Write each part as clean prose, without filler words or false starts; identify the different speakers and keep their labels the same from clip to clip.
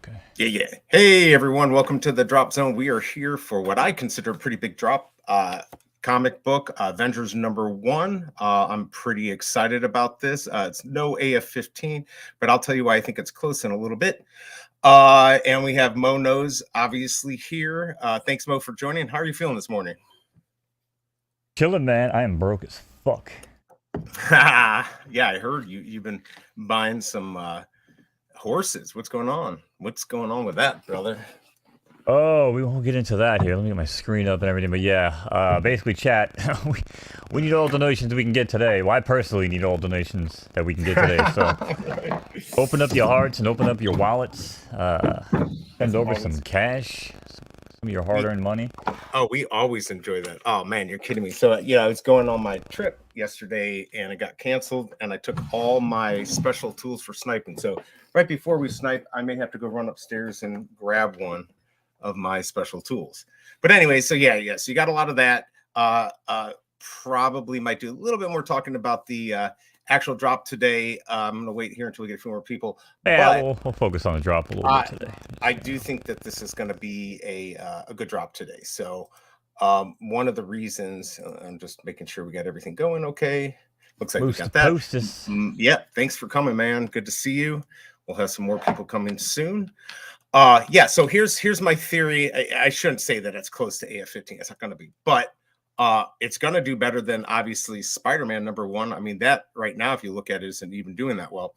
Speaker 1: Okay.
Speaker 2: Yeah. Hey, everyone. Welcome to the Drop Zone. We are here for what I consider a pretty big drop. Comic book, Avengers #1. I'm pretty excited about this. It's no AF-15, but I'll tell you why I think it's close in a little bit. And we have Mo Knows, obviously, here. Thanks, Mo, for joining. How are you feeling this morning?
Speaker 1: Chilling, man. I am broke as fuck.
Speaker 2: Yeah, I heard you've been buying some horses. What's going on? What's going on with that, brother?
Speaker 1: Oh, we won't get into that here. Let me get my screen up and everything. But yeah, basically, chat, we need all donations we can get today. Well, I personally need all donations that we can get today. So open up your hearts and open up your wallets. Send over some cash, some of your hard-earned money.
Speaker 2: Oh, we always enjoy that. Oh, man, you're kidding me. So, I was going on my trip yesterday, and it got canceled, and I took all my special tools for sniping. So right before we snipe, I may have to go run upstairs and grab one of my special tools. But anyway, so yeah, so you got a lot of that. Probably might do a little bit more talking about the actual drop today. I'm gonna wait here until we get a few more people.
Speaker 1: Yeah, we'll focus on the drop a little bit today.
Speaker 2: I do think that this is going to be a good drop today. So one of the reasons, I'm just making sure we got everything going okay. Looks like we got that. Yeah, thanks for coming, man. Good to see you. We'll have some more people coming soon. Yeah, so here's my theory. I shouldn't say that it's close to AF-15. It's not going to be, but it's going to do better than obviously Spider-Man #1. I mean, that right now, if you look at it, isn't even doing that well.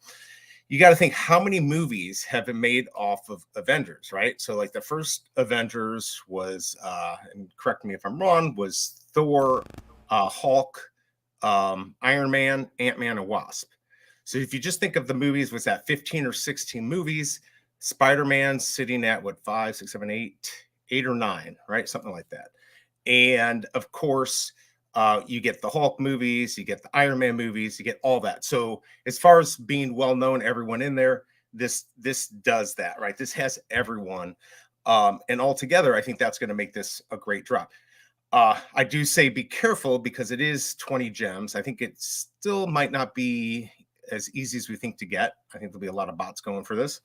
Speaker 2: You got to think how many movies have been made off of Avengers, right? So like the first Avengers was, and correct me if I'm wrong, was Thor, Hulk, Iron Man, Ant-Man, and Wasp. So if you just think of the movies, was that 15 or 16 movies? Spider-Man sitting at what, 5, 6, 7, 8 or 9, right? Something like that. And of course, you get the Hulk movies, you get the Iron Man movies, you get all that. So as far as being well known, everyone in there, this does that, right? This has everyone. And altogether, I think that's going to make this a great drop. I do say be careful because it is 20 gems. I think it still might not be as easy as we think to get. I think there'll be a lot of bots going for this.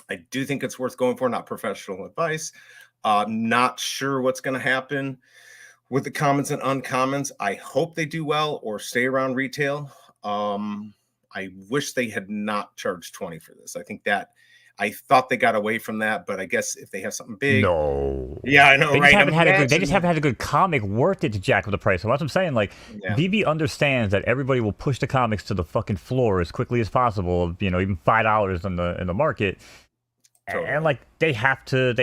Speaker 2: I do think it's worth going for, not professional advice. Not sure what's going to happen with the commons and uncommons. I hope they do well or stay around retail. I wish they had not charged 20 for this. I thought they got away from that, but I guess if they have something big.
Speaker 1: No.
Speaker 2: Yeah, I know,
Speaker 1: they
Speaker 2: right?
Speaker 1: They just haven't had a good comic worth it to jack up the price. So that's what I'm saying. Like, Veve understands that everybody will push the comics to the fucking floor as quickly as possible. Even $5 in the market. Totally. And like they have to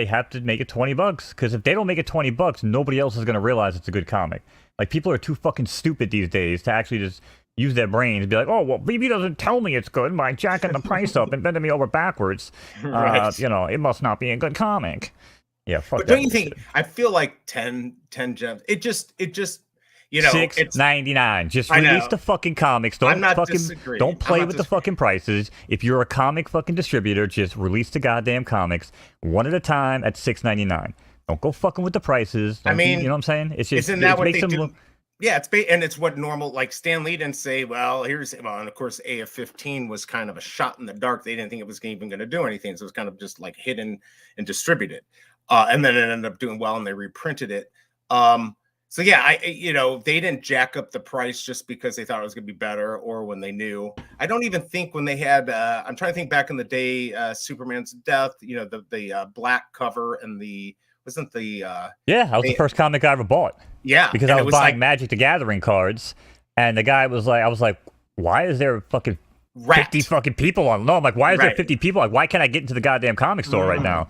Speaker 1: make it $20 because if they don't make it $20, nobody else is gonna realize it's a good comic. Like people are too fucking stupid these days to actually just use their brains and be like, oh well, Veve doesn't tell me it's good by jacking the price up and bending me over backwards. Right. It must not be a good comic. Yeah, fuck
Speaker 2: but that. Don't you think? I feel like 10 gems. It just.
Speaker 1: $6.99. Just release the fucking comics. Don't play with the fucking prices. If you're a comic fucking distributor, just release the goddamn comics one at a time at $6.99. Don't go fucking with the prices. You know what I'm saying? It's just
Speaker 2: isn't that what they do? Yeah, and it's what normal. Like Stan Lee didn't say, and of course AF-15 was kind of a shot in the dark. They didn't think it was even going to do anything, so it was kind of just like hidden and distributed. And then it ended up doing well, and they reprinted it. So yeah, they didn't jack up the price just because they thought it was going to be better or when they knew. I don't even think when they had, I'm trying to think back in the day, Superman's death, the black cover and wasn't the...
Speaker 1: Yeah, that was the first comic I ever bought.
Speaker 2: Yeah.
Speaker 1: Because I was buying Magic the Gathering cards and the guy was like, I was like, why is there fucking 50 fucking people on? No, I'm like, why is there 50 people? Like, why can't I get into the goddamn comic store right now?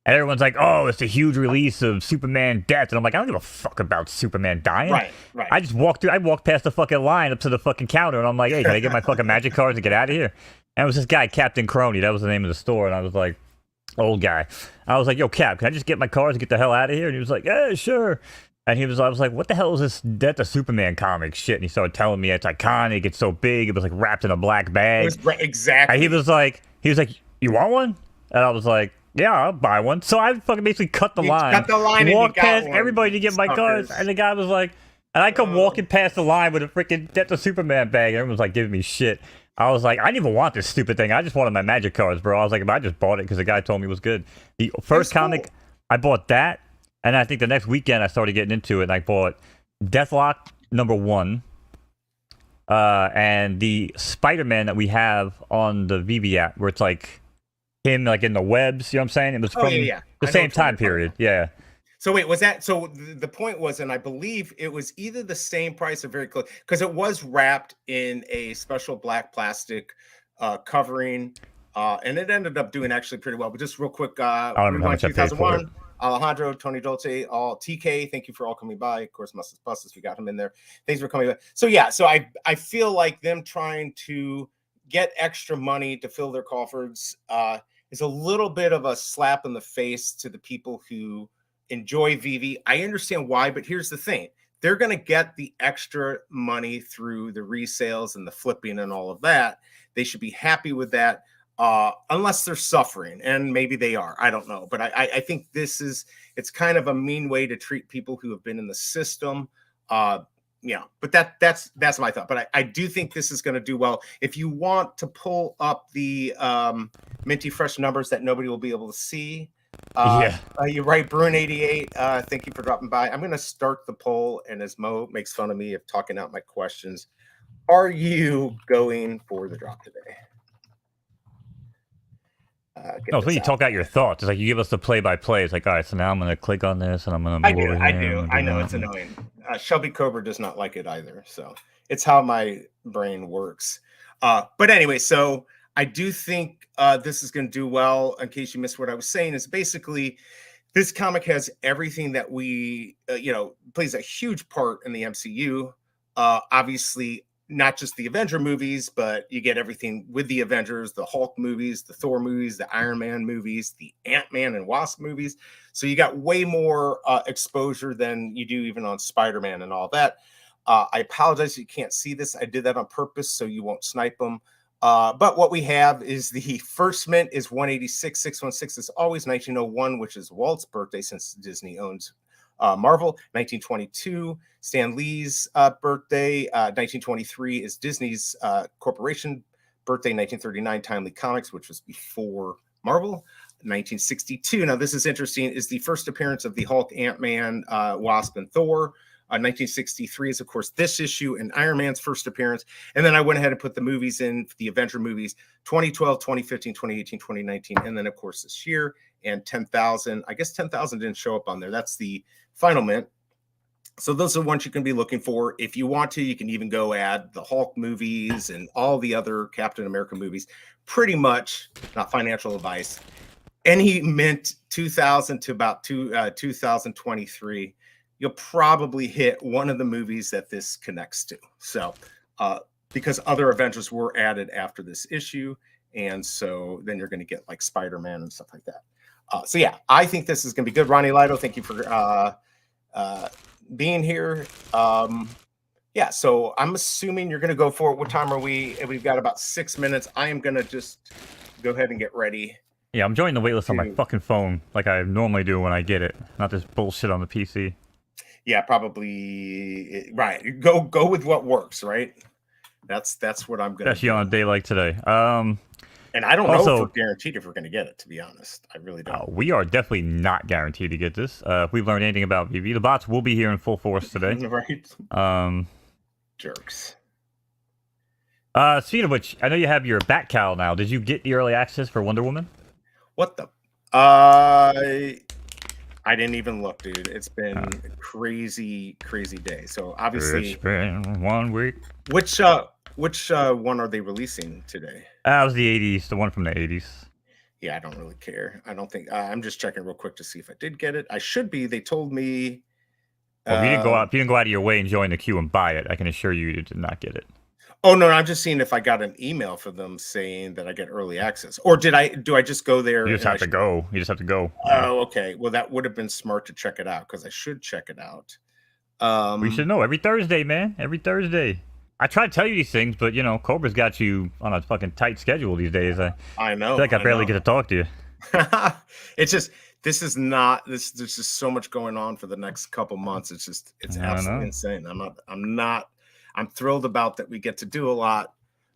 Speaker 1: And everyone's like, oh, it's a huge release of Superman death. And I'm like, I don't give a fuck about Superman dying.
Speaker 2: Right.
Speaker 1: I just walked past the fucking line up to the fucking counter. And I'm like, hey, can I get my fucking Magic cards and get out of here? And it was this guy, Captain Crony. That was the name of the store. And I was like, old guy. I was like, yo, Cap, can I just get my cards and get the hell out of here? And he was like, yeah, sure. And I was like, what the hell is this Death of Superman comic shit? And he started telling me it's iconic. It's so big. It was like wrapped in a black bag.
Speaker 2: Exactly.
Speaker 1: And he was like, you want one? And I was like, yeah, I'll buy one. So I fucking basically cut the line, walked past everybody to get my cards, and the guy was like, and I come walking past the line with a freaking Death of Superman bag, and everyone was like giving me shit. I was like, I didn't even want this stupid thing. I just wanted my magic cards, bro. I was like, I just bought it because the guy told me it was good. The first comic, cool. I bought that, and I think the next weekend I started getting into it, and I bought Deathlock #1, and the Spider-Man that we have on the Veve app, where it's like him like in the webs. You know what I'm saying? It was from the same time period. Yeah.
Speaker 2: So wait, was that, so the point was, and I believe it was either the same price or very close, because it was wrapped in a special black plastic covering, and it ended up doing actually pretty well. But just real quick, Rewind 2001, Alejandro, Tony Dolce, all TK, thank you for all coming by. Of course, Muscles Buses, we got him in there. Thanks for coming by. So yeah, so I feel like them trying to get extra money to fill their coffers is a little bit of a slap in the face to the people who enjoy Veve. I understand why, but here's the thing. They're going to get the extra money through the resales and the flipping and all of that. They should be happy with that, unless they're suffering, and maybe they are. I don't know. But I think it's kind of a mean way to treat people who have been in the system. Yeah, but that's my thought. But I do think this is going to do well. If you want to pull up the Minty Fresh numbers that nobody will be able to see, you're right, Bruin88. Thank you for dropping by. I'm going to start the poll, and as Mo makes fun of me of talking out my questions, are you going for the drop today?
Speaker 1: No, it's when you talk out your thoughts. It's like you give us the play-by-play. It's like, all right, so now I'm going to click on this, and I'm going to move over here.
Speaker 2: I know it's annoying. Shelby Cobra does not like it either, so it's how my brain works. But anyway, so I do think this is going to do well. In case you missed what I was saying, is basically this comic has everything that we, plays a huge part in the MCU. Obviously, not just the Avenger movies, but you get everything with the Avengers, the Hulk movies, the Thor movies, the Iron Man movies, the Ant-Man and Wasp movies. So you got way more exposure than you do even on Spider-Man and all that. I apologize you can't see this. I did that on purpose so you won't snipe them. But what we have is the first mint is 186, 616 is always 1901, which is Walt's birthday since Disney owns Marvel. 1922, Stan Lee's birthday. 1923 is Disney's corporation birthday. 1939, Timely Comics, which was before Marvel. 1962, now this is interesting, is the first appearance of the Hulk, Ant-Man, Wasp, and Thor. 1963 is, of course, this issue and Iron Man's first appearance. And then I went ahead and put the movies in, the Avenger movies, 2012, 2015, 2018, 2019, and then, of course, this year. And 10,000. I guess 10,000 didn't show up on there. That's the final mint. So those are the ones you can be looking for. If you want to, you can even go add the Hulk movies and all the other Captain America movies. Pretty much, not financial advice, any mint 2000 to about 2023, you'll probably hit one of the movies that this connects to. So because other Avengers were added after this issue, and so then you're going to get like Spider-Man and stuff like that. So yeah, I think this is going to be good. Ronnie Lido, thank you for being here. Yeah, so I'm assuming you're going to go for it. What time are we? We've got about 6 minutes. I am going to just go ahead and get ready.
Speaker 1: Yeah, I'm joining the waitlist on my fucking phone like I normally do when I get it. Not this bullshit on the PC.
Speaker 2: Yeah, probably. Right. Go with what works, right? That's what I'm going to do.
Speaker 1: Especially on a day like today.
Speaker 2: And I don't know if we're guaranteed if we're going to get it, to be honest. I really don't.
Speaker 1: We are definitely not guaranteed to get this. If we've learned anything about Veve, the bots will be here in full force today.
Speaker 2: Right. Jerks.
Speaker 1: Speaking of which, I know you have your Bat-Cowl now. Did you get the early access for Wonder Woman?
Speaker 2: What the? I didn't even look, dude. It's been a crazy day. So obviously,
Speaker 1: it's been 1 week.
Speaker 2: Which one are they releasing today?
Speaker 1: That was the 80s, the one from the 80s.
Speaker 2: Yeah, I don't really care. I don't think. I'm just checking real quick to see if I did get it. I should be. They told me.
Speaker 1: Well, if you didn't go out of your way and join the queue and buy it, I can assure you did not get it.
Speaker 2: Oh no, I'm just seeing if I got an email for them saying that I get early access, or do I just go there?
Speaker 1: You just have to go. You just have to go.
Speaker 2: Oh, okay. Well, that would have been smart to check it out because I should check it out.
Speaker 1: We should know every Thursday, man. Every Thursday. I try to tell you these things, but you know, Cobra's got you on a fucking tight schedule these days.
Speaker 2: I know.
Speaker 1: I feel like I barely get to talk to you.
Speaker 2: It's just this is not this. There's just so much going on for the next couple months. It's absolutely insane. I'm thrilled about that we get to do a lot,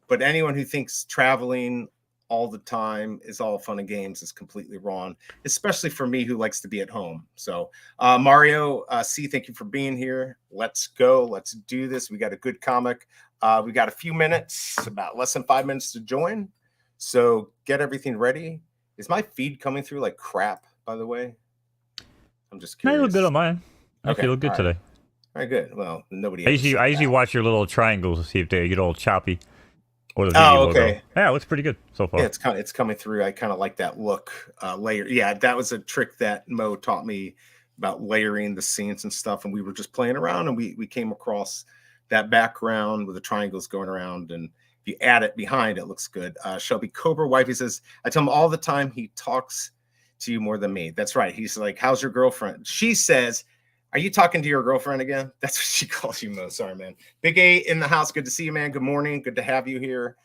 Speaker 2: But anyone who thinks traveling all the time is all fun and games is completely wrong, especially for me who likes to be at home. So Mario C, thank you for being here. Let's go. Let's do this. We got a good comic. We got a few minutes, about less than 5 minutes to join. So get everything ready. Is my feed coming through like crap, by the way? I'm just curious.
Speaker 1: I look good on mine. I feel good today.
Speaker 2: All right, good. Well, nobody.
Speaker 1: I usually watch your little triangles to see if they get all choppy. Or the
Speaker 2: video okay.
Speaker 1: Logo. Yeah, it looks pretty good so far.
Speaker 2: Yeah, it's coming through. I kind of like that look layer. Yeah, that was a trick that Mo taught me about layering the scenes and stuff. And we were just playing around, and we came across that background with the triangles going around. And if you add it behind, it looks good. Shelby Cobra Wifey says, I tell him all the time he talks to you more than me. That's right. He's like, how's your girlfriend? She says, are you talking to your girlfriend again? That's what she calls you, Mo. Sorry, man. Big A in the house. Good to see you, man. Good morning. Good to have you here.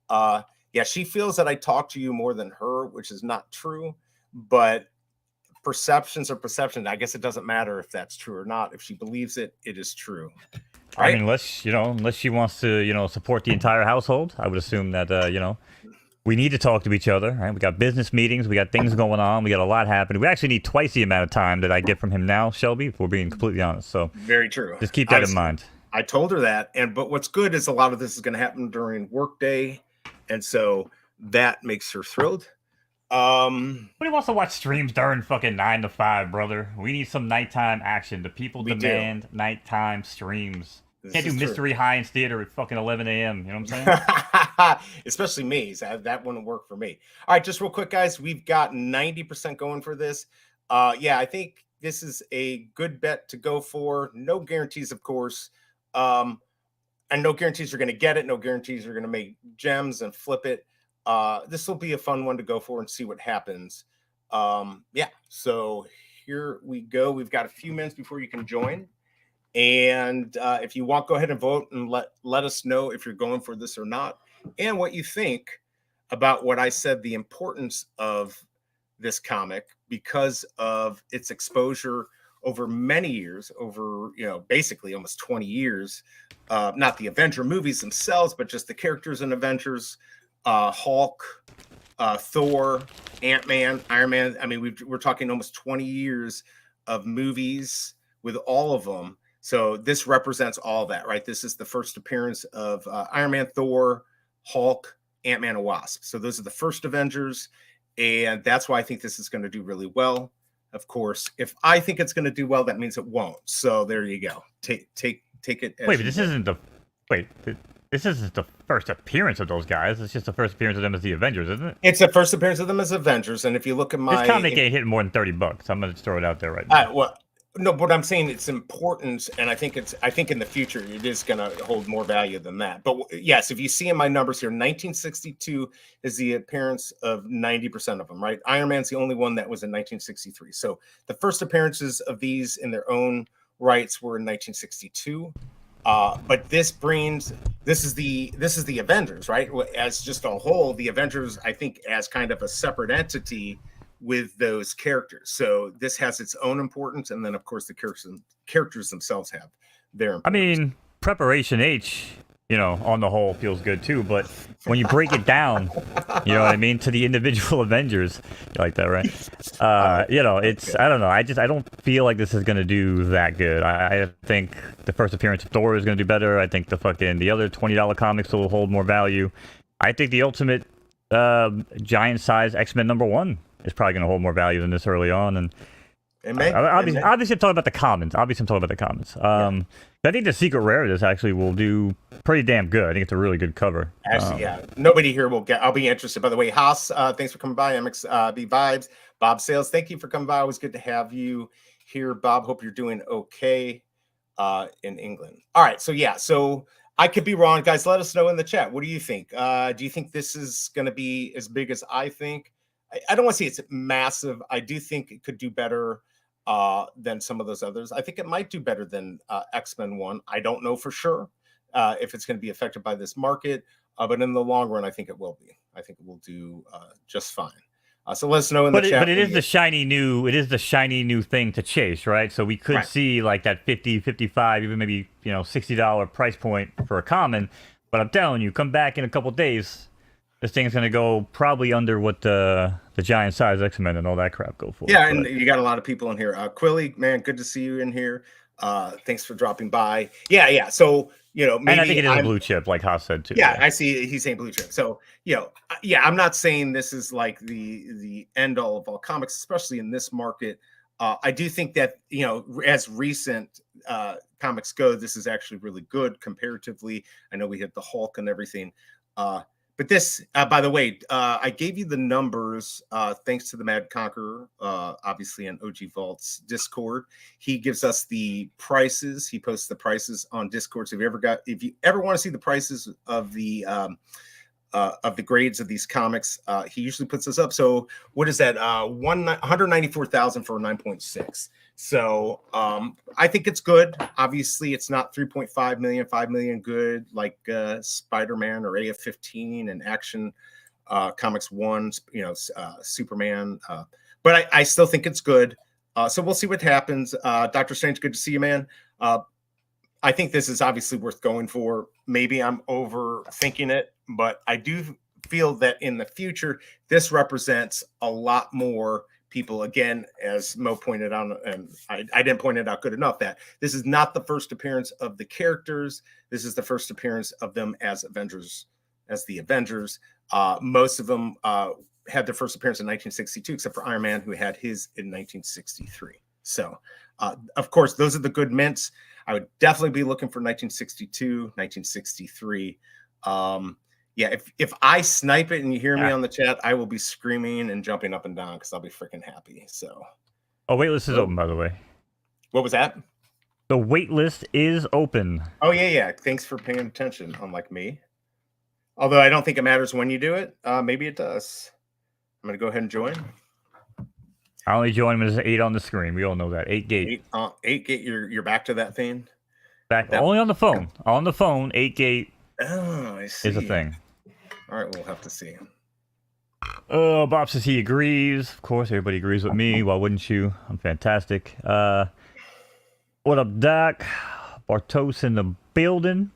Speaker 2: Yeah, she feels that I talk to you more than her, which is not true. But perceptions are perception. I guess it doesn't matter if that's true or not. If she believes it, it is true.
Speaker 1: Right? I mean, unless she wants to, support the entire household, I would assume that, we need to talk to each other, right? We got business meetings, we got things going on, we got a lot happening. We actually need twice the amount of time that I get from him now, Shelby, if we're being completely honest. So
Speaker 2: very true.
Speaker 1: Just keep that in mind.
Speaker 2: I told her that, but what's good is a lot of this is going to happen during workday, and so that makes her thrilled.
Speaker 1: Nobody wants to watch streams during fucking 9 to 5, brother. We need some nighttime action. The people demand nighttime streams. Can't do Mystery Heinz Theater at fucking 11 a.m. You know what I'm
Speaker 2: saying? Especially me. That wouldn't work for me. All right, just real quick, guys. We've got 90% going for this. Yeah, I think this is a good bet to go for. No guarantees, of course. And no guarantees you're going to get it. No guarantees you're going to make gems and flip it. This will be a fun one to go for and see what happens. Yeah, so here we go. We've got a few minutes before you can join. And if you want, go ahead and vote and let us know if you're going for this or not, and what you think about what I said, the importance of this comic because of its exposure over many years, over, basically almost 20 years, not the Avenger movies themselves, but just the characters in Avengers, Hulk, Thor, Ant-Man, Iron Man. I mean, we're talking almost 20 years of movies with all of them. So this represents all that, right? This is the first appearance of Iron Man, Thor, Hulk, Ant-Man, and Wasp. So those are the first Avengers, and that's why I think this is going to do really well. Of course, if I think it's going to do well, that means it won't. So there you go. Take it.
Speaker 1: Wait, but this isn't the first appearance of those guys. It's just the first appearance of them as the Avengers, isn't it?
Speaker 2: It's the first appearance of them as Avengers. And if you look at
Speaker 1: this comic ain't hitting more than $30. I'm going to throw it out there right now.
Speaker 2: Well, no, but I'm saying it's important, and I think in the future it is going to hold more value than that. But yes, if you see in my numbers here, 1962 is the appearance of 90% of them, right? Iron Man's the only one that was in 1963. So the first appearances of these in their own rights were in 1962. But this is the Avengers, right? As just a whole, the Avengers, I think, as kind of a separate entity with those characters. So this has its own importance, and then of course the characters themselves have their importance.
Speaker 1: I mean, Preparation H, on the whole feels good too, but when you break it down, you know what I mean, to the individual Avengers, you like that, right? It's I don't know. I don't feel like this is gonna do that good. I think the first appearance of Thor is gonna do better. I think the other $20 comics will hold more value. I think the Ultimate giant size X-Men #1 is probably going to hold more value than this early on. And obviously I'm talking about the commons. I think the secret rare of this actually will do pretty damn good. I think it's a really good cover.
Speaker 2: Actually, yeah. Nobody here will get. I'll be interested. By the way, Haas, thanks for coming by. MXB Vibes, Bob Sales, thank you for coming by. It was good to have you here, Bob. Hope you're doing okay in England. All right, so I could be wrong, guys. Let us know in the chat. What do you think? Do you think this is going to be as big as I think? I don't want to say it's massive. I do think it could do better than some of those others. I think it might do better than X-Men 1. I don't know for sure if it's going to be affected by this market, but in the long run, I think it will be. I think it will do just fine. So let us know in the chat.
Speaker 1: But it is the shiny new thing to chase, right? So we could see like that $50, $55, even maybe $60 price point for a common. But I'm telling you, come back in a couple days. This thing's gonna go probably under what the giant size X-Men and all that crap go for.
Speaker 2: Yeah, and you got a lot of people in here. Quilly, man, good to see you in here. Thanks for dropping by. Yeah. So maybe,
Speaker 1: and I think it is a blue chip, like Haas said too.
Speaker 2: Yeah, I see. He's saying blue chip. So yeah, I'm not saying this is like the end all of all comics, especially in this market. I do think that as recent comics go, this is actually really good comparatively. I know we hit the Hulk and everything. But this, by the way, I gave you the numbers thanks to the Mad Conqueror, obviously on OG Vault's Discord. He gives us the prices. He posts the prices on Discord. So if you ever want to see the prices of the grades of these comics, he usually puts this up. So what is that? 194,000 for a 9.6. So I think it's good. Obviously, it's not 3.5 million, 5 million good like Spider-Man or AF-15 and Action Comics 1, Superman. But I still think it's good. So we'll see what happens. Dr. Strange, good to see you, man. I think this is obviously worth going for. Maybe I'm overthinking it, but I do feel that in the future, this represents a lot more people. Again, as Mo pointed out, and I didn't point it out good enough, that this is not the first appearance of the characters. This is the first appearance of them as Avengers, as the Avengers. Most of them had their first appearance in 1962, except for Iron Man, who had his in 1963. So, of course, those are the good mints. I would definitely be looking for 1962, 1963. Yeah, if I snipe it and you hear me on the chat, I will be screaming and jumping up and down because I'll be freaking happy. So,
Speaker 1: waitlist is open, by the way.
Speaker 2: What was that?
Speaker 1: The waitlist is open.
Speaker 2: Oh yeah. Thanks for paying attention, unlike me. Although I don't think it matters when you do it. Maybe it does. I'm gonna go ahead and join.
Speaker 1: I only join when there's 8 on the screen. We all know that 8 gate.
Speaker 2: 8 gate. You're back to that thing.
Speaker 1: Only on the phone. Yeah. On the phone, 8 gate.
Speaker 2: Oh, I see.
Speaker 1: Is a thing.
Speaker 2: All right, we'll have to see.
Speaker 1: Bob says he agrees. Of course, everybody agrees with me. Why wouldn't you? I'm fantastic. What up, Doc? Bartos in the building.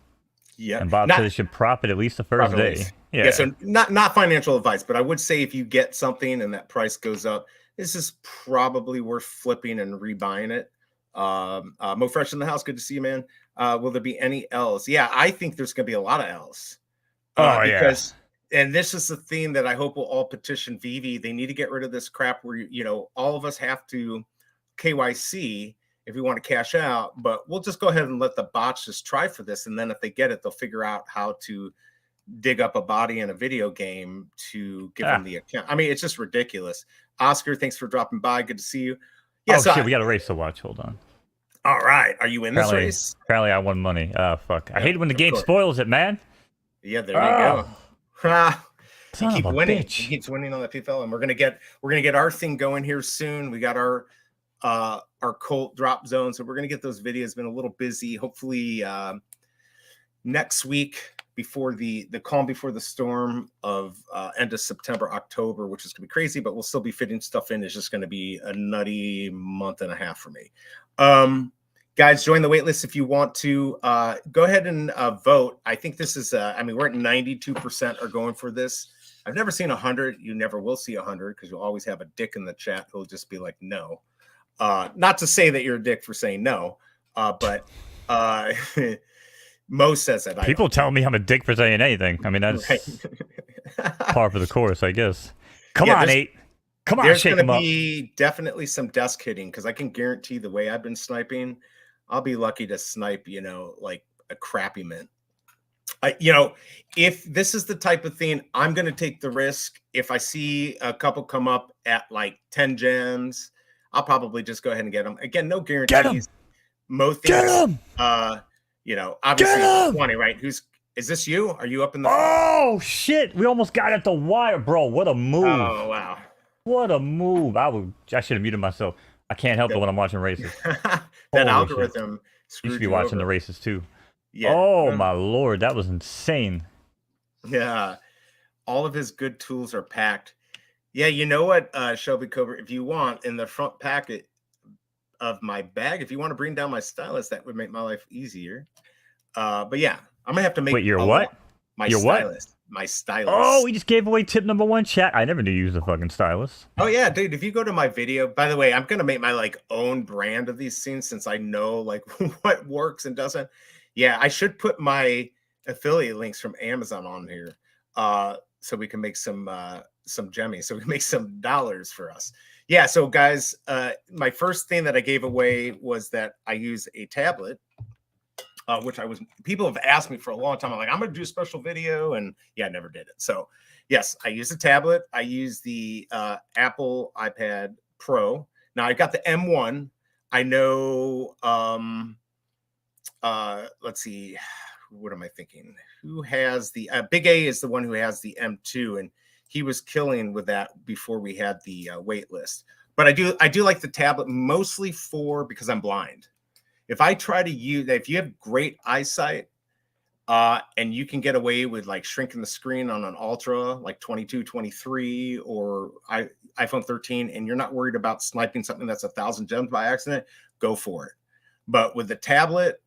Speaker 2: Yeah.
Speaker 1: And Bob said it should profit at least the first day.
Speaker 2: Yeah. So not financial advice, but I would say if you get something and that price goes up, this is probably worth flipping and rebuying it. Mo Fresh in the house. Good to see you, man. Will there be any L's? Yeah, I think there's going to be a lot of L's. Because, and this is the theme that I hope will all petition Veve. They need to get rid of this crap where, all of us have to KYC if we want to cash out, but we'll just go ahead and let the bots just try for this. And then if they get it, they'll figure out how to dig up a body in a video game to give them the account. I mean, it's just ridiculous. Oscar, thanks for dropping by. Good to see you.
Speaker 1: Yeah, shit, we got a race to watch. Hold on.
Speaker 2: All right. Are you in this race?
Speaker 1: Apparently I won money. Fuck. I hate it when the game spoils it, man.
Speaker 2: Yeah, there you go.
Speaker 1: You keep
Speaker 2: winning.
Speaker 1: Bitch.
Speaker 2: He keeps winning on the PFL, and we're gonna get our thing going here soon. We got our cult drop zone, so we're gonna get those videos. Been a little busy. Hopefully next week, before the calm before the storm of end of September, October, which is gonna be crazy, but we'll still be fitting stuff in. It's just gonna be a nutty month and a half for me. Guys, join the waitlist if you want to. Go ahead and vote. I think this is, we're at 92% are going for this. I've never seen 100. You never will see 100 because you'll always have a dick in the chat who'll just be like, no. Not to say that you're a dick for saying no, but Mo says that.
Speaker 1: People tell me I'm a dick for saying anything. I mean, that's par for the course, I guess. Come on, 8. Come on, shake them up.
Speaker 2: There's going to be definitely some desk hitting because I can guarantee the way I've been sniping, I'll be lucky to snipe, like a crappy mint. If this is the type of thing, I'm going to take the risk. If I see a couple come up at like 10 gems, I'll probably just go ahead and get them. Again, no guarantees. Mo thinks, obviously 20, right? Is this you? Are you up in the?
Speaker 1: Oh shit! We almost got at the wire, bro. What a move!
Speaker 2: Oh wow!
Speaker 1: What a move! I should have muted myself. I can't help it when I'm watching races.
Speaker 2: That algorithm.
Speaker 1: You should be watching the races too.
Speaker 2: Yeah.
Speaker 1: Oh my lord, that was insane.
Speaker 2: Yeah, all of his good tools are packed. Yeah, you know what, Shelby Cobra, if you want, in the front packet of my bag, if you want to bring down my stylus, that would make my life easier. But yeah, I'm gonna have to make.
Speaker 1: Wait, your what?
Speaker 2: My
Speaker 1: Your
Speaker 2: stylus.
Speaker 1: What?
Speaker 2: My stylus.
Speaker 1: Oh, we just gave away tip number 1, chat. I never knew you used a fucking stylus.
Speaker 2: Oh yeah, dude. If you go to my video, by the way, I'm gonna make my like own brand of these things since I know like what works and doesn't. Yeah, I should put my affiliate links from Amazon on here, so we can make some jemmies, so we can make some dollars for us. Yeah. So guys, my first thing that I gave away was that I use a tablet. Which people have asked me for a long time. I'm like, I'm going to do a special video. And yeah, I never did it. So yes, I use a tablet. I use the Apple iPad Pro. Now I got the M1. I know, let's see, what am I thinking? Who has the, Big A is the one who has the M2, and he was killing with that before we had the wait list. But I do like the tablet mostly because I'm blind. If I try to use, if you have great eyesight, and you can get away with like shrinking the screen on an Ultra, like 22, 23, or iPhone 13, and you're not worried about sniping something that's 1,000 gems by accident, go for it. But with the tablet,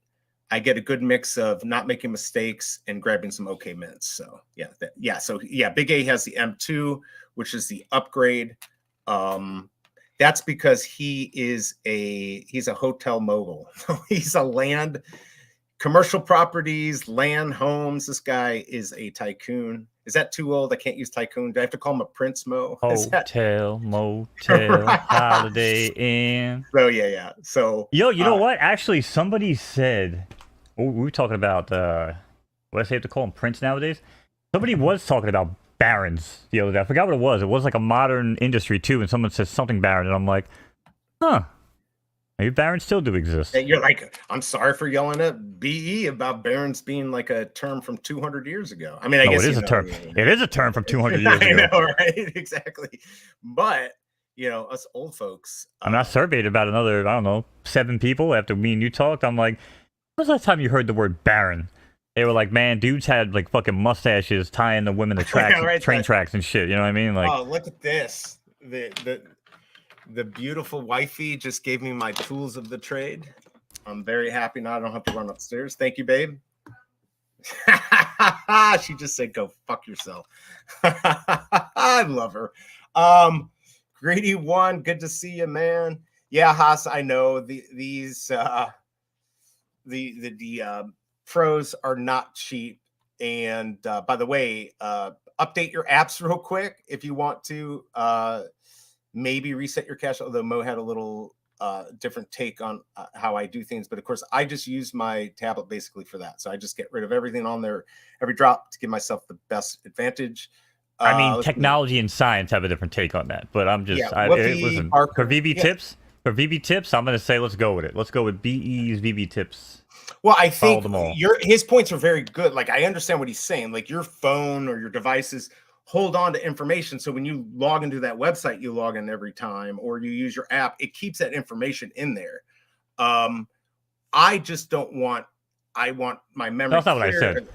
Speaker 2: I get a good mix of not making mistakes and grabbing some okay mints. So yeah, So Big A has the M2, which is the upgrade. That's because he's a hotel mogul. He's a commercial properties, land, homes. This guy is a tycoon. Is that too old? I can't use tycoon. Do I have to call him a Prince Mo?
Speaker 1: Hotel, motel, Holiday Inn.
Speaker 2: So yeah. So
Speaker 1: you know what? Actually, somebody said we were talking about what I say have to call him Prince nowadays. Somebody was talking about barons the other day. I forgot what it was. It was like a modern industry too, and someone says something baron, and I'm like, huh. Maybe barons still do exist.
Speaker 2: And you're like, I'm sorry for yelling at BE about barons being like a term from 200 years ago. I mean, I guess
Speaker 1: it is a term. It is a term from 200 years ago.
Speaker 2: I know, right? Exactly. But us old folks.
Speaker 1: I'm not surveyed about another, I don't know, 7 people after me and you talked. I'm like, when was the last time you heard the word baron? They were like, man, dudes had like fucking mustaches tying the women to tracks, train tracks and shit. You know what I mean? Like,
Speaker 2: oh, look at this. The beautiful wifey just gave me my tools of the trade. I'm very happy now. I don't have to run upstairs. Thank you, babe. She just said, go fuck yourself. I love her. Greedy one, good to see you, man. Yeah, Haas, I know these pros are not cheap. And by the way, update your apps real quick if you want to. Maybe reset your cache, although Mo had a little different take on how I do things. But of course, I just use my tablet basically for that. So I just get rid of everything on there, every drop, to give myself the best advantage.
Speaker 1: I mean, technology and science have a different take on that. But I'm just, listen, for VB tips, I'm going to say let's go with it. Let's go with BE's VB tips.
Speaker 2: Well, I think his points are very good. Like, I understand what he's saying. Like, your phone or your devices hold on to information. So when you log into that website, you log in every time, or you use your app, it keeps that information in there. I just don't want, I want my memory.
Speaker 1: That's not what I said.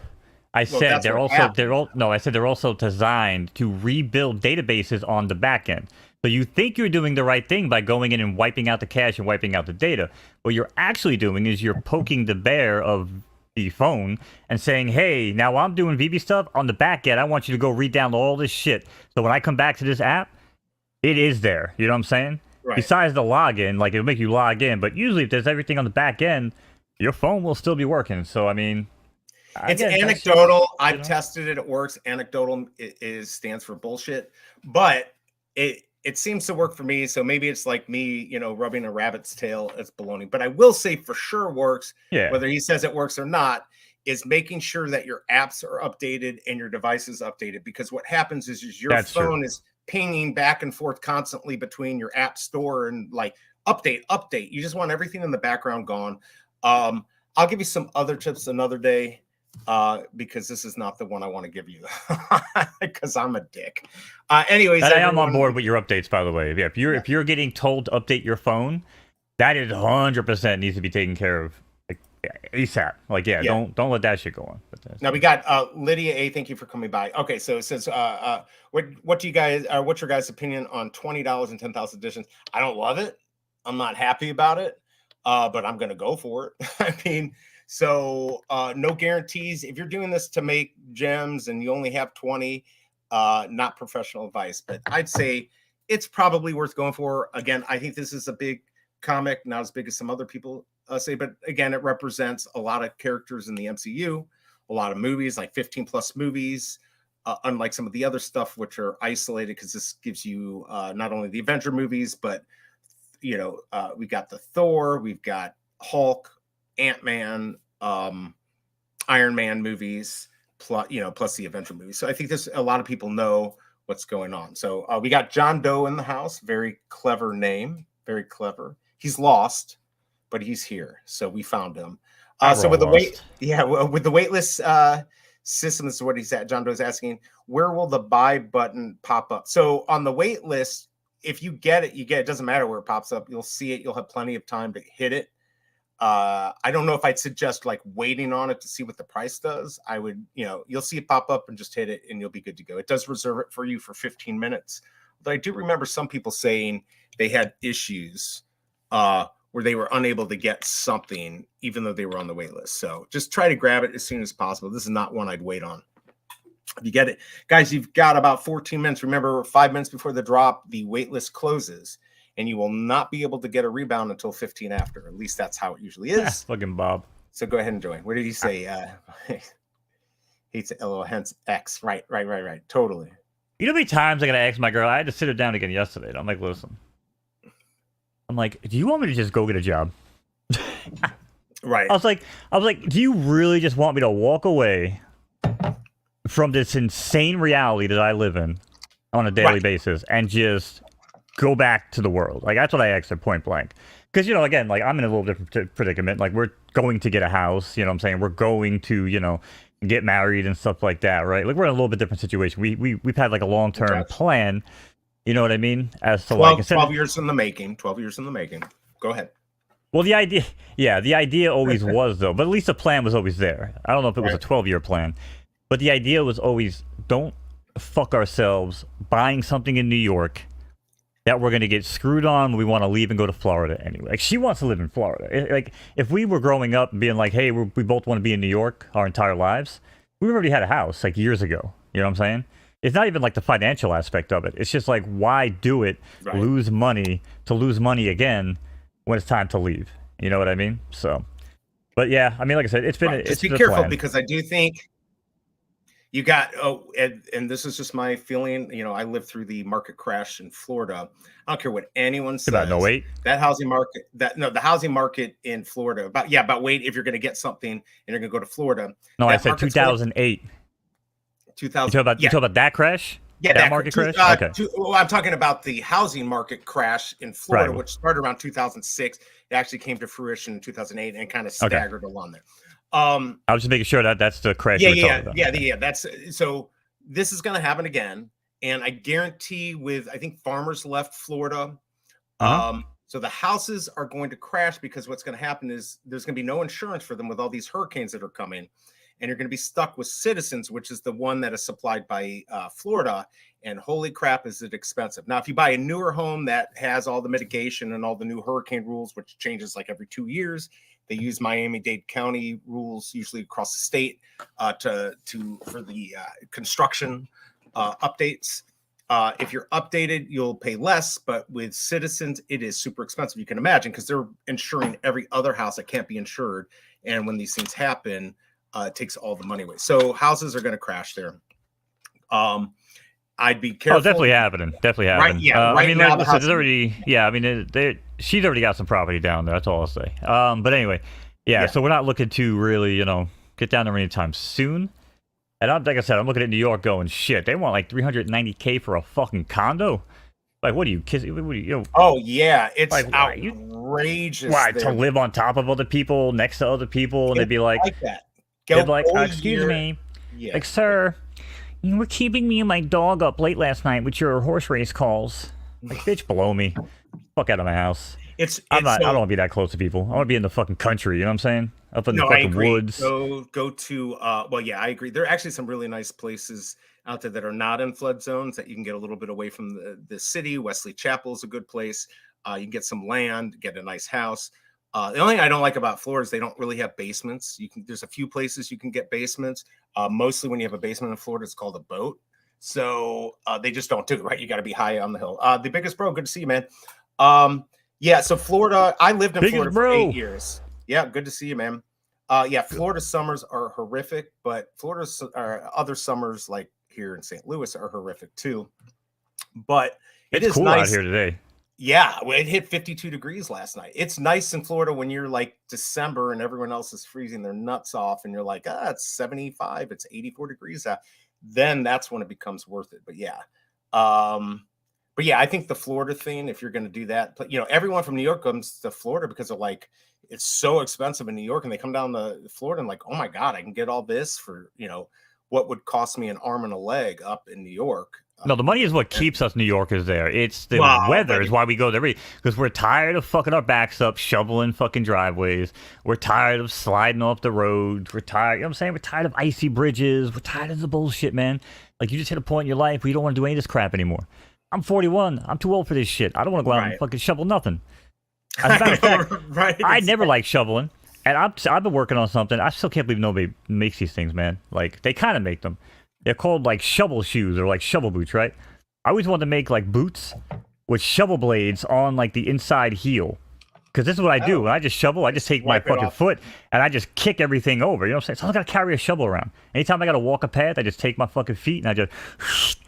Speaker 1: I said they're also designed to rebuild databases on the back end. So you think you're doing the right thing by going in and wiping out the cache and wiping out the data. What you're actually doing is you're poking the bear of the phone and saying, hey, now I'm doing VB stuff on the back end. I want you to go re-download all this shit. So when I come back to this app, it is there. You know what I'm saying? Right. Besides the login, like it'll make you log in. But usually if there's everything on the back end, your phone will still be working. So, I mean,
Speaker 2: it's anecdotal. I've tested it. It works. Anecdotal stands for bullshit, but it seems to work for me. So maybe it's like me, rubbing a rabbit's tail. It's baloney. But I will say for sure works. Yeah. Whether he says it works or not, is making sure that your apps are updated and your device is updated. Because what happens is your phone is pinging back and forth constantly between your app store and like update. You just want everything in the background gone. I'll give you some other tips another day. Because this is not the one I want to give you because I'm a dick. Anyways,
Speaker 1: I am on board with your updates, by the way. Yeah, if you're getting told to update your phone, that is 100% needs to be taken care of like ASAP. Like, don't let that shit go on.
Speaker 2: Now we got Lydia A. Thank you for coming by. Okay, so it says, what's your guys' opinion on $20 and 10,000 editions? I don't love it. I'm not happy about it, but I'm gonna go for it. I mean. So no guarantees. If you're doing this to make gems and you only have 20, not professional advice, but I'd say it's probably worth going for. Again, I think this is a big comic, not as big as some other people say, but again, it represents a lot of characters in the MCU, a lot of movies, like 15 plus movies, unlike some of the other stuff, which are isolated, because this gives you not only the Avenger movies, but, you know, we got the Thor, we've got Hulk, Ant-Man, Iron Man movies, plus, you know, plus the Avenger movies. So I think this, a lot of people know what's going on. So we got John Doe in the house. Very clever name. Very clever. He's lost, but he's here. So we found him. So with the with the waitlist system, this is what he's at. John Doe's asking, where will the buy button pop up? So on the wait list, if you get it, you get it. It doesn't matter where it pops up. You'll see it. You'll have plenty of time to hit it. I don't know if I'd suggest like waiting on it to see what the price does. I would, you know, you'll see it pop up and just hit it and you'll be good to go. It does reserve it for you for 15 minutes. But I do remember some people saying they had issues where they were unable to get something even though they were on the wait list. So just try to grab it as soon as possible. This is not one I'd wait on. If you get it, guys, you've got about 14 minutes. Remember, 5 minutes before the drop, the wait list closes. And you will not be able to get a rebound until 15 after. At least that's how it usually is.
Speaker 1: Fucking Bob.
Speaker 2: So go ahead and join. What did he say? Hates LOL, hence X. Right. Totally.
Speaker 1: You know how many times I gotta ask my girl? I had to sit her down again yesterday. I'm like, listen. I'm like, do you want me to just go get a job?
Speaker 2: Right.
Speaker 1: I was like, do you really just want me to walk away from this insane reality that I live in on a daily basis and just go back to the world? Like, that's what I asked her point blank. Because, you know, again, like, I'm in a little different predicament. Like, we're going to get a house, you know what I'm saying? We're going to, you know, get married and stuff like that, right? Like, we're in a little bit different situation. We've had, like, a long-term plan, you know what I mean? As to,
Speaker 2: 12 years in the making. 12 years in the making. Go ahead.
Speaker 1: Well, the idea always was, though. But at least the plan was always there. I don't know if it was a 12-year plan. But the idea was always, don't fuck ourselves buying something in New York that we're going to get screwed on when we want to leave and go to Florida anyway. Like, she wants to live in Florida. Like, if we were growing up and being like, hey, we both want to be in New York our entire lives, we already had a house, like, years ago. You know what I'm saying? It's not even, like, the financial aspect of it. It's just, like, why do it, lose money again when it's time to leave? You know what I mean? So, but, yeah, I mean, like I said, it's been...
Speaker 2: Just be careful, because I do think... You got, and this is just my feeling, you know, I lived through the market crash in Florida. I don't care what anyone says.
Speaker 1: About 08?
Speaker 2: That housing market, the housing market in Florida, about wait, if you're going to get something and you're going to go to Florida.
Speaker 1: No, I said 2008.
Speaker 2: 2000.
Speaker 1: You talk about that crash?
Speaker 2: Yeah,
Speaker 1: that market crash? Okay.
Speaker 2: Well, I'm talking about the housing market crash in Florida, which started around 2006. It actually came to fruition in 2008 and kind of staggered along there. I
Speaker 1: was just making sure that that's the crash.
Speaker 2: Yeah. That's so. This is going to happen again, and I guarantee. I think farmers left Florida, so the houses are going to crash, because what's going to happen is there's going to be no insurance for them with all these hurricanes that are coming, and you're going to be stuck with Citizens, which is the one that is supplied by Florida. And holy crap, is it expensive! Now, if you buy a newer home that has all the mitigation and all the new hurricane rules, which changes like every 2 years. They use Miami-Dade County rules usually across the state for the construction updates. If you're updated, you'll pay less, but with Citizens, it is super expensive. You can imagine, because they're insuring every other house that can't be insured. And when these things happen, it takes all the money away. So houses are going to crash there. I'd be careful.
Speaker 1: Oh, definitely happening.
Speaker 2: Right, yeah. Right, I mean, now
Speaker 1: like, there's already, I mean, she's already got some property down there. That's all I'll say. But anyway, so we're not looking to really, you know, get down there anytime soon. And like I said, I'm looking at New York going, shit, they want like $390K for a fucking condo. Like, what are you kidding? What are you know?
Speaker 2: Oh yeah, it's like, outrageous.
Speaker 1: Why to live on top of other people, next to other people, and they'd be like
Speaker 2: that.
Speaker 1: They'd be like, excuse me, like, sir. You were keeping me and my dog up late last night with your horse race calls. Like, bitch, below me. Fuck out of my house. I don't want to be that close to people. I want to be in the fucking country. You know what I'm saying? Up in the fucking woods.
Speaker 2: Go to. I agree. There are actually some really nice places out there that are not in flood zones that you can get a little bit away from the city. Wesley Chapel is a good place. You can get some land, get a nice house. The only thing I don't like about Florida is they don't really have basements. There's a few places you can get basements. Mostly when you have a basement in Florida, it's called a boat. So they just don't do it, right? You got to be high on the hill. The biggest bro, good to see you, man. Yeah, so Florida, I lived in Florida for 8 years. Yeah, good to see you, man. Yeah, Florida summers are horrific, but Florida's other summers like here in St. Louis are horrific too. But
Speaker 1: it's cool nice out here today.
Speaker 2: Yeah, it hit 52 degrees last night. It's nice in Florida when you're like December and everyone else is freezing their nuts off and you're like, it's 75, it's 84 degrees out. Then that's when it becomes worth it. But yeah. I think the Florida thing, if you're going to do that, everyone from New York comes to Florida because of like, it's so expensive in New York, and they come down to Florida and like, oh my God, I can get all this for, what would cost me an arm and a leg up in New York.
Speaker 1: No, the money is what keeps us New Yorkers there. It's the weather is why we go there. Because we're tired of fucking our backs up, shoveling fucking driveways. We're tired of sliding off the roads. We're tired, you know what I'm saying? We're tired of icy bridges. We're tired of the bullshit, man. Like, you just hit a point in your life where you don't want to do any of this crap anymore. I'm 41. I'm too old for this shit. I don't want to go out and fucking shovel nothing. As a matter of fact, I never liked shoveling. And I've been working on something. I still can't believe nobody makes these things, man. Like, they kind of make them. They're called like shovel shoes or like shovel boots, right? I always wanted to make like boots with shovel blades on like the inside heel. Because this is what I do. When I just shovel, I just take my fucking foot and I just kick everything over. You know what I'm saying? So I got to carry a shovel around. Anytime I got to walk a path, I just take my fucking feet and I just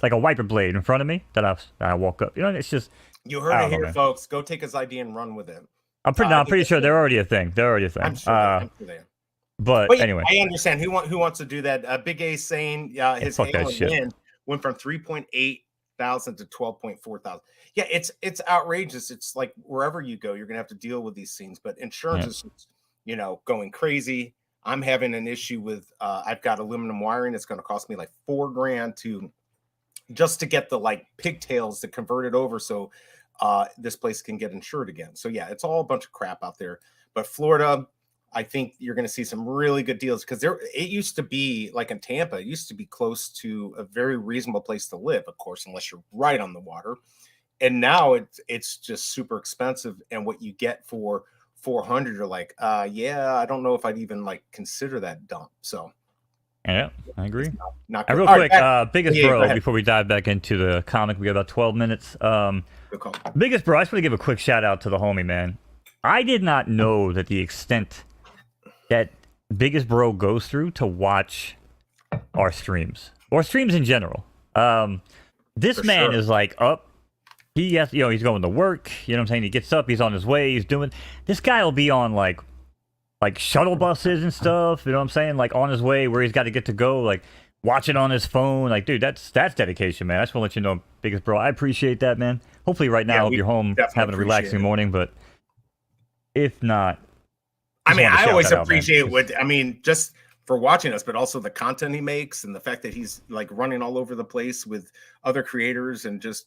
Speaker 1: like a wiper blade in front of me that I walk up. You know, it's just...
Speaker 2: You heard it here, folks. Go take his idea and run with it.
Speaker 1: I'm pretty sure they're already a thing. They're already a thing.
Speaker 2: I'm sure they are.
Speaker 1: But anyway,
Speaker 2: I understand who wants to do that. Big A saying his win went from 3.8 thousand to 12.4 thousand. Yeah, it's outrageous. It's like wherever you go, you're gonna have to deal with these things. But insurance is, going crazy. I'm having an issue with I've got aluminum wiring. It's going to cost me like $4,000 just to get the like pigtails to convert it over so this place can get insured again. So yeah, it's all a bunch of crap out there. But Florida, I think you're going to see some really good deals because it used to be like in Tampa, it used to be close to a very reasonable place to live, of course, unless you're right on the water. And now it's just super expensive. And what you get for 400, you're like, I don't know if I'd even like consider that dump. So
Speaker 1: yeah, I agree.
Speaker 2: Not
Speaker 1: real quick, biggest bro, before we dive back into the comic, we got about 12 minutes. Biggest bro, I just want to give a quick shout out to the homie, man. I did not know that the extent that biggest bro goes through to watch our streams or streams in general. This man is like up. He has, he's going to work. You know what I'm saying? He gets up. He's on his way. He's doing. This guy will be on like shuttle buses and stuff. You know what I'm saying? Like on his way where he's got to get to go. Like watching on his phone. Like, dude, that's dedication, man. I just want to let you know, biggest bro. I appreciate that, man. Hopefully, right now, you're home having a relaxing morning. But if not.
Speaker 2: I always appreciate just for watching us, but also the content he makes and the fact that he's like running all over the place with other creators and just.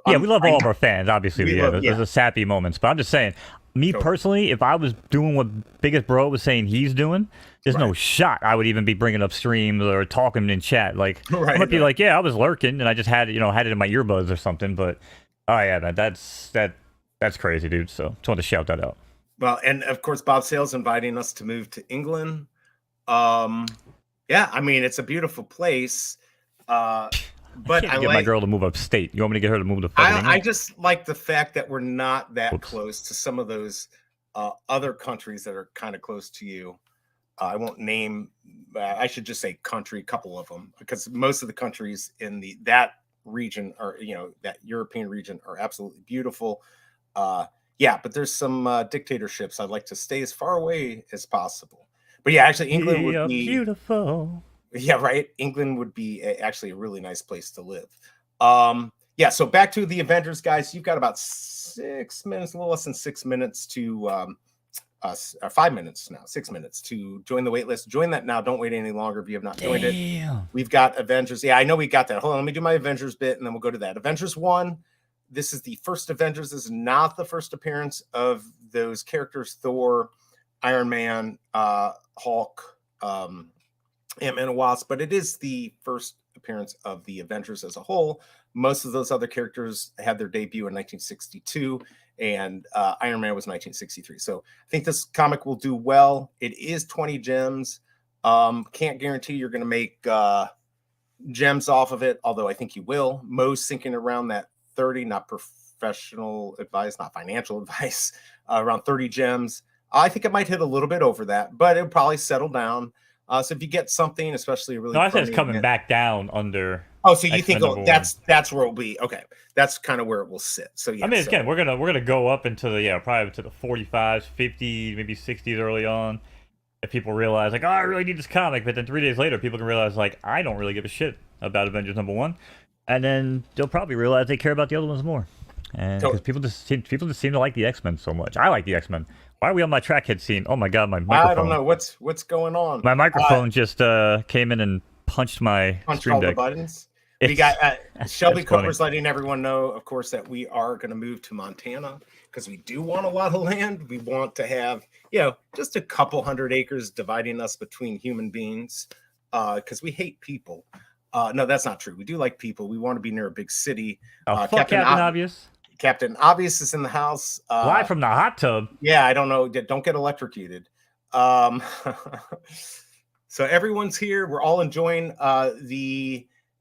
Speaker 1: We love all of our fans, obviously. There's a sappy moments, but I'm just saying, me personally, if I was doing what biggest bro was saying he's doing, there's no shot I would even be bringing up streams or talking in chat. Like, I might be like, I was lurking and I just had it in my earbuds or something. But man, that's crazy, dude. So just wanted to shout that out.
Speaker 2: Well, and of course, Bob Sale's inviting us to move to England. It's a beautiful place. But
Speaker 1: I get my girl to move upstate. You want me to get her to move to fucking England?
Speaker 2: I just like the fact that we're not that close to some of those other countries that are kind of close to you. I won't name. I should just say country, a couple of them, because most of the countries in that region are, that European region are absolutely beautiful. But there's some dictatorships I'd like to stay as far away as possible. But yeah, actually, England would be beautiful. Yeah, right. England would be actually a really nice place to live. So back to the Avengers, guys. You've got about 6 minutes, a little less than 6 minutes to 5 minutes now, 6 minutes to join the wait list. Join that now. Don't wait any longer if you have not joined it. We've got Avengers. Yeah, I know we got that. Hold on, let me do my Avengers bit, and then we'll go to that. Avengers 1. This is the first Avengers. This is not the first appearance of those characters: Thor, Iron Man, Hulk, Ant-Man and Wasp, but it is the first appearance of the Avengers as a whole. Most of those other characters had their debut in 1962, and Iron Man was 1963. So I think this comic will do well. It is 20 gems. Can't guarantee you're going to make gems off of it, although I think you will. Mo's thinking around that 30, not professional advice, not financial advice, around 30 gems. I think it might hit a little bit over that, but it'll probably settle down. So if you get something, especially really,
Speaker 1: no, I said it's coming back down under.
Speaker 2: Oh, so you think that's where it'll be? Okay, that's kind of where it will sit. So yeah,
Speaker 1: I mean, again, we're gonna go up into the probably to the 45s, 50s, maybe 60s early on. If people realize like, oh, I really need this comic, but then 3 days later, people can realize like, I don't really give a shit about Avengers #1, and then they'll probably realize they care about the other ones more. And because people just seem to like the X-Men so much. I like the X-Men. Why are we on my trackhead scene? Oh my god, my microphone.
Speaker 2: I don't know what's going on.
Speaker 1: My microphone just came in and punched my Stream Deck.
Speaker 2: The buttons. We got Shelby Cooper's letting everyone know, of course, that we are going to move to Montana because we do want a lot of land. We want to have, just a couple 100 acres dividing us between human beings because we hate people. No, that's not true. We do like people. We want to be near a big city.
Speaker 1: Captain Obvious.
Speaker 2: Captain Obvious is in the house.
Speaker 1: Live from the hot tub.
Speaker 2: Yeah, I don't know. Don't get electrocuted. So everyone's here. We're all enjoying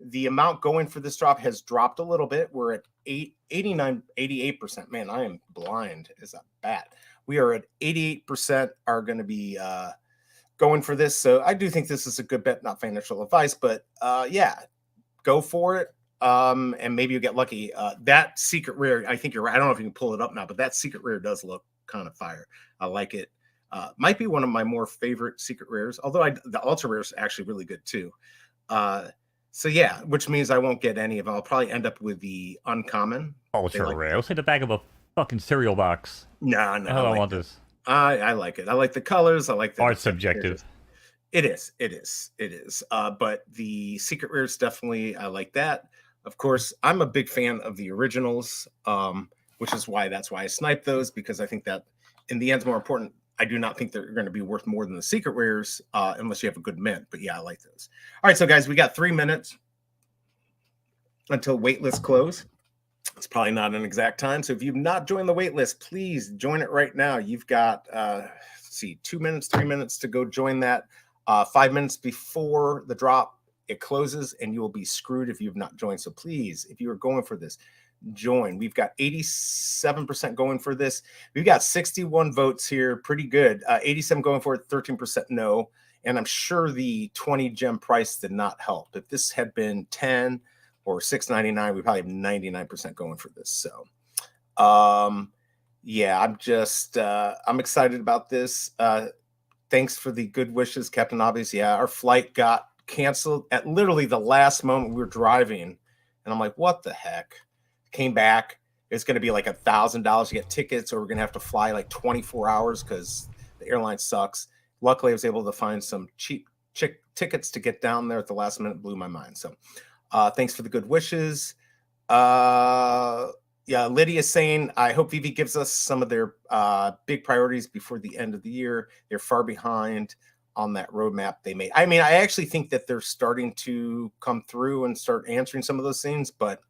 Speaker 2: the amount going for this drop has dropped a little bit. We're at 88%. Man, I am blind. Is that bad? We are at 88% are going to be going for this. So I do think this is a good bet, not financial advice, but yeah, go for it. And maybe you get lucky. That secret rare, I think you're right. I don't know if you can pull it up now, but that secret rare does look kind of fire. I like it. Might be one of my more favorite secret rares, although the ultra rare is actually really good too. So yeah, which means I won't get any of them. I'll probably end up with the uncommon.
Speaker 1: Ultra rare. Let's hit the back of a fucking cereal box.
Speaker 2: No.
Speaker 1: I don't want this.
Speaker 2: I like it. I like the colors. I like the
Speaker 1: art subjective.
Speaker 2: It is. But the secret rares definitely, I like that. Of course, I'm a big fan of the originals, which is why I sniped those, because I think that in the end is more important. I do not think they're going to be worth more than the secret rares unless you have a good mint. But yeah, I like those. All right, so guys, we got 3 minutes until waitlist close. It's probably not an exact time. So if you've not joined the waitlist, please join it right now. You've got, 2 minutes, 3 minutes to go join that. 5 minutes before the drop, it closes, and you will be screwed if you've not joined. So please, if you are going for this, join. We've got 87% going for this. We've got 61 votes here. Pretty good. 87 going for it, 13% no. And I'm sure the 20 gem price did not help. If this had been 10 or $6.99, we probably have 99% going for this. So yeah, I'm excited about this. Thanks for the good wishes, Captain Obvious. Yeah, our flight got canceled at literally the last moment we were driving. And I'm like, what the heck? Came back. It's going to be like $1,000 to get tickets, or we're going to have to fly like 24 hours because the airline sucks. Luckily, I was able to find some cheap tickets to get down there at the last minute. Blew my mind. So thanks for the good wishes. Yeah, Lydia's saying, I hope Veve gives us some of their big priorities before the end of the year. They're far behind on that roadmap they made. I mean, I actually think that they're starting to come through and start answering some of those things, but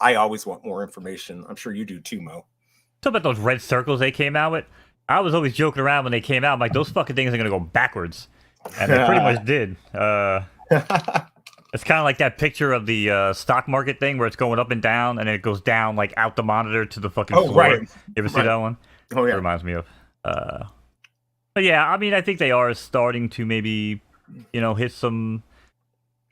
Speaker 2: I always want more information. I'm sure you do too, Mo.
Speaker 1: Talk about those red circles they came out with. I was always joking around when they came out. I'm like, those fucking things are going to go backwards. And they pretty much did. It's kind of like that picture of the stock market thing where it's going up and down, and it goes down like out the monitor to the fucking floor.
Speaker 2: Right.
Speaker 1: You ever see that one?
Speaker 2: Oh, yeah.
Speaker 1: It reminds me of. But yeah, I mean, I think they are starting to maybe, hit some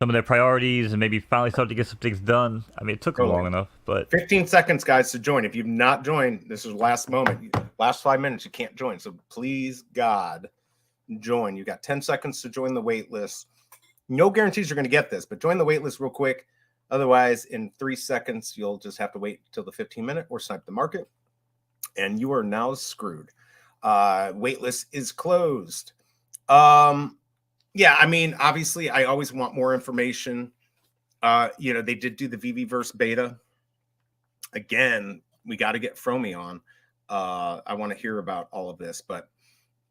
Speaker 1: of their priorities and maybe finally start to get some things done. I mean, it took them long enough, but
Speaker 2: 15 seconds, guys, to join. If you've not joined, this is last moment. Last 5 minutes, you can't join. So please, God, join. You got 10 seconds to join the wait list. No guarantees you're going to get this, but join the wait list real quick. Otherwise, in 3 seconds, you'll just have to wait till the 15-minute or snipe the market, and you are now screwed. Wait list is closed. Yeah, I mean, obviously, I always want more information. They did do the Veveverse beta. Again, we got to get Fromy on. I want to hear about all of this, but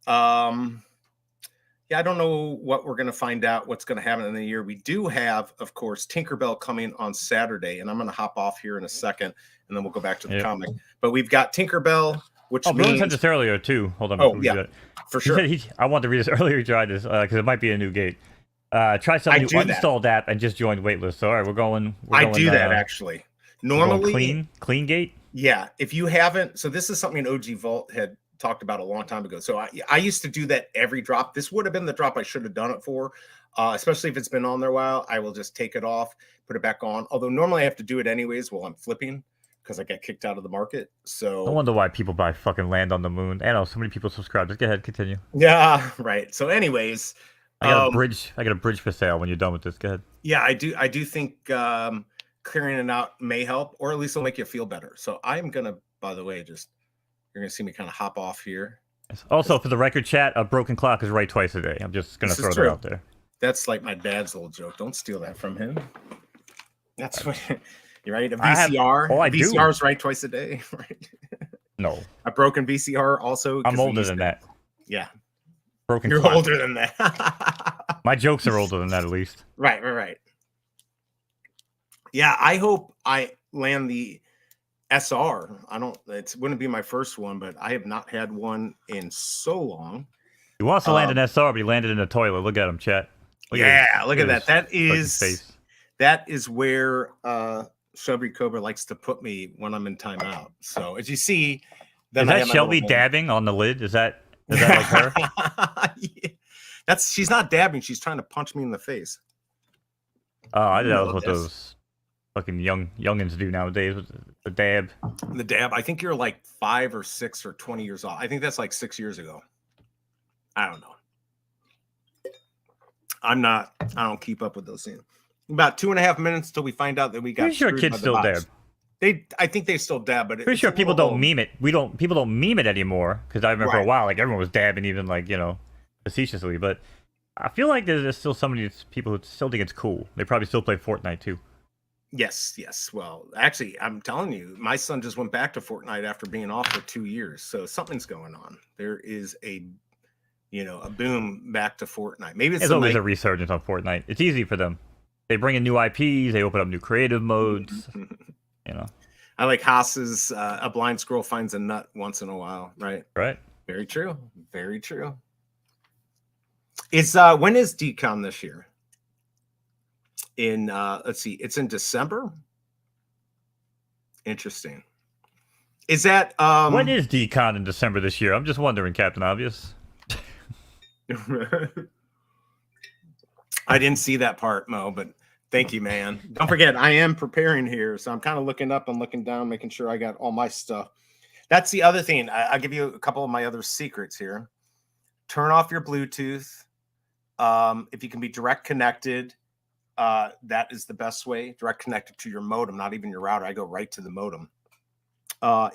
Speaker 2: yeah, Yeah, I don't know what we're going to find out, what's going to happen in the year. We do have, of course, Tinkerbell coming on Saturday, and I'm going to hop off here in a second, and then we'll go back to the comic. But we've got Tinkerbell, which means...
Speaker 1: Bruin said this earlier, too. Hold on.
Speaker 2: Oh, yeah, for sure.
Speaker 1: He said I wanted to read this earlier. He tried this, because it might be a new gate. Try some new uninstalled app and just joined waitlist. So, all right, we're going...
Speaker 2: I do that, actually. Normally...
Speaker 1: Clean gate?
Speaker 2: Yeah, if you haven't... So this is something OG Vault had talked about a long time ago. So I used to do that every drop. This would have been the drop I should have done it for, especially if it's been on there a while. I will just take it off, put it back on. Although normally I have to do it anyways while I'm flipping because I get kicked out of the market. So
Speaker 1: I wonder why people buy fucking Land on the Moon. I know so many people subscribe. Just go ahead, continue.
Speaker 2: Yeah, right. So anyways,
Speaker 1: I got a bridge for sale when you're done with this. Go ahead.
Speaker 2: Yeah, I do think clearing it out may help, or at least it'll make you feel better. So I'm gonna, by the way, just you're going to see me kind of hop off here.
Speaker 1: Also, for the record, chat, a broken clock is right twice a day. I'm just going to throw that out there.
Speaker 2: That's like my dad's little joke. Don't steal that from him. That's what you're right. A VCR. VCR is right twice a day. Right.
Speaker 1: No.
Speaker 2: A broken VCR also.
Speaker 1: I'm older than that.
Speaker 2: Yeah.
Speaker 1: Broken
Speaker 2: You're
Speaker 1: clock.
Speaker 2: older than that.
Speaker 1: My jokes are older than that, at least.
Speaker 2: Right. Yeah, I hope I land the SR. It wouldn't be my first one, but I have not had one in so long.
Speaker 1: He wants to land an SR, but he landed in a toilet. Look at him, chat.
Speaker 2: Look at that. That is where Shelby Cobra likes to put me when I'm in timeout. So as you see,
Speaker 1: then is that Shelby dabbing on the lid? Is that like her?
Speaker 2: Yeah. She's not dabbing. She's trying to punch me in the face.
Speaker 1: Oh, I know what those fucking youngins do nowadays with the dab.
Speaker 2: The dab. I think you're like 5 or 6 or 20 years old. I think that's like 6 years ago. I don't know. I don't keep up with those things. About 2.5 minutes till we find out that we got.
Speaker 1: Pretty sure kids still dab.
Speaker 2: I think they still dab, but
Speaker 1: pretty sure people don't meme it. People don't meme it anymore, because I remember for a while, like everyone was dabbing, even like facetiously. But I feel like there's still some of these people who still think it's cool. They probably still play Fortnite too.
Speaker 2: Yes. Well, actually, I'm telling you, my son just went back to Fortnite after being off for 2 years. So something's going on. There is a boom back to Fortnite. Maybe it's
Speaker 1: always a resurgence on Fortnite. It's easy for them. They bring in new IPs. They open up new creative modes.
Speaker 2: I like Haas's a blind squirrel finds a nut once in a while. Right. Very true. Very true. It's when is DCon this year? In let's see, it's in December. Interesting. Is that
Speaker 1: when is DCon in December this year? I'm just wondering, Captain Obvious.
Speaker 2: I didn't see that part, Mo, but thank you, man. Don't forget, I am preparing here, so I'm kind of looking up and looking down, making sure I got all my stuff. That's the other thing. I'll give you a couple of my other secrets here. Turn off your Bluetooth. If you can be direct connected, that is the best way. Direct connected to your modem, not even your router. I go right to the modem.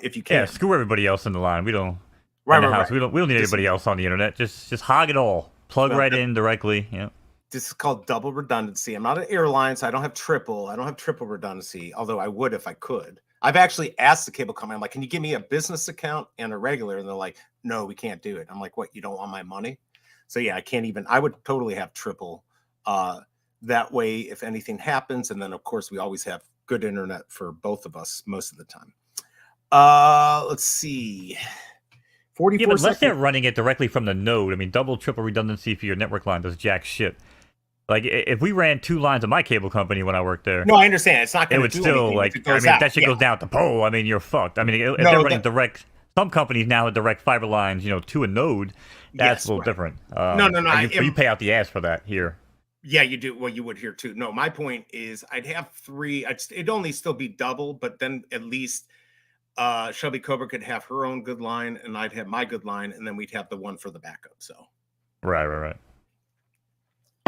Speaker 2: If you can.
Speaker 1: Yeah, screw everybody else in the line. We don't. Right. We don't need anybody else on the internet. Just hog it all. Plug right in directly. Yeah.
Speaker 2: This is called double redundancy. I'm not an airline, so I don't have triple. I don't have triple redundancy, although I would if I could. I've actually asked the cable company, I'm like, can you give me a business account and a regular? And they're like, no, we can't do it. I'm like, what? You don't want my money? So yeah, I can't even. I would totally have triple. That way, if anything happens, and then of course we always have good internet for both of us most of the time. Let's see. 44
Speaker 1: yeah, but unless they're running it directly from the node, I mean, double, triple redundancy for your network line does jack shit. Like, if we ran 2 lines of my cable company when I worked there...
Speaker 2: No, I understand. It's not going to do
Speaker 1: still,
Speaker 2: anything
Speaker 1: like, I mean, that shit goes down at the pole. I mean, you're fucked. I mean, if they're running direct... Some companies now have direct fiber lines, to a node. That's a little different.
Speaker 2: No.
Speaker 1: You pay out the ass for that here.
Speaker 2: Yeah, you do. Well, you would here, too. No, my point is I'd have 3... It'd only still be double, but then at least... Shelby Cobra could have her own good line, and I'd have my good line, and then we'd have the one for the backup. So,
Speaker 1: right.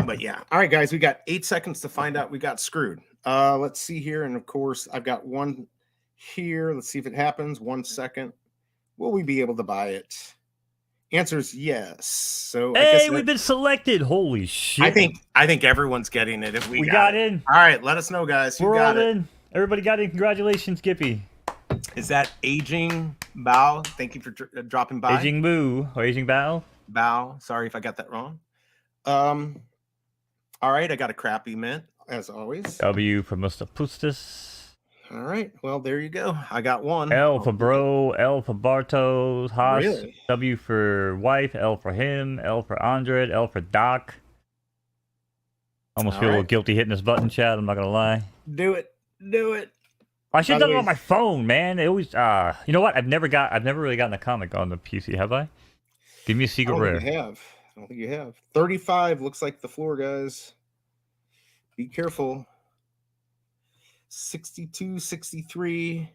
Speaker 2: But yeah, all right, guys, we got 8 seconds to find out we got screwed. Let's see here, and of course, I've got one here. Let's see if it happens. 1 second. Will we be able to buy it? Answer is yes. So,
Speaker 1: hey, we've been selected. Holy shit!
Speaker 2: I think everyone's getting it. If we
Speaker 1: got in.
Speaker 2: All right, let us know, guys.
Speaker 1: We're all in. Everybody got in. Congratulations, Skippy.
Speaker 2: Is that Aging Bao? Thank you for dropping by.
Speaker 1: Aging Boo or Aging Bao?
Speaker 2: Bao. Sorry if I got that wrong. All right, I got a crappy mint as always.
Speaker 1: W for Mr. Pustis.
Speaker 2: All right, well there you go. I got one.
Speaker 1: L for bro, L for Bartos, Haas.
Speaker 2: Really?
Speaker 1: W for wife, L for him, L for Andred, L for Doc. Almost feel a little guilty hitting this button, chat. I'm not gonna lie.
Speaker 2: Do it. Do it.
Speaker 1: I should have done it on my phone, man. It always you know what? I've never really gotten a comic on the PC, have I? Give me a secret rare.
Speaker 2: I don't think you have. 35 looks like the floor, guys. Be careful. 62, 63.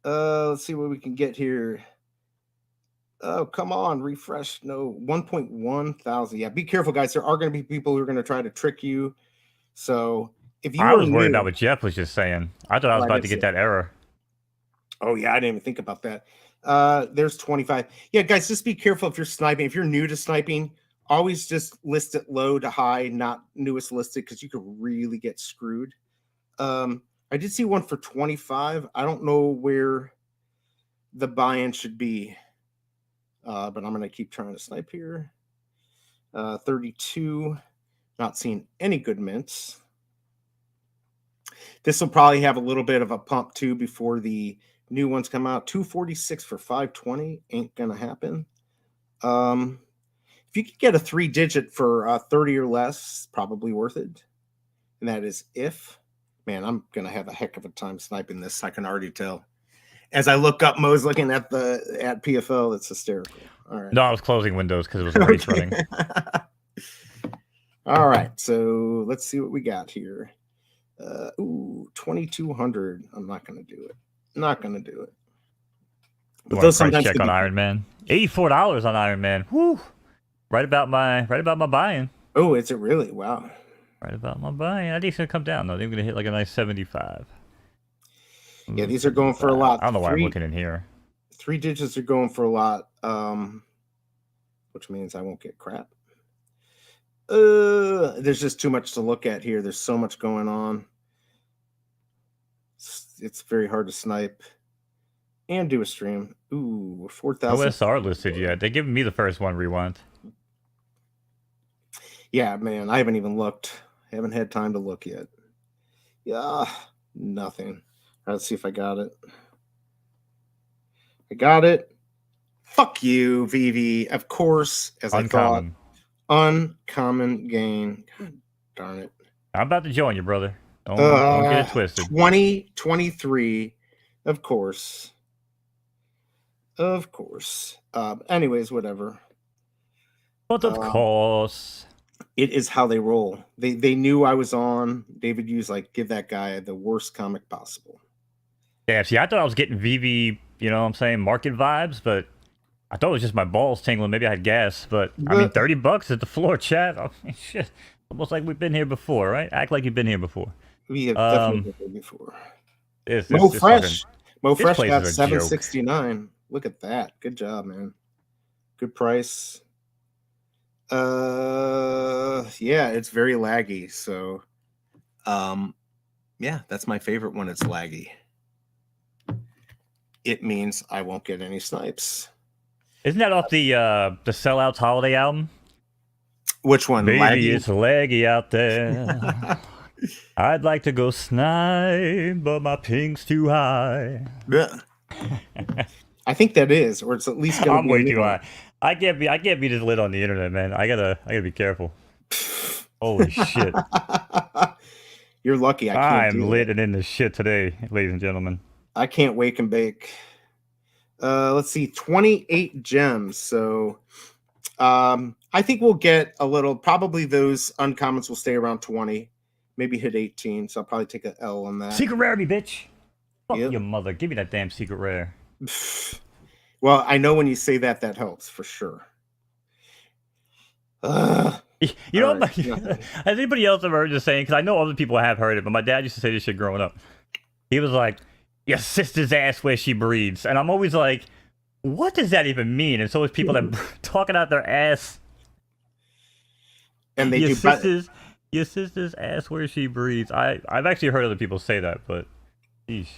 Speaker 2: Let's see what we can get here. Oh, come on, refresh. No, 1.1 thousand. Yeah, be careful, guys. There are going to be people who are going to try to trick you. So if you
Speaker 1: I was worried about what Jeff was just saying. I thought I was about to get that error.
Speaker 2: Oh, yeah, I didn't even think about that. There's 25. Yeah, guys, just be careful if you're sniping. If you're new to sniping, always just list it low to high, not newest listed, because you could really get screwed. I did see one for 25. I don't know where the buy-in should be, but I'm going to keep trying to snipe here. 32. Not seeing any good mints. This will probably have a little bit of a pump too before the new ones come out. 246 for 520 ain't gonna happen. If you could get a 3-digit for 30 or less, probably worth it. And that is if. Man, I'm gonna have a heck of a time sniping this. I can already tell. As I look up, Mo's looking at PFL. It's hysterical. All right.
Speaker 1: No, I was closing windows because it was a race running.
Speaker 2: All right, so let's see what we got here. 2,200. I'm not gonna do it. Not gonna do it.
Speaker 1: But those sometimes check on Iron Man. $84 on Iron Man. Whoo! Right about my buy-in.
Speaker 2: Oh, is it really? Wow.
Speaker 1: Right about my buy-in. I think it's gonna come down though. They're gonna hit like a nice 75.
Speaker 2: Yeah, these are going for a lot.
Speaker 1: I don't know why I'm looking in here.
Speaker 2: 3 digits are going for a lot. Which means I won't get crap. There's just too much to look at here. There's so much going on. It's very hard to snipe and do a stream. Ooh, 4,000.
Speaker 1: OSR listed yet? They giving me the first one rewind.
Speaker 2: Yeah, man, I haven't even looked. I haven't had time to look yet. Yeah, nothing. Let's see if I got it. I got it. Fuck you, Veve. Of course, as
Speaker 1: Uncommon.
Speaker 2: I thought. Uncommon gain. God darn it.
Speaker 1: I'm about to join you, brother. Don't get it twisted.
Speaker 2: 2023. Of course. Of course. Anyways, whatever.
Speaker 1: But of course.
Speaker 2: It is how they roll. They knew I was on. David Hughes, like, give that guy the worst comic possible.
Speaker 1: Yeah, see, I thought I was getting Veve, you know what I'm saying, market vibes, but I thought it was just my balls tingling. Maybe I had gas, but I mean, $30 at the floor, chat. I mean, shit. Almost like we've been here before, right? Act like you've been here before.
Speaker 2: We have definitely been here before.
Speaker 1: Mo
Speaker 2: Fresh got $7.69. Look at that. Good job, man. Good price. Yeah, it's very laggy. So, yeah, that's my favorite when it's laggy. It means I won't get any snipes.
Speaker 1: Isn't that off the Sellouts holiday album?
Speaker 2: Which one?
Speaker 1: Baby,
Speaker 2: laggy?
Speaker 1: It's laggy out there. I'd like to go snipe, but my ping's too high.
Speaker 2: Yeah. I think that is, or it's at least gonna
Speaker 1: I'm way too high. I can't be just lit on the internet, man. I gotta be careful. Holy shit.
Speaker 2: You're lucky.
Speaker 1: I'm lit and in the shit today, ladies and gentlemen.
Speaker 2: I can't wake and bake. Let's see, 28 gems. So I think we'll get a little, probably those uncommons will stay around 20, maybe hit 18. So I'll probably take an L on that.
Speaker 1: Secret rare me, bitch. Fuck your mother. Give me that damn secret rare.
Speaker 2: Well, I know when you say that, that helps for sure.
Speaker 1: You know, right, has anybody else ever heard this saying? Because I know other people have heard it, but my dad used to say this shit growing up. He was like, your sister's ass where she breathes. And I'm always like, what does that even mean? And so it's people that talking out their ass. And they your sister's ass where she breathes. I've actually heard other people say that, but sheesh.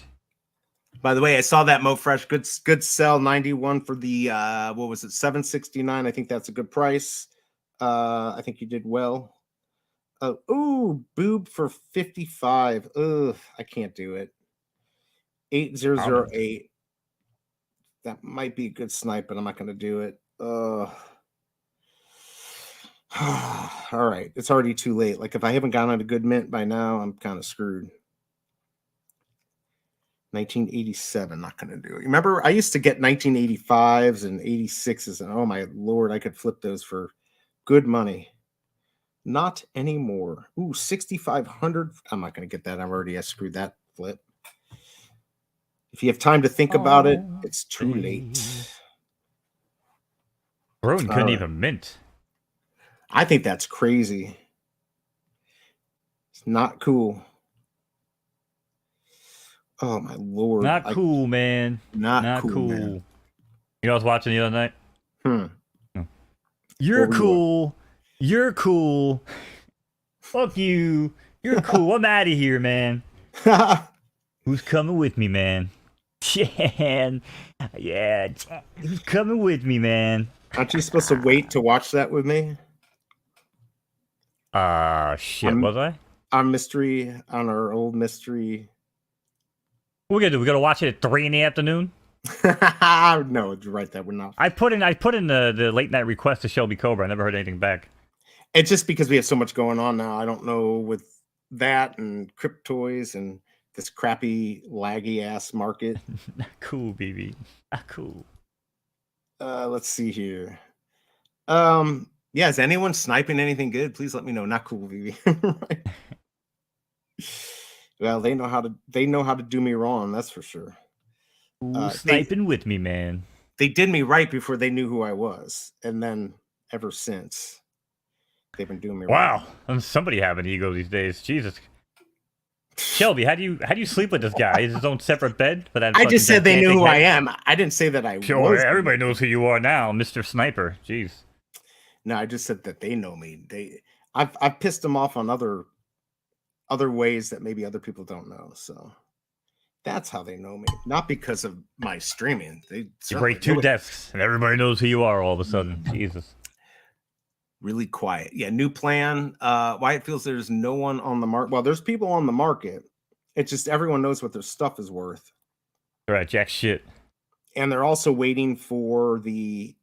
Speaker 2: By the way, I saw that Mo Fresh good sell 91 for the what was it, 769. I think that's a good price. I think you did well. Ooh, boob for 55. Ugh, I can't do it. 8008. That might be a good snipe, but I'm not going to do it. All right. It's already too late. Like, if I haven't gotten a good mint by now, I'm kind of screwed. 1987, not going to do it. Remember, I used to get 1985s and 86s, and oh my Lord, I could flip those for good money. Not anymore. Ooh, 6,500. I'm not going to get that. I've already screwed that flip. If you have time to think about it, it's too late.
Speaker 1: Broden couldn't even mint.
Speaker 2: I think that's crazy. It's not cool. Oh my Lord.
Speaker 1: Not cool, man. Not cool. Man. You know, I was watching the other night. You're cool. You're cool. Fuck you. You're cool. I'm out of here, man. Who's coming with me, man? Yeah. Who's coming with me, man?
Speaker 2: Aren't you supposed to wait to watch that with me?
Speaker 1: Shit, was I?
Speaker 2: On our old mystery.
Speaker 1: What we gonna do? We gotta watch it at 3 in the afternoon?
Speaker 2: No, you're right. That we're not.
Speaker 1: I put in the late night request to Shelby Cobra. I never heard anything back.
Speaker 2: It's just because we have so much going on now. I don't know with that and Cryptoys and this crappy laggy ass market.
Speaker 1: Not cool, BB. Not cool.
Speaker 2: Let's see here. Yeah, is anyone sniping anything good? Please let me know. Not cool, BB. Right. Well, they know how to do me wrong, that's for sure.
Speaker 1: Sniping with me, man.
Speaker 2: They did me right before they knew who I was, and then ever since they've been doing me wrong.
Speaker 1: Wow, somebody have an ego these days. Jesus. Shelby, how do you sleep with this guy? Is his own separate bed? For that
Speaker 2: I just said they knew who I am. I didn't say that I
Speaker 1: sure, was. Everybody knows who you are now, Mr. Sniper. Jeez.
Speaker 2: No, I just said that they know me. I've pissed them off on other ways that maybe other people don't know. So that's how they know me. Not because of my streaming. You
Speaker 1: break 2 desks and everybody knows who you are all of a sudden. Jesus.
Speaker 2: Really quiet. Yeah, new plan. Why it feels there's no one on the market. Well, there's people on the market. It's just everyone knows what their stuff is worth.
Speaker 1: All right, jack shit.
Speaker 2: And they're also waiting for the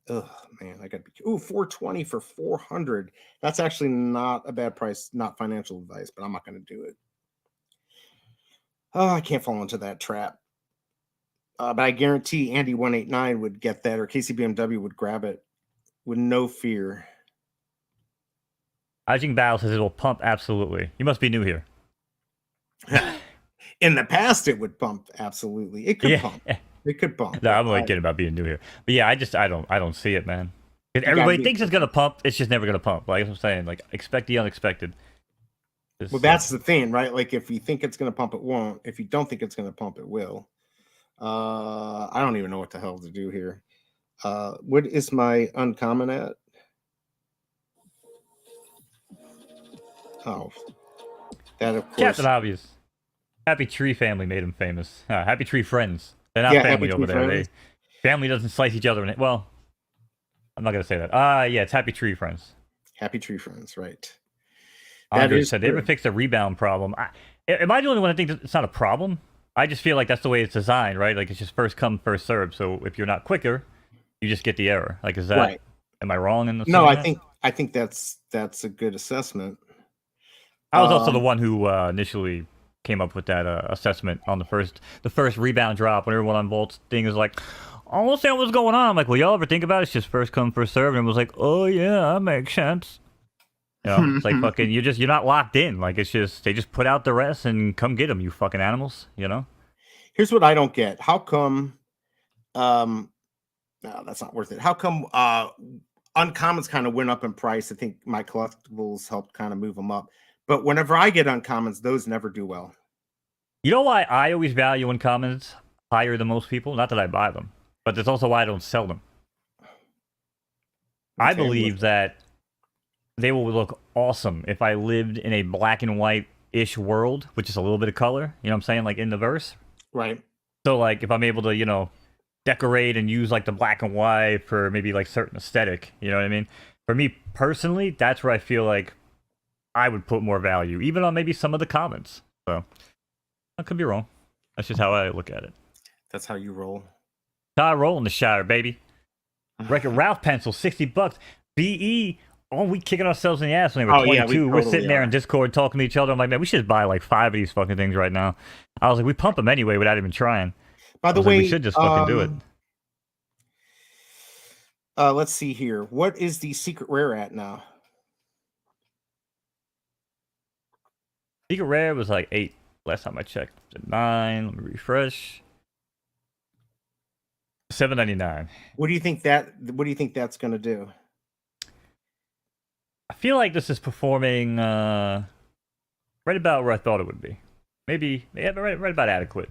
Speaker 2: man, I got 420 for 400. That's actually not a bad price, not financial advice, but I'm not going to do it. Oh, I can't fall into that trap. But I guarantee Andy 189 would get that, or KCBMW would grab it with no fear.
Speaker 1: Ajing Bao says it'll pump absolutely. You must be new here.
Speaker 2: In the past, it would pump absolutely. It could pump. It could bump.
Speaker 1: No, I'm only kidding about being new here. But yeah, I don't see it, man. Everybody thinks it's gonna pump. It's just never gonna pump. Like I'm saying, like expect the unexpected.
Speaker 2: Well, that's the thing, right? Like if you think it's gonna pump, it won't. If you don't think it's gonna pump, it will. I don't even know what the hell to do here. What is my uncommon at? Oh, that of course.
Speaker 1: Captain Obvious. Happy Tree Family made him famous. Happy Tree Friends. They're not family over there. Family doesn't slice each other. Well, I'm not gonna say that. Yeah, it's Happy Tree Friends.
Speaker 2: Happy Tree Friends, right?
Speaker 1: Andre said they ever fixed the rebound problem. Am I the only one that thinks it's not a problem? I just feel like that's the way it's designed, right? Like it's just first come, first served. So if you're not quicker, you just get the error. Like is that? Right. Am I wrong in the?
Speaker 2: No, I think that's a good assessment.
Speaker 1: I was also the one who initially came up with that assessment on the first rebound drop when everyone on Volt's thing is like, I don't understand what's going on. I'm like, well, y'all ever think about it? It's just first come, first serve. And it was like, oh yeah, that makes sense. You know, it's like fucking, you're not locked in. Like it's just, they just put out the rest and come get them, you fucking animals, you know?
Speaker 2: Here's what I don't get. How come, no, that's not worth it. How come uncommons kind of went up in price? I think my collectibles helped kind of move them up. But whenever I get uncommons, those never do well.
Speaker 1: You know why I always value uncommons higher than most people? Not that I buy them, but that's also why I don't sell them. Okay, I believe that they will look awesome if I lived in a black and white-ish world, with just a little bit of color. You know what I'm saying? Like in the verse.
Speaker 2: Right.
Speaker 1: So like if I'm able to, you know, decorate and use like the black and white for maybe like certain aesthetic, you know what I mean? For me personally, that's where I feel like I would put more value, even on maybe some of the comments. So I could be wrong. That's just how I look at it.
Speaker 2: That's how you roll.
Speaker 1: I roll in the shower, baby. Record Ralph pencil, $60. BE, we kicking ourselves in the ass when they were 22. We're sitting there in Discord talking to each other. I'm like, man, we should just buy like 5 of these fucking things right now. I was like, we pump them anyway without even trying.
Speaker 2: By the way,
Speaker 1: we should just fucking do it.
Speaker 2: Let's see here. What is the secret rare at now?
Speaker 1: Secret rare was like 8 last time I checked. 9. Let me refresh. $7.99.
Speaker 2: What do you think that's gonna do?
Speaker 1: I feel like this is performing right about where I thought it would be. Maybe right about adequate.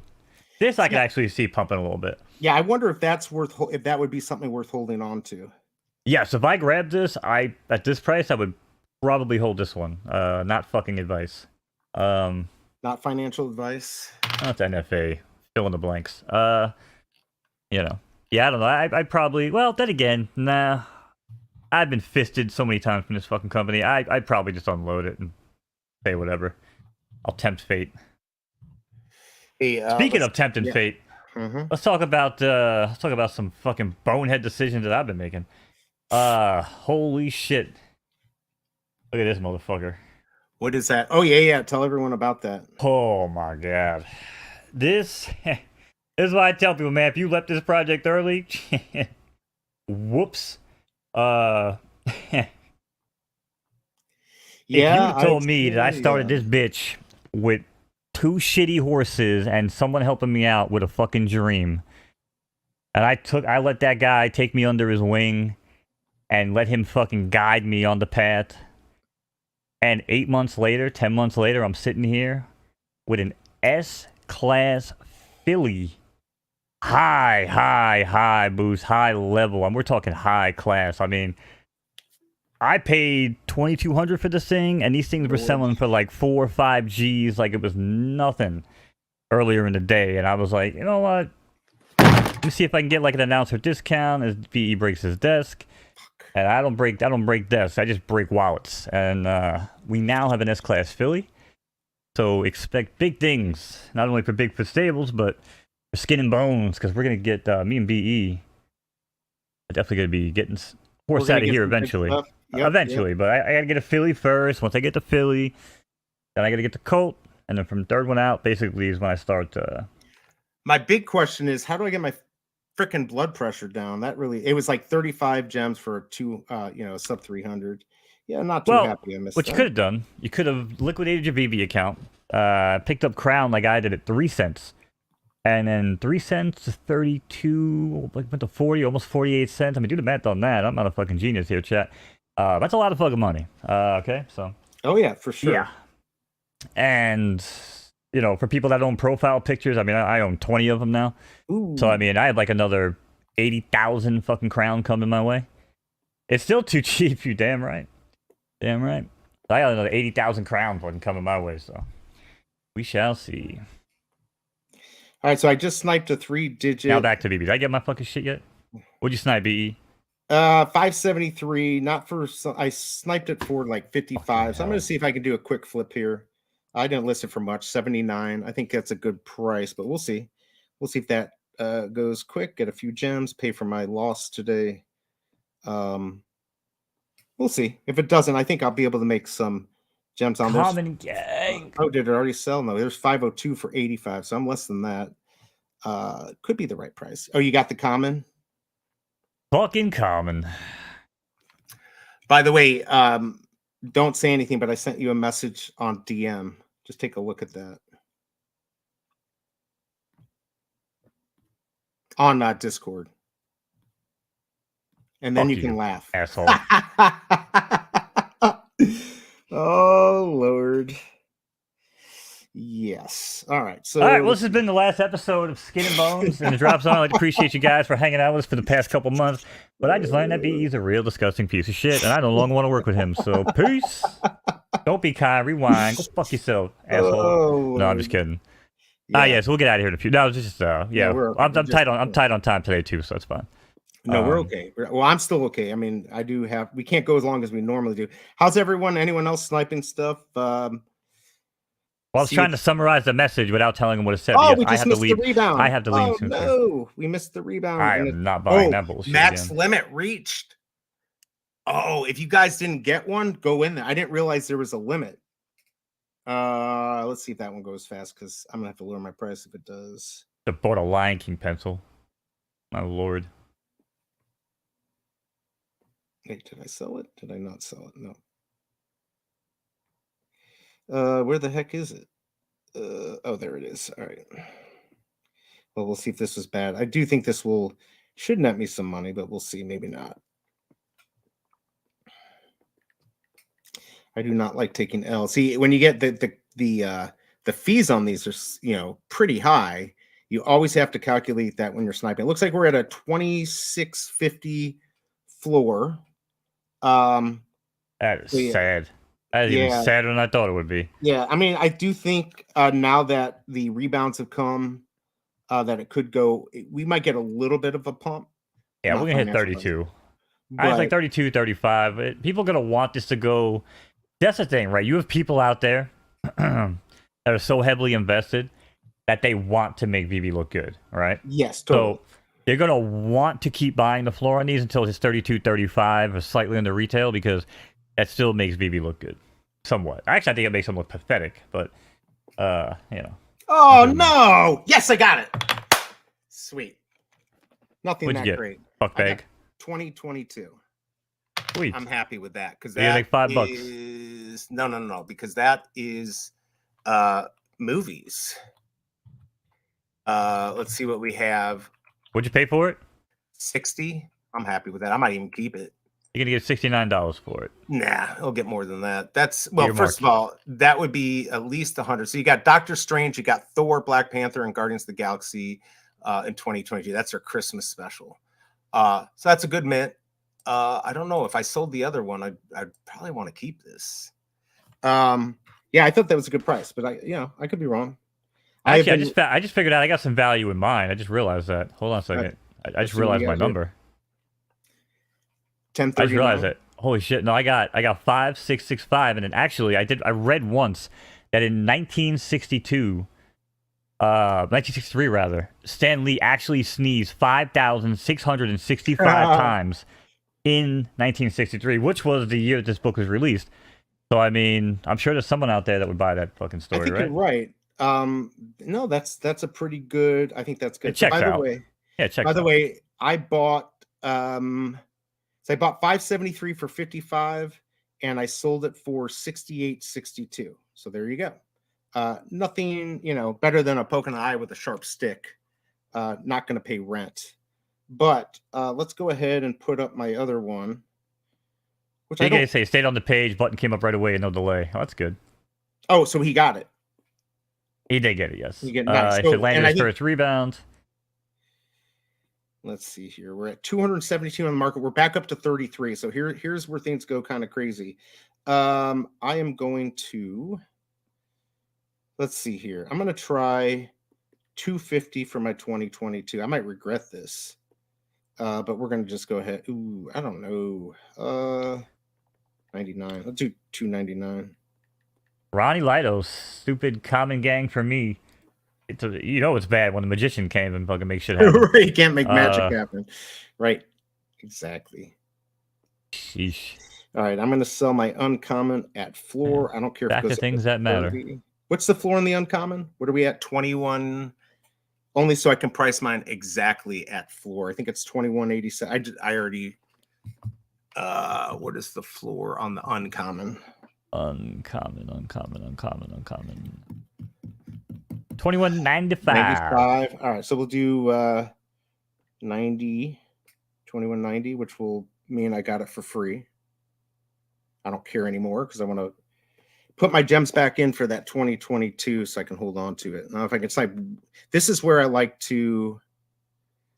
Speaker 1: This I can actually see pumping a little bit.
Speaker 2: Yeah, I wonder if that would be something worth holding on to.
Speaker 1: Yes, if I grabbed this, at this price I would probably hold this one. Not fucking advice.
Speaker 2: Not financial advice.
Speaker 1: Not NFA. Fill in the blanks. You know. Yeah, I don't know. I'd probably... Well, then again, nah. I've been fisted so many times from this fucking company. I'd probably just unload it and say whatever. I'll tempt fate.
Speaker 2: Hey,
Speaker 1: Speaking of tempting fate, let's talk about some fucking bonehead decisions that I've been making. Holy shit. Look at this motherfucker.
Speaker 2: What is that? Oh, yeah. Tell everyone about that.
Speaker 1: Oh, my God. This is why I tell people, man, if you left this project early, whoops. If you told me that I started this bitch with 2 shitty horses and someone helping me out with a fucking dream, and I let that guy take me under his wing and let him fucking guide me on the path, and 8 months later, 10 months later, I'm sitting here with an S-Class Philly. High boost, high level. We're talking high class. I mean, I paid $2,200 for this thing, and these things were selling for like 4 or 5 G's, like it was nothing earlier in the day. And I was like, you know what? Let me see if I can get like an announcer discount as VE breaks his desk. And I don't break desks. I just break wallets. And we now have an S-Class Philly, so expect big things, not only for Bigfoot Stables, but Skin and Bones, because we're gonna get me and BE. I'm definitely gonna be getting horse out of here eventually. Eventually, but I gotta get a Philly first. Once I get the Philly, then I gotta get the Colt, and then from the third one out, basically, is when I start.
Speaker 2: My big question is, how do I get my freaking blood pressure down? It was like 35 gems for sub 300. Yeah, I'm not too happy I missed
Speaker 1: what you could have done, you could have liquidated your VV account, picked up Crown like I did at 3 cents. And then 3 cents to 32, like went to 40, almost 48 cents. I mean, do the math on that. I'm not a fucking genius here, chat. That's a lot of fucking money. Okay, so.
Speaker 2: Oh yeah, for sure.
Speaker 1: Yeah. And for people that own profile pictures, I mean, I own 20 of them now. Ooh. So I mean, I have like another 80,000 fucking Crown coming my way. It's still too cheap. You damn right. Damn right. I got another 80,000 Crown fucking coming my way. So we shall see.
Speaker 2: All right, so I just sniped a 3-digit.
Speaker 1: Now back to BB. Did I get my fucking shit yet? What'd you snipe, BE?
Speaker 2: 573. I sniped it for like 55. So I'm going to see if I can do a quick flip here. I didn't list it for much. 79. I think that's a good price, but we'll see. We'll see if that goes quick. Get a few gems. Pay for my loss today. We'll see. If it doesn't, I think I'll be able to make some gems on this.
Speaker 1: Common gang.
Speaker 2: Oh, did it already sell? No, there's 502 for 85, so I'm less than that. Could be the right price. Oh, you got the common?
Speaker 1: Fucking common.
Speaker 2: By the way, don't say anything, but I sent you a message on DM. Just take a look at that. On Discord. And then you can laugh.
Speaker 1: Asshole.
Speaker 2: Oh, Lord. Yes. All right. So,
Speaker 1: well, this has been the last episode of Skin and Bones and the Drop Zone. I'd like to appreciate you guys for hanging out with us for the past couple months. But I just learned that BE's a real disgusting piece of shit, and I no longer want to work with him. So, peace. Don't be kind. Rewind. Go fuck yourself, asshole. Oh, no, I'm just kidding. Yeah. Yes, we'll get out of here in a few. No, just I'm tight on time today too, so it's fine.
Speaker 2: No, we're okay. Well, I'm still okay. I mean, we can't go as long as we normally do. How's everyone? Anyone else sniping stuff?
Speaker 1: Well, I was trying to summarize the message without telling them what it said.
Speaker 2: Oh, we just missed the rebound.
Speaker 1: I have to leave
Speaker 2: soon. No, we missed the rebound.
Speaker 1: I am not buying that bullshit.
Speaker 2: Max limit reached. Oh, if you guys didn't get one, go in there. I didn't realize there was a limit. Let's see if that one goes fast, because I'm gonna have to lower my price if it does.
Speaker 1: I bought a Lion King pencil. My lord.
Speaker 2: Wait, did I sell it? Did I not sell it? No. Where the heck is it? Oh, there it is. All right. Well, we'll see if this was bad. I do think this should net me some money, but we'll see. Maybe not. I do not like taking L. See, when you get the fees on these are pretty high. You always have to calculate that when you're sniping. It looks like we're at a 2650 floor.
Speaker 1: That is sad. That is even sadder than I thought it would be.
Speaker 2: Yeah, I mean, I do think now that the rebounds have come, that it could go. We might get a little bit of a pump.
Speaker 1: Yeah, we're gonna hit 32. I was like 32, 35. People are gonna want this to go. That's the thing, right? You have people out there that are so heavily invested that they want to make Veve look good, right?
Speaker 2: Yes, totally.
Speaker 1: So they're going to want to keep buying the floor on these until it's 32, 35 or slightly under retail, because that still makes Veve look good. Somewhat. Actually, I think it makes them look pathetic, but,
Speaker 2: Oh, no! Yes, I got it! Sweet. Nothing
Speaker 1: What'd
Speaker 2: that great.
Speaker 1: Fuck bag.
Speaker 2: 2022.
Speaker 1: Sweet.
Speaker 2: I'm happy with that, because
Speaker 1: that like $5.
Speaker 2: Is no, because that is movies. Let's see what we have.
Speaker 1: What'd you pay for it?
Speaker 2: 60. I'm happy with that. I might even keep it.
Speaker 1: You're gonna get $69 for it.
Speaker 2: Nah, it'll get more than that. First of all, that would be at least 100. So you got Doctor Strange, you got Thor, Black Panther, and Guardians of the Galaxy in 2022. That's their Christmas special. So that's a good mint. I don't know if I sold the other one, I'd probably want to keep this. Yeah, I thought that was a good price, but I could be wrong.
Speaker 1: Actually, I just figured out I got some value in mine. I just realized that. Hold on a second. I just realized my number.
Speaker 2: 1039.
Speaker 1: I just realized that. Holy shit! No, I got 5665, and then actually I read once that in 1963 rather, Stan Lee actually sneezed 5,665 times in 1963, which was the year this book was released. So I mean, I'm sure there's someone out there that would buy that fucking story,
Speaker 2: I think
Speaker 1: right?
Speaker 2: You're right. No, that's a pretty good. I think that's good.
Speaker 1: It checks out.
Speaker 2: By the way, I bought I bought 573 for 55, and I sold it for 68.62. So there you go. Nothing, better than a poke in the eye with a sharp stick. Not going to pay rent. But let's go ahead and put up my other one. Which I don't
Speaker 1: say stayed on the page, button came up right away, no delay. Oh, that's good.
Speaker 2: Oh, so he got it.
Speaker 1: He did get it, yes.
Speaker 2: Nice.
Speaker 1: If it landed his first rebound.
Speaker 2: Let's see here. We're at 272 on the market. We're back up to 33. So here's where things go kind of crazy. I am going to, let's see here. I'm going to try 250 for my 2022. I might regret this. But we're going to just go ahead. Ooh, I don't know. 99. Let's do 299.
Speaker 1: Ronnie Lido, stupid common gang for me. It's bad when the magician came and fucking make shit happen.
Speaker 2: You can't make magic happen. Right. Exactly.
Speaker 1: Sheesh.
Speaker 2: All right. I'm going to sell my uncommon at floor. I don't care
Speaker 1: if it goes things that matter.
Speaker 2: What's the floor in the uncommon? What are we at? 21. Only so I can price mine exactly at floor. I think it's 2187. I already. What is the floor on the uncommon?
Speaker 1: Uncommon. 2195.
Speaker 2: 95. All right, so we'll do 2190, which will mean I got it for free. I don't care anymore because I want to put my gems back in for that 2022 so I can hold on to it. Now, if I can snipe, this is where I like to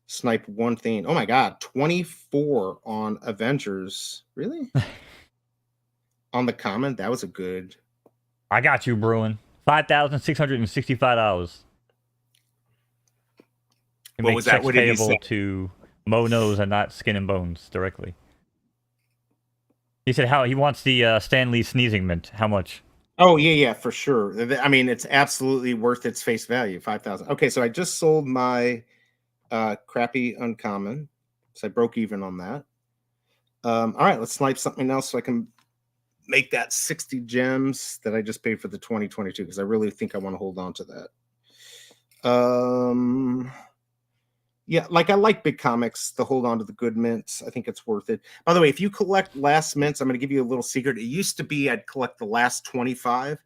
Speaker 2: snipe one thing. Oh my God, 24 on Avengers. Really? On the common? That was a good.
Speaker 1: I got you, Bruin. $5,665.
Speaker 2: What was that? What did you say?
Speaker 1: To Mo knows and not Skin and Bones directly. He said how he wants the Stan Lee sneezing mint. How much?
Speaker 2: Oh yeah, for sure. I mean, it's absolutely worth its face value. 5,000. Okay, so I just sold my crappy uncommon, so I broke even on that. All right, let's snipe something else so I can make that 60 gems that I just paid for the 2022 because I really think I want to hold on to that. Yeah, like I like big comics to hold on to the good mints. I think it's worth it. By the way, if you collect last mints, I'm going to give you a little secret. It used to be I'd collect the last 25.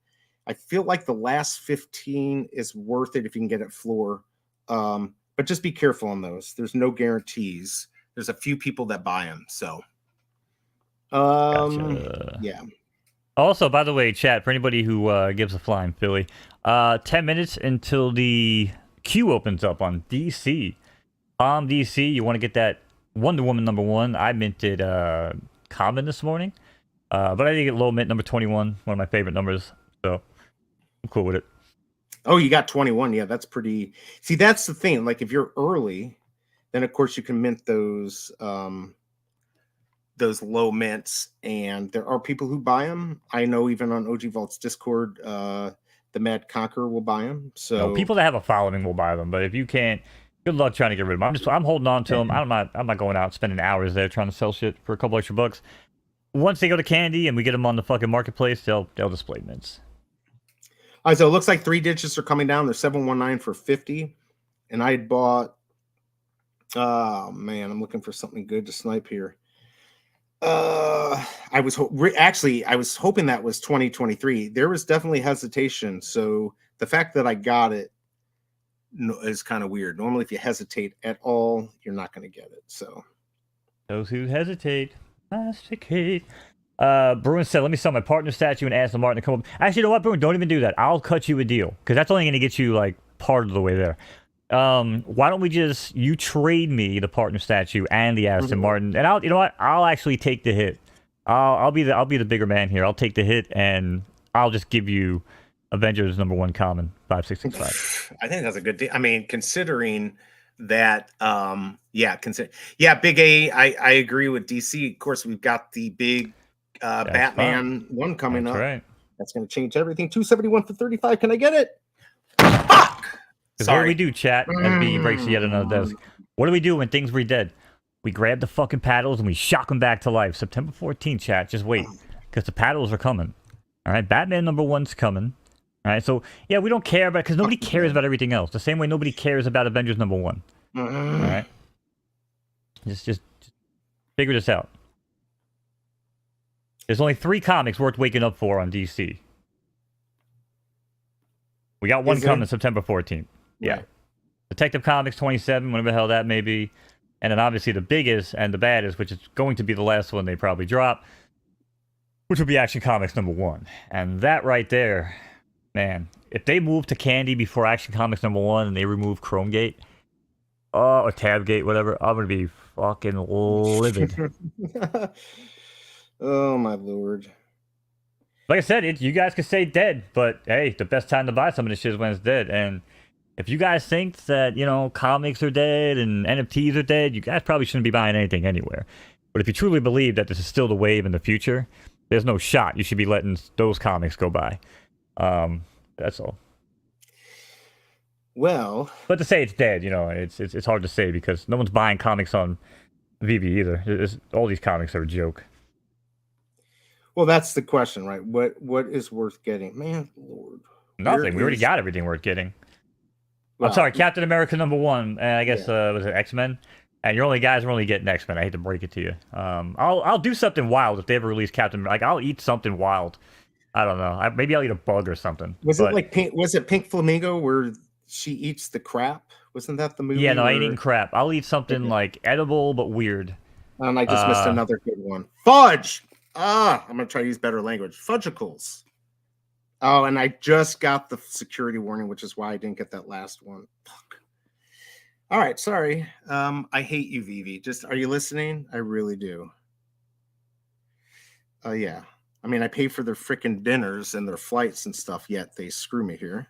Speaker 2: I feel like the last 15 is worth it if you can get it floor. But just be careful on those. There's no guarantees. There's a few people that buy them. So,
Speaker 1: Gotcha.
Speaker 2: Yeah.
Speaker 1: Also, by the way, chat, for anybody who gives a flying Philly, 10 minutes until the queue opens up on DC. DC, you want to get that Wonder Woman #1. I minted common this morning, but I did get low mint number 21, one of my favorite numbers, so I'm cool with it.
Speaker 2: Oh, you got 21. Yeah, that's pretty. See, that's the thing. Like, if you're early, then of course you can mint those low mints, and there are people who buy them. I know even on OG Vault's Discord, the Mad Conqueror will buy them. So
Speaker 1: people that have a following will buy them, but if you can't, good luck trying to get rid of them. I'm holding on to them. I'm not going out spending hours there trying to sell shit for a couple extra bucks. Once they go to candy and we get them on the fucking marketplace, they'll display mints.
Speaker 2: All right, so it looks like 3 digits are coming down. They're 719 for 50, and I had bought. Oh man, I'm looking for something good to snipe here. I was hoping that was 2023. There was definitely hesitation. So the fact that I got it is kind of weird. Normally, if you hesitate at all, you're not going to get it. So
Speaker 1: those who hesitate, masticate. Bruin said, let me sell my partner statue and ask the Martin to come up. Actually, you know what, Bruin? Don't even do that. I'll cut you a deal because that's only going to get you like part of the way there. Why don't we just you trade me the partner statue and the Aston Martin, and I'll actually take the hit. I'll be the bigger man here. I'll take the hit and I'll just give you Avengers #1 common 5665.
Speaker 2: I think that's a good deal. I mean, considering that, Big A. I agree with DC. Of course, we've got the big Batman one coming up.
Speaker 1: Right.
Speaker 2: That's going to change everything. 271 for 35. Can I get it? Fuck.
Speaker 1: What do we do, chat? As B breaks yet another desk. What do we do when things were dead? We grab the fucking paddles and we shock them back to life. September 14th, chat. Just wait, because the paddles are coming. All right, Batman #1's coming. All right, so yeah, we don't care about because nobody cares about everything else. The same way nobody cares about Avengers #1. All right, just figure this out. There's only 3 comics worth waking up for on DC. We got one coming September 14th. Yeah. Right. Detective Comics 27, whatever the hell that may be. And then obviously the biggest and the baddest, which is going to be the last one they probably drop, which will be Action Comics #1. And that right there, man, if they move to candy before Action Comics #1 and they remove Chromegate, or Tabgate, whatever, I'm going to be fucking livid.
Speaker 2: Oh, my lord.
Speaker 1: Like I said, you guys could say dead, but hey, the best time to buy some of this shit is when it's dead. And if you guys think that, comics are dead and NFTs are dead, you guys probably shouldn't be buying anything anywhere. But if you truly believe that this is still the wave in the future, there's no shot you should be letting those comics go by. That's all.
Speaker 2: Well,
Speaker 1: but to say it's dead, it's hard to say because no one's buying comics on Veve either. All these comics are a joke.
Speaker 2: Well, that's the question, right? What is worth getting? Man, Lord.
Speaker 1: Nothing. We already got everything worth getting. Well, I'm sorry, Captain America #1, and I guess was it X-Men? And your only guys are only getting X-Men. I hate to break it to you. I'll do something wild if they ever release Captain. Like I'll eat something wild. I don't know. Maybe I'll eat a bug or something.
Speaker 2: Was it like Pink? Was it Pink Flamingo where she eats the crap? Wasn't that the movie?
Speaker 1: Yeah, no, I ain't eating crap. I'll eat something like edible but weird.
Speaker 2: And I just missed another good one. Fudge. I'm gonna try to use better language. Fudgicles. Oh, and I just got the security warning, which is why I didn't get that last one. Fuck. All right, sorry. I hate you, Veve. Are you listening? I really do. Yeah. I mean, I pay for their freaking dinners and their flights and stuff, yet they screw me here.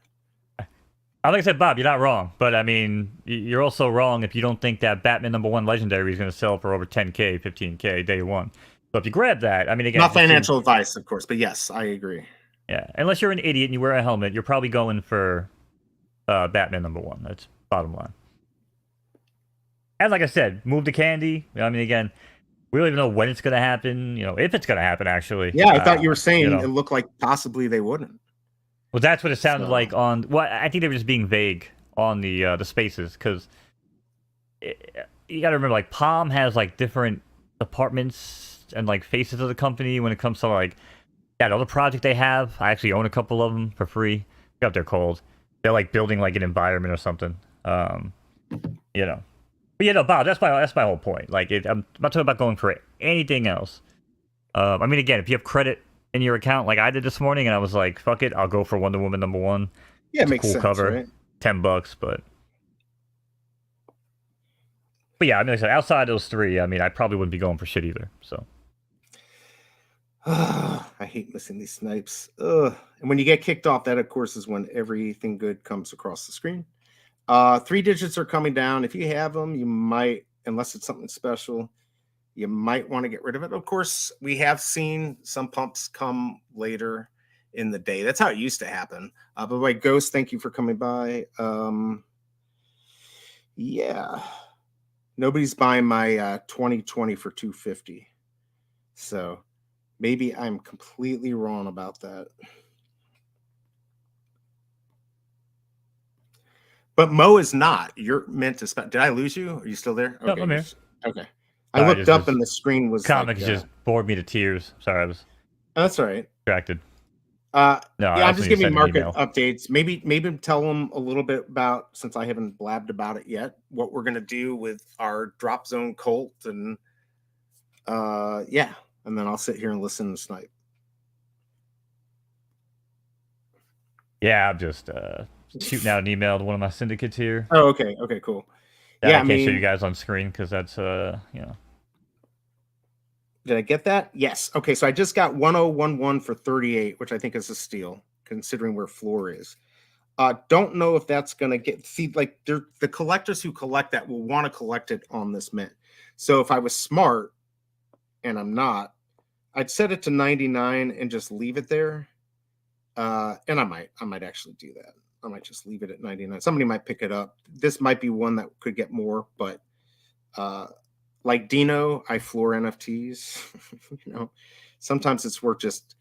Speaker 1: Like I said, Bob, you're not wrong, but I mean, you're also wrong if you don't think that Batman #1 Legendary is going to sell for over 10K, 15K day one. So if you grab that, I mean, again,
Speaker 2: not financial advice, of course, but yes, I agree.
Speaker 1: Yeah, unless you're an idiot and you wear a helmet, you're probably going for Batman #1. That's bottom line. And like I said, move the candy. I mean, again, we don't even know when it's going to happen. You know, if it's going to happen, actually.
Speaker 2: Yeah, I thought you were saying it looked like possibly they wouldn't.
Speaker 1: Well, that's what it sounded like on. Well, I think they were just being vague on the spaces because you got to remember, like Palm has like different departments and like faces of the company when it comes to like that other project they have. I actually own a couple of them for free. I forgot what they're called. They're like building like an environment or something. You know. But yeah, no, Bob, that's my whole point. Like, I'm not talking about going for anything else. I mean, again, if you have credit in your account, like I did this morning, and I was like, "Fuck it, I'll go for Wonder Woman #1."
Speaker 2: Yeah, it makes cool sense, cover, right?
Speaker 1: $10, but yeah, I mean, like I said, outside those three, I mean, I probably wouldn't be going for shit either. So,
Speaker 2: I hate missing these snipes. And when you get kicked off, that of course is when everything good comes across the screen. 3 digits are coming down. If you have them, you might, unless it's something special, you might want to get rid of it. Of course, we have seen some pumps come later in the day. That's how it used to happen. By the way, Ghost, thank you for coming by. Yeah, nobody's buying my 2020 for 250. So maybe I'm completely wrong about that. But Mo is not. You're meant to spend. Did I lose you? Are you still there?
Speaker 1: Okay. No, I'm here.
Speaker 2: Okay. I looked up and the screen was
Speaker 1: comics like, just bored me to tears. Sorry, I was.
Speaker 2: That's all right.
Speaker 1: Distracted.
Speaker 2: No, yeah, I'm just giving market updates. Maybe tell them a little bit about, since I haven't blabbed about it yet, what we're gonna do with our drop zone Colt, and yeah, and then I'll sit here and listen and snipe.
Speaker 1: Yeah, I'm just shooting out an email to one of my syndicates here.
Speaker 2: Oh, okay, cool.
Speaker 1: Yeah, I can't show you guys on screen because that's you know.
Speaker 2: Did I get that? Yes. Okay, so I just got 1011 for 38, which I think is a steal considering where floor is. Don't know if that's gonna get, see, like the collectors who collect that will want to collect it on this mint. So if I was smart, and I'm not, I'd set it to 99 and just leave it there. And I might actually do that. I might just leave it at 99. Somebody might pick it up. This might be one that could get more, but like Dino, I floor NFTs. You know, sometimes it's worth just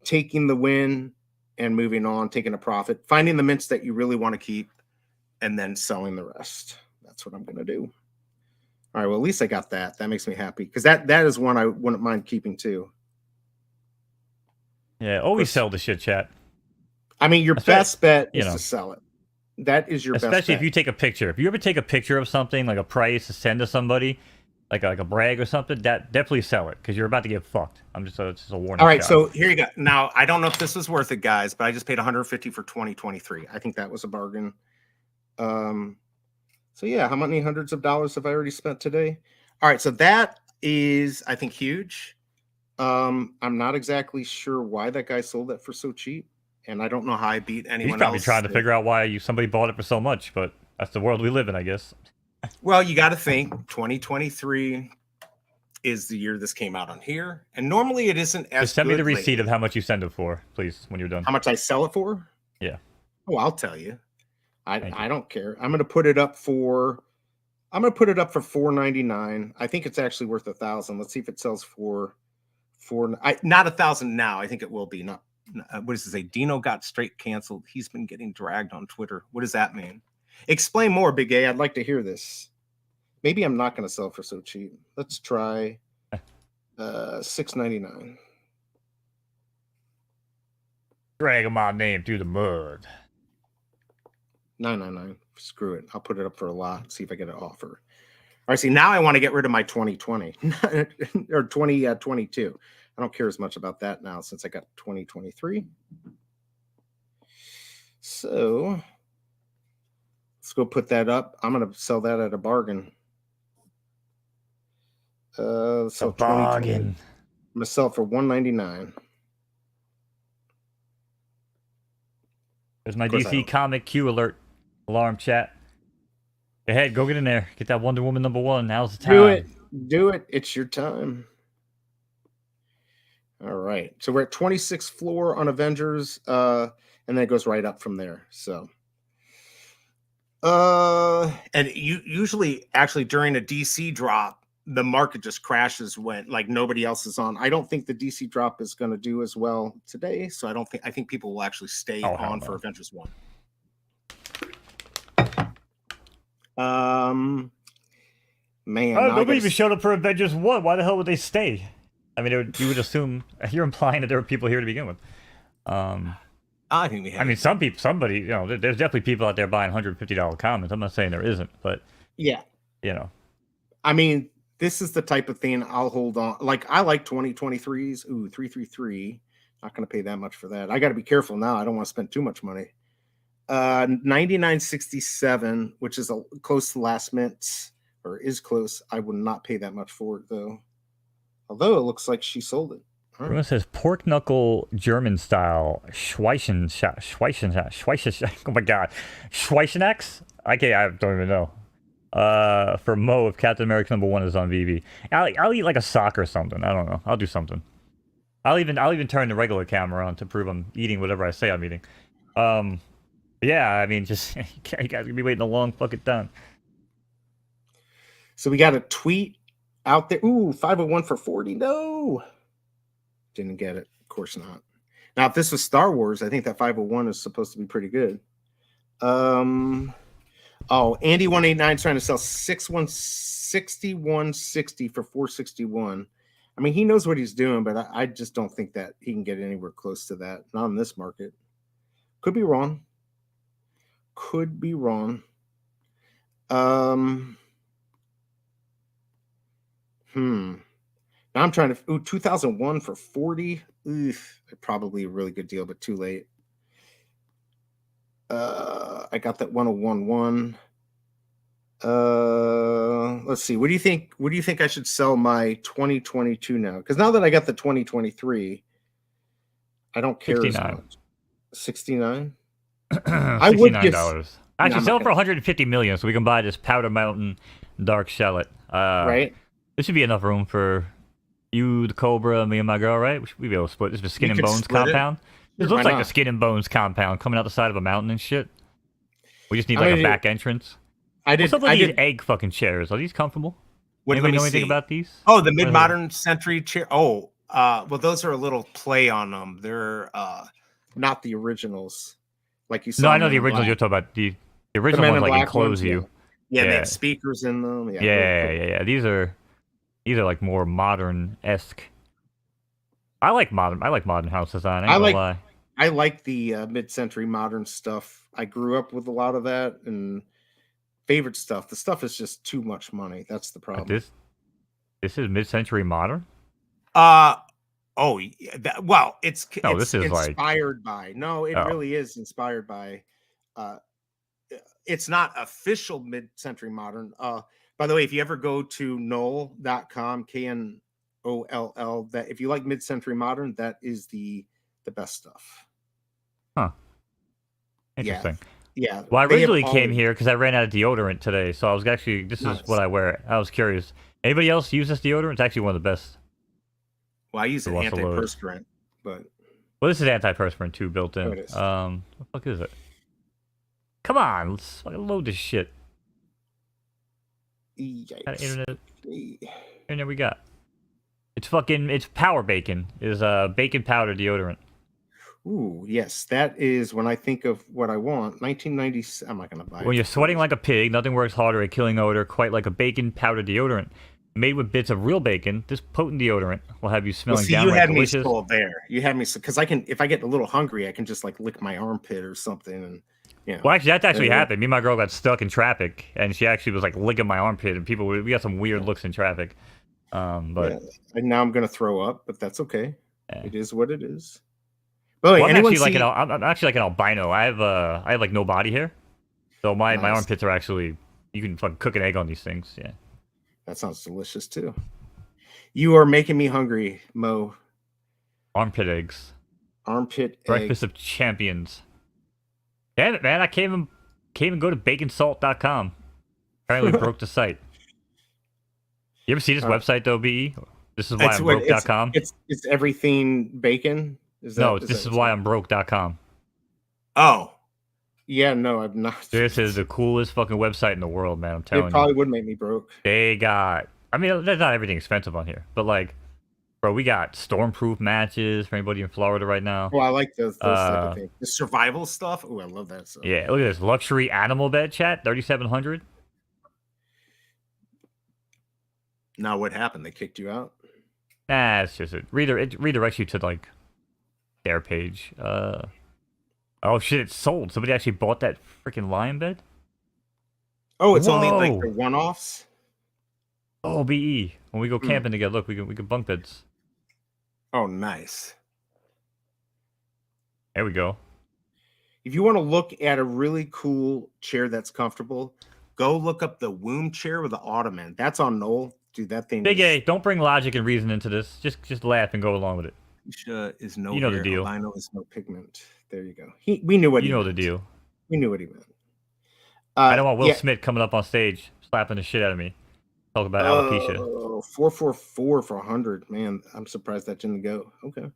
Speaker 2: taking the win and moving on, taking a profit, finding the mints that you really want to keep, and then selling the rest. That's what I'm going to do. All right, well, at least I got that. That makes me happy, because that is one I wouldn't mind keeping too.
Speaker 1: Yeah, always sell the shit, chat.
Speaker 2: I mean, your best bet is to sell it. That is your best bet.
Speaker 1: Especially if you take a picture. If you ever take a picture of something, like a price to send to somebody, like a brag or something, that definitely sell it, because you're about to get fucked. It's just a warning.
Speaker 2: All right, so here you go. Now, I don't know if this was worth it, guys, but I just paid 150 for 2023. I think that was a bargain. So yeah, how many hundreds of dollars have I already spent today? All right, so that is, I think, huge. I'm not exactly sure why that guy sold that for so cheap, and I don't know how I beat anyone else.
Speaker 1: He's probably trying to figure out why somebody bought it for so much, but that's the world we live in, I guess.
Speaker 2: Well, you got to think 2023 is the year this came out on here, and normally it isn't as.
Speaker 1: Just send me the receipt of how much you send it for, please, when you're done.
Speaker 2: How much I sell it for?
Speaker 1: Yeah.
Speaker 2: Oh, I'll tell you. I don't care. I'm going to put it up for $499. I think it's actually worth $1,000. Let's see if it sells for not $1,000 now. I think it will be. Not what does it say? Dino got straight canceled. He's been getting dragged on Twitter. What does that mean? Explain more, Big A. I'd like to hear this. Maybe I'm not going to sell for so cheap. Let's try $6.99.
Speaker 1: Drag my name through the mud.
Speaker 2: $9.99. Screw it. I'll put it up for a lot. See if I get an offer. All right. See, now I want to get rid of my 2020 or 2022. I don't care as much about that now since I got 2023. So let's go put that up. I'm going to sell that at a bargain. So
Speaker 1: a bargain.
Speaker 2: I'm going to sell it for $199.
Speaker 1: There's my DC comic Q alert. Alarm chat. Go ahead, go get in there. Get that Wonder Woman #1. Now's the time.
Speaker 2: Do it. Do it. It's your time. All right. So we're at 26th floor on Avengers, and then it goes right up from there. So, and you usually actually during a DC drop, the market just crashes when like nobody else is on. I don't think the DC drop is going to do as well today. So I think people will actually stay on for Avengers 1. Man,
Speaker 1: nobody even showed up for Avengers 1. Why the hell would they stay? I mean, you would assume you're implying that there were people here to begin with.
Speaker 2: I think we have.
Speaker 1: I mean, somebody, you know, there's definitely people out there buying $150 comments. I'm not saying there isn't, but
Speaker 2: yeah,
Speaker 1: you know,
Speaker 2: I mean, this is the type of thing I'll hold on. Like I like 2023s. Ooh, 333. Not going to pay that much for that. I got to be careful now. I don't want to spend too much money. 9967, which is close to last mint, or is close. I would not pay that much for it though. Although it looks like she sold it.
Speaker 1: Everyone says pork knuckle German style Schweichen. Oh my god, Schweichenax. I don't even know. For Mo, if Captain America #1 is on Veve, I'll eat like a sock or something. I don't know. I'll do something. I'll even turn the regular camera on to prove I'm eating whatever I say I'm eating. Yeah, I mean, just you guys gonna be waiting a long fucking time.
Speaker 2: So we got a tweet out there. Ooh, 501 for 40. No, didn't get it. Of course not. Now, if this was Star Wars, I think that 501 is supposed to be pretty good. Oh, Andy 189 trying to sell 6160 for 461. I mean, he knows what he's doing, but I just don't think that he can get anywhere close to that. Not in this market. Could be wrong. Could be wrong. Now I'm trying to. Ooh, 2001 for 40. Oof, probably a really good deal, but too late. I got that 1011. Let's see. What do you think? What do you think I should sell my 2022 now? Because now that I got the 2023, I don't care
Speaker 1: 69.
Speaker 2: as much. 69.
Speaker 1: I would $69. Actually, sell for 150 million, so we can buy this Powder Mountain Dark Shallot.
Speaker 2: Right.
Speaker 1: This should be enough room for you, the Cobra, me, and my girl. Right? We should be able to split. This is the Skin and Bones compound. This looks like the Skin and Bones compound coming out the side of a mountain and shit. We just need like a back entrance. What's up with these egg fucking chairs? Are these comfortable? Anybody know anything about these?
Speaker 2: Oh, the mid-modern century chair. Oh, well, those are a little play on them. They're not the originals, like you saw.
Speaker 1: No, I know the originals you're talking about. The original ones like enclose you.
Speaker 2: Yeah, they have speakers in them.
Speaker 1: Yeah. These are like more modern-esque. I like modern house design. I
Speaker 2: like the mid-century modern stuff. I grew up with a lot of that and favorite stuff. The stuff is just too much money. That's the problem.
Speaker 1: This is mid-century modern.
Speaker 2: Oh, yeah, well, it's
Speaker 1: this is
Speaker 2: inspired by. No, it really is inspired by. It's not official mid-century modern. By the way, if you ever go to knoll.com, KNOLL, that if you like mid-century modern, that is the best stuff.
Speaker 1: Huh. Interesting.
Speaker 2: Yeah.
Speaker 1: Well, I originally came here because I ran out of deodorant today, so I was actually this is what I wear. I was curious. Anybody else use this deodorant? It's actually one of the best.
Speaker 2: Well, I use an antiperspirant, but
Speaker 1: this is antiperspirant too, built in. What the fuck is it? Come on, let's load this shit. Internet. And there we got. It's Power Bacon. Is bacon powder deodorant.
Speaker 2: Ooh, yes, that is when I think of what I want. 1990. I'm not gonna buy it.
Speaker 1: When you're sweating like a pig, nothing works harder at killing odor quite like a bacon powder deodorant. Made with bits of real bacon, this potent deodorant will have you smelling downright delicious.
Speaker 2: You had me sold there. You had me because I can. If I get a little hungry, I can just like lick my armpit or something, and
Speaker 1: Well, actually, that's actually happened. Me and my girl got stuck in traffic, and she actually was like licking my armpit, and we got some weird looks in traffic. But
Speaker 2: and now I'm gonna throw up, but that's okay. It is what it is.
Speaker 1: Well, I'm actually like an albino. I have like no body hair, so my armpits are actually you can fucking cook an egg on these things. Yeah.
Speaker 2: That sounds delicious too. You are making me hungry, Mo.
Speaker 1: Armpit eggs.
Speaker 2: Armpit
Speaker 1: Breakfast of champions. Damn it, man! I can't can't even go to baconsalt.com. Apparently we broke the site. You ever see this website though, BE? This is why I'm broke.com.
Speaker 2: It's everything bacon.
Speaker 1: This is why I'm broke.com.
Speaker 2: Oh. Yeah, no, I'm not.
Speaker 1: This is the coolest fucking website in the world, man. I'm telling you.
Speaker 2: It probably would make me broke.
Speaker 1: They got, I mean, there's not everything expensive on here, but like, bro, we got stormproof matches for anybody in Florida right now.
Speaker 2: Oh, I like those type of things. The survival stuff. Oh, I love that stuff.
Speaker 1: Yeah, look at this luxury animal bed chat, 3,700.
Speaker 2: Now what happened? They kicked you out?
Speaker 1: Nah, it's just it redirects you to like their page. Oh shit, it's sold. Somebody actually bought that freaking lion bed.
Speaker 2: Oh, it's only like the one-offs.
Speaker 1: Oh, BE. When we go camping together, look, we can bunk beds.
Speaker 2: Oh, nice.
Speaker 1: There we go.
Speaker 2: If you want to look at a really cool chair that's comfortable, go look up the womb chair with the ottoman. That's on Knoll. Dude, that thing.
Speaker 1: Big A, don't bring logic and reason into this. Just laugh and go along with it.
Speaker 2: Is no.
Speaker 1: You know the deal.
Speaker 2: Albino is no pigment. There you go. We knew what he meant.
Speaker 1: You know the deal.
Speaker 2: We knew what he meant.
Speaker 1: I don't want Will Smith coming up on stage slapping the shit out of me. Talk about alopecia.
Speaker 2: 444 for 100. Man, I'm surprised that didn't go. Okay.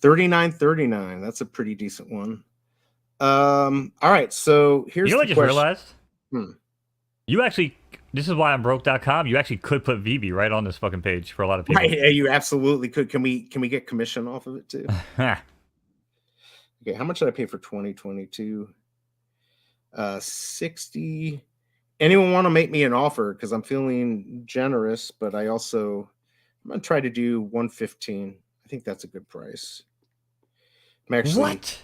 Speaker 2: 39.39. That's a pretty decent one. All right. So here's
Speaker 1: you know what I just realized?
Speaker 2: Hmm.
Speaker 1: You actually, this is why I'm broke.com. You actually could put Veve right on this fucking page for a lot of people.
Speaker 2: Right, yeah, you absolutely could. Can we get commission off of it too? Okay, how much did I pay for 2022? 60. Anyone want to make me an offer? Because I'm feeling generous, but I'm gonna try to do 115. I think that's a good price. I'm actually,
Speaker 1: what?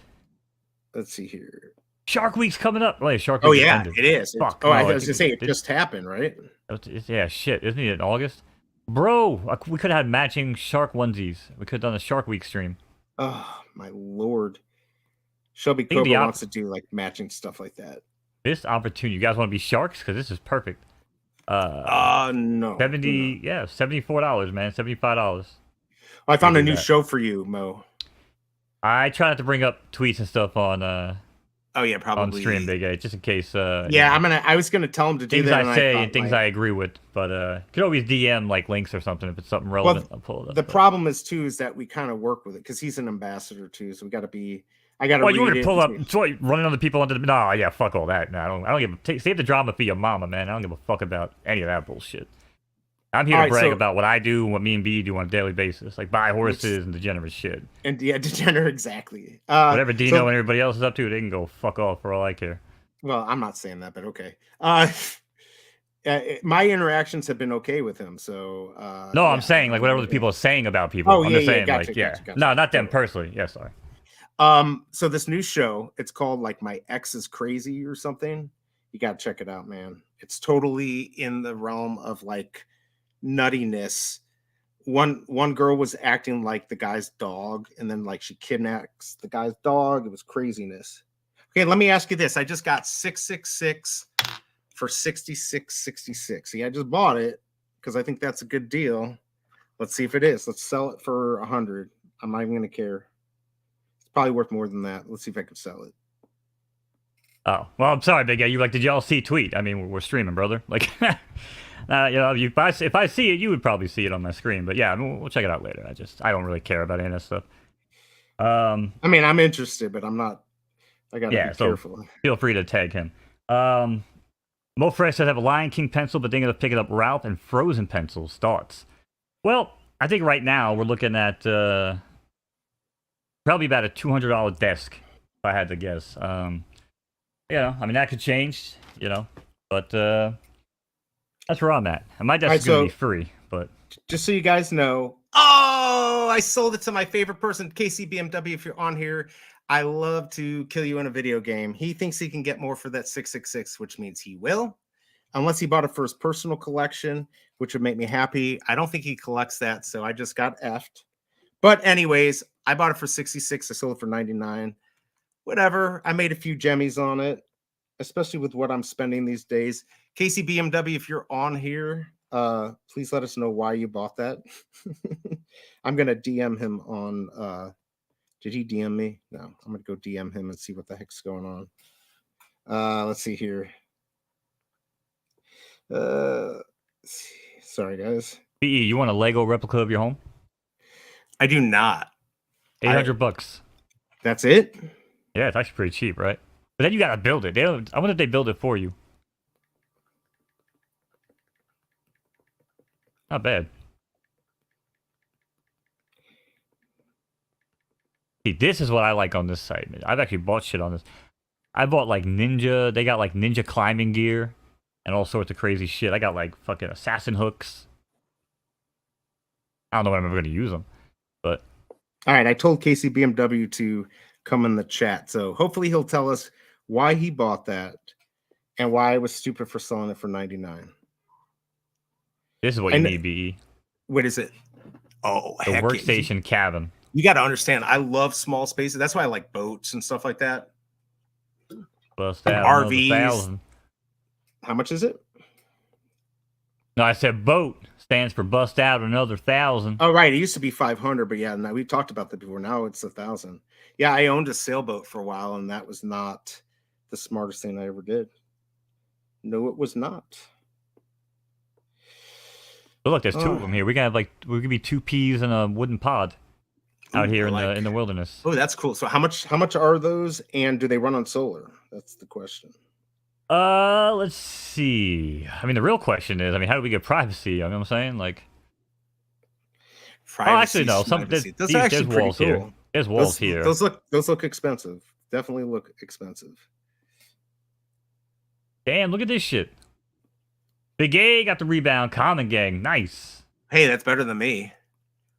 Speaker 2: Let's see here.
Speaker 1: Shark Week's coming up. Wait, Shark
Speaker 2: Week.
Speaker 1: Oh
Speaker 2: yeah,
Speaker 1: ended.
Speaker 2: It is.
Speaker 1: Fuck.
Speaker 2: I was gonna say it just happened, right?
Speaker 1: Yeah, shit. Isn't it in August? Bro, we could have had matching shark onesies. We could have done a Shark Week stream.
Speaker 2: Oh my lord. Shelby Cobra wants to do like matching stuff like that.
Speaker 1: This opportunity, you guys want to be sharks? Because this is perfect.
Speaker 2: No.
Speaker 1: $74, man. $75.
Speaker 2: I found a new show for you, Mo.
Speaker 1: I try not to bring up tweets and stuff on
Speaker 2: oh yeah, probably
Speaker 1: on stream, Big A, just in case.
Speaker 2: Yeah, I was gonna tell him to do
Speaker 1: things
Speaker 2: that.
Speaker 1: I say and things I agree with, but you could always DM like links or something if it's something relevant. I'll pull it up.
Speaker 2: The problem is that we kind of work with it because he's an ambassador too, so we got to be. I got to.
Speaker 1: Well, you want to pull up? What, running other people under the? No, yeah, fuck all that. No, I don't give. Save the drama for your mama, man. I don't give a fuck about any of that bullshit. I'm here to brag about what I do and what me and B do on a daily basis, like buy horses and degenerate shit.
Speaker 2: And yeah, degenerate, exactly.
Speaker 1: Whatever Dino and everybody else is up to, they can go fuck off for all I care.
Speaker 2: Well, I'm not saying that, but okay. My interactions have been okay with him, so.
Speaker 1: No, I'm saying like whatever the people are saying about people.
Speaker 2: Oh,
Speaker 1: I'm just saying gotcha. No, not them personally. Yeah, sorry.
Speaker 2: So this new show, it's called like My Ex is Crazy or something. You got to check it out, man. It's totally in the realm of like nuttiness. One girl was acting like the guy's dog, and then like she kidnaps the guy's dog. It was craziness. Okay, let me ask you this. I just got 666 for 66.66. See, I just bought it because I think that's a good deal. Let's see if it is. Let's sell it for 100. I'm not even gonna care. It's probably worth more than that. Let's see if I can sell it.
Speaker 1: Oh, well, I'm sorry, Big A. Did y'all see tweet? I mean, we're streaming, brother. Like, if I see it, you would probably see it on my screen. But yeah, I mean, we'll check it out later. I don't really care about any of that stuff.
Speaker 2: I mean, I'm interested, but I'm not. I gotta be careful.
Speaker 1: Feel free to tag him. Mo Fresh says I have a Lion King pencil, but thinking of picking up Ralph and Frozen pencils. Thoughts? Well, I think right now we're looking at probably about a $200 desk, if I had to guess. I mean, that could change, but that's where I'm at. And my desk is going to be free, but...
Speaker 2: Just so you guys know... Oh, I sold it to my favorite person, KCBMW, if you're on here. I love to kill you in a video game. He thinks he can get more for that 666, which means he will. Unless he bought it for his personal collection, which would make me happy. I don't think he collects that, so I just got effed. But anyways, I bought it for 66. I sold it for 99. Whatever. I made a few jemmies on it, especially with what I'm spending these days. KCBMW, if you're on here, please let us know why you bought that. I'm going to DM him on... did he DM me? No, I'm going to go DM him and see what the heck's going Let's see here. Sorry, guys.
Speaker 1: BE, you want a Lego replica of your home?
Speaker 2: I do not.
Speaker 1: $800.
Speaker 2: That's it?
Speaker 1: Yeah, it's actually pretty cheap, right? But then you gotta build it. I wonder if they build it for you. Not bad. See, this is what I like on this site, man. I've actually bought shit on this. I bought like ninja. They got like ninja climbing gear and all sorts of crazy shit. I got like fucking assassin hooks. I don't know when I'm ever gonna use them, but
Speaker 2: all right. I told Casey BMW to come in the chat, so hopefully he'll tell us why he bought that and why I was stupid for selling it for $99.
Speaker 1: This is what you need, BE.
Speaker 2: What is it? Oh,
Speaker 1: the workstation cabin.
Speaker 2: You got to understand, I love small spaces. That's why I like boats and stuff like that.
Speaker 1: Bust out
Speaker 2: RVs. How much is it?
Speaker 1: No, I said boat stands for bust out another 1,000.
Speaker 2: Oh, right. It used to be 500, but yeah, now we talked about that before. Now it's 1,000. Yeah, I owned a sailboat for a while, and that was not the smartest thing I ever did. No, it was not.
Speaker 1: But look, there's two of them here. We could be 2 peas in a wooden pod out here in the wilderness.
Speaker 2: Oh, that's cool. So how much are those, and do they run on solar? That's the question.
Speaker 1: Let's see. I mean, the real question is, how do we get privacy? You know what I'm saying? Like,
Speaker 2: privacy,
Speaker 1: actually, no. There's walls here. There's walls here.
Speaker 2: Those look expensive. Definitely look expensive.
Speaker 1: Damn, look at this shit. Big A got the rebound. Common gang, nice.
Speaker 2: Hey, that's better than me.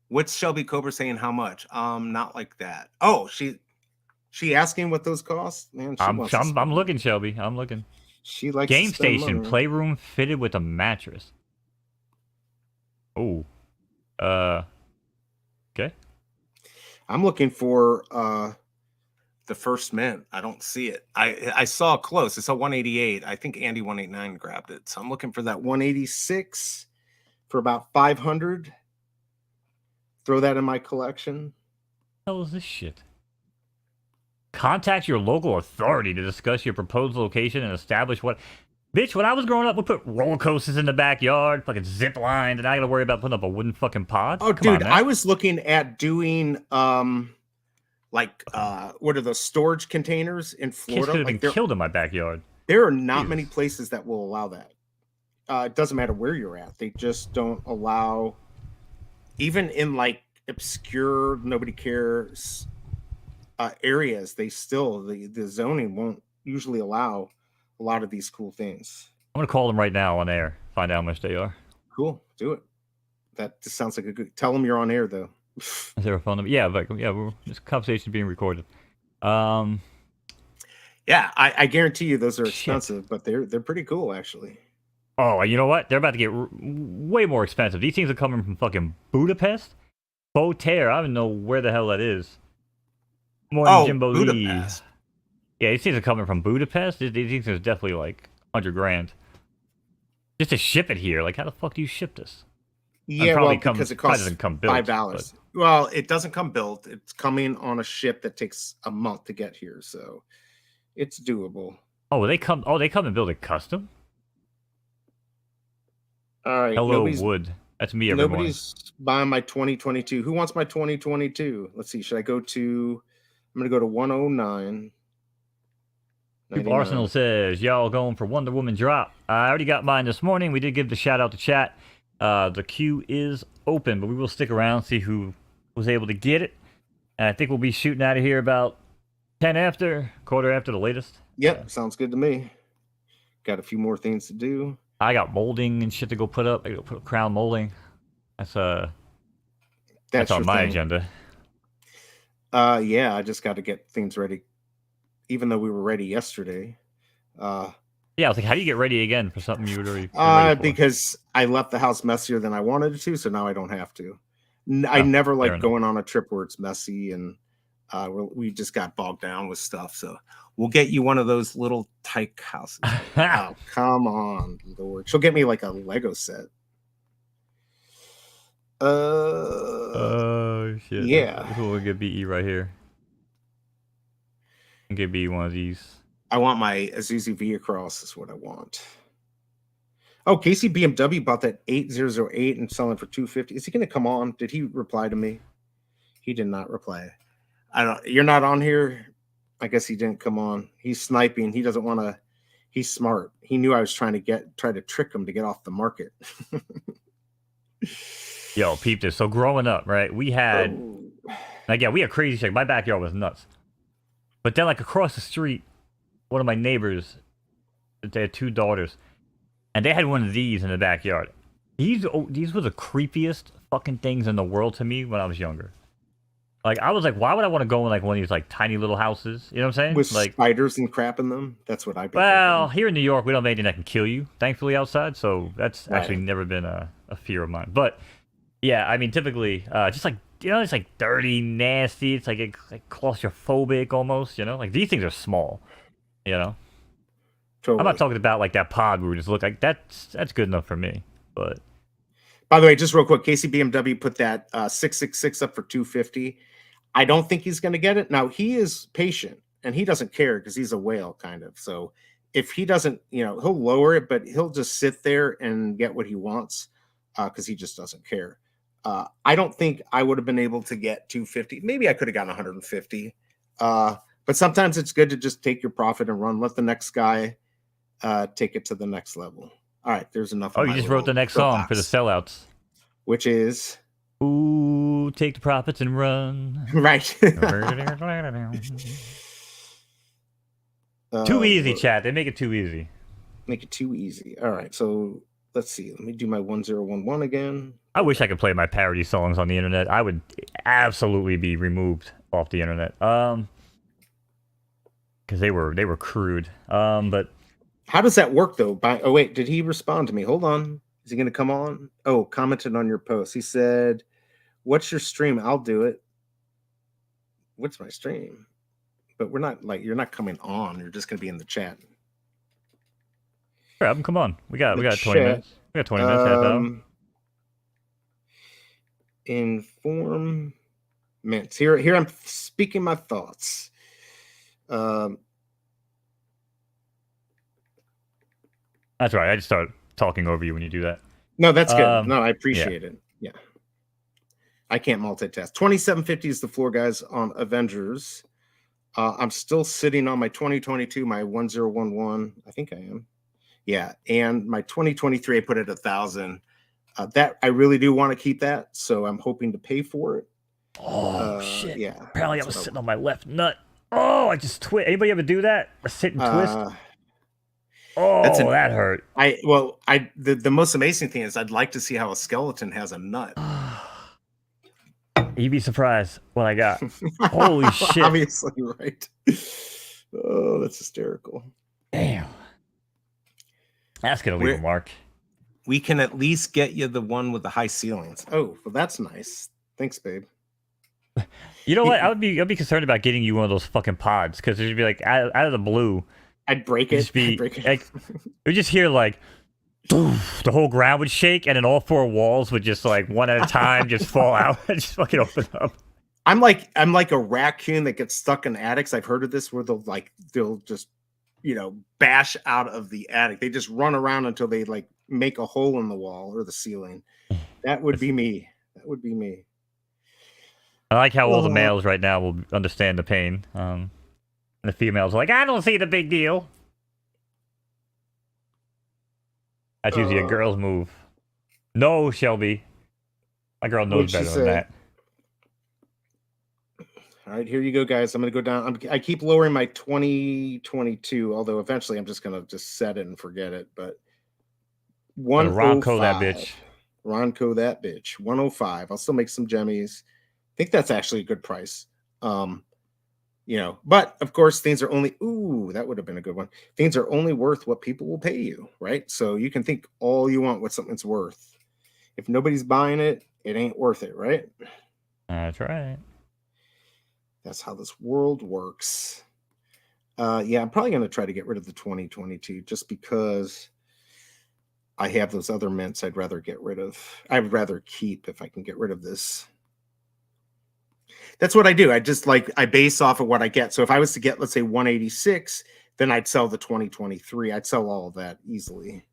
Speaker 2: What's Shelby Cobra saying? How much? Not like that. Oh, she asking what those cost? Man,
Speaker 1: I'm looking, Shelby. I'm looking.
Speaker 2: She likes
Speaker 1: game station playroom fitted with a mattress. Oh, okay.
Speaker 2: I'm looking for the first mint. I don't see it. I saw close. I saw 188. I think Andy 189 grabbed it. So I'm looking for that 186 for about 500. Throw that in my collection.
Speaker 1: What the hell is this shit? Contact your local authority to discuss your proposed location and establish what. Bitch, when I was growing up, we put roller coasters in the backyard, fucking zip lines, and I gotta worry about putting up a wooden fucking pod.
Speaker 2: Oh, dude, I was looking at doing what are those storage containers in Florida?
Speaker 1: Kids could have been killed in my backyard.
Speaker 2: There are not many places that will allow that. It doesn't matter where you're at; they just don't allow. Even in like obscure, nobody cares areas, they still the zoning won't usually allow a lot of these cool things.
Speaker 1: I'm gonna call them right now on air. Find out how much they are.
Speaker 2: Cool, do it. That just sounds like a good. Tell them you're on air though.
Speaker 1: Is there a phone number? Yeah, but this conversation being recorded. Yeah,
Speaker 2: I guarantee you those are expensive, but they're pretty cool actually.
Speaker 1: Oh, you know what? They're about to get way more expensive. These things are coming from fucking Budapest, Botair. I don't even know where the hell that is. More than Jimbo
Speaker 2: Budapest.
Speaker 1: Yeah, these things are coming from Budapest. These things are definitely like $100,000 just to ship it here. Like, how the fuck do you ship this?
Speaker 2: Yeah, because it costs
Speaker 1: $5.
Speaker 2: But... Well, it doesn't come built. It's coming on a ship that takes a month to get here, so it's doable.
Speaker 1: Oh, they come and build it custom.
Speaker 2: All right.
Speaker 1: Hello, Wood. That's me every morning.
Speaker 2: Nobody's buying my 2022. Who wants my 2022? Let's see. Should I go to? I'm gonna go to 109.
Speaker 1: Arsenal says, y'all going for Wonder Woman drop. I already got mine this morning. We did give the shout out to chat. The queue is open, but we will stick around, see who was able to get it. And I think we'll be shooting out of here about 10 after, quarter after the latest.
Speaker 2: Yep, sounds good to me. Got a few more things to do.
Speaker 1: I got molding and shit to go put up. I got to put up crown molding. That's on my agenda.
Speaker 2: Yeah, I just got to get things ready. Even though we were ready yesterday.
Speaker 1: Yeah, I was like, how do you get ready again for something you would already
Speaker 2: because I left the house messier than I wanted it to, so now I don't have to. I never like going on a trip where it's messy, and we just got bogged down with stuff. So we'll get you one of those little tyke houses. Oh, come on, Lord. She'll get me like a Lego set.
Speaker 1: Oh, shit.
Speaker 2: Yeah.
Speaker 1: We'll get BE right here. Get BE one of these.
Speaker 2: I want my Isuzu V-Cross is what I want. Oh, Casey BMW bought that 8008 and selling for 250. Is he going to come on? Did he reply to me? He did not reply. I don't. You're not on here. I guess he didn't come on. He's sniping. He doesn't want to. He's smart. He knew I was try to trick him to get off the market.
Speaker 1: Yo, peep this. So growing up, right, we had like we had crazy shit. My backyard was nuts. But then like across the street, one of my neighbors, they had 2 daughters. And they had one of these in the backyard. These were the creepiest fucking things in the world to me when I was younger. Like, I was like, why would I want to go in like one of these like tiny little houses? You know what I'm saying?
Speaker 2: With
Speaker 1: like
Speaker 2: spiders and crap in them? That's what I've been
Speaker 1: thinking. Here in New York, we don't have anything that can kill you, thankfully, outside. So that's actually never been a fear of mine. But yeah, I mean, typically, just like, you know, it's like dirty, nasty. It's like claustrophobic almost, you know? Like, these things are small, you know? Totally. I'm not talking about like that pod where we just look like that's good enough for me. But
Speaker 2: by the way, just real quick, Casey BMW put that 666 up for 250. I don't think he's going to get it. Now he is patient and he doesn't care because he's a whale kind of. So if he doesn't, you know, he'll lower it, but he'll just sit there and get what he wants because he just doesn't care. I don't think I would have been able to get 250. Maybe I could have gotten 150. But sometimes it's good to just take your profit and run. Let the next guy take it to the next level. All right, there's enough.
Speaker 1: Oh, you just wrote the next song for the sellouts,
Speaker 2: which is
Speaker 1: "Ooh, take the profits and run."
Speaker 2: Right.
Speaker 1: Too easy, chat. They make it too easy.
Speaker 2: Make it too easy. All right, so let's see. Let me do my 1011 again.
Speaker 1: I wish I could play my parody songs on the internet. I would absolutely be removed off the internet. Because they were crude. But
Speaker 2: how does that work though? Oh wait, did he respond to me? Hold on. Is he going to come on? Oh, commented on your post. He said, "What's your stream? I'll do it." What's my stream? But we're not like, you're not coming on. You're just going to be in the chat.
Speaker 1: Grab him. Come on. We got 20 minutes. We got 20 minutes. Half hour.
Speaker 2: Informant. Here I'm speaking my thoughts.
Speaker 1: That's right. I just started talking over you when you do that.
Speaker 2: No, that's good. No, I appreciate it. Yeah. I can't multitask. 2750 is the floor, guys, on Avengers. I'm still sitting on my 2022, my 1011. I think I am. Yeah. And my 2023, I put it 1,000. That I really do want to keep that. So I'm hoping to pay for it.
Speaker 1: Oh, shit. Yeah. Apparently I was sitting on my left nut. Oh, I just twist. Anybody ever do that? Or sit and twist? Oh, that hurt.
Speaker 2: The most amazing thing is I'd like to see how a skeleton has a nut.
Speaker 1: You'd be surprised what I got. Holy shit.
Speaker 2: Obviously, right. Oh, that's hysterical.
Speaker 1: Damn. That's going to leave a mark.
Speaker 2: We can at least get you the one with the high ceilings. Oh, well, that's nice. Thanks, babe.
Speaker 1: You know what? I'd be concerned about getting you one of those fucking pods because it'd be like out of the blue.
Speaker 2: I'd break it.
Speaker 1: Like, we just hear like the whole ground would shake, and then all 4 walls would just like one at a time just fall out and just fucking open up.
Speaker 2: I'm like a raccoon that gets stuck in attics. I've heard of this where they'll just bash out of the attic. They just run around until they like make a hole in the wall or the ceiling. That would be me. That would be me.
Speaker 1: I like how all the males right now will understand the pain. And the females are like, I don't see the big deal. That's usually a girl's move. No, Shelby. My girl knows better than that.
Speaker 2: All right, here you go, guys. I'm going to go down. I keep lowering my 2022, although eventually I'm just going to set it and forget it. But 105.
Speaker 1: Ronco that bitch.
Speaker 2: Ronco that bitch. 105. I'll still make some jemmies. I think that's actually a good price. But of course things are only, that would have been a good one. Things are only worth what people will pay you, right? So you can think all you want what something's worth. If nobody's buying it, it ain't worth it, right?
Speaker 1: That's right.
Speaker 2: That's how this world works. I'm probably going to try to get rid of the 2022 just because I have those other mints I'd rather get rid of. I'd rather keep if I can get rid of this. That's what I do. I base off of what I get. So if I was to get, let's say 186, then I'd sell the 2023. I'd sell all of that easily.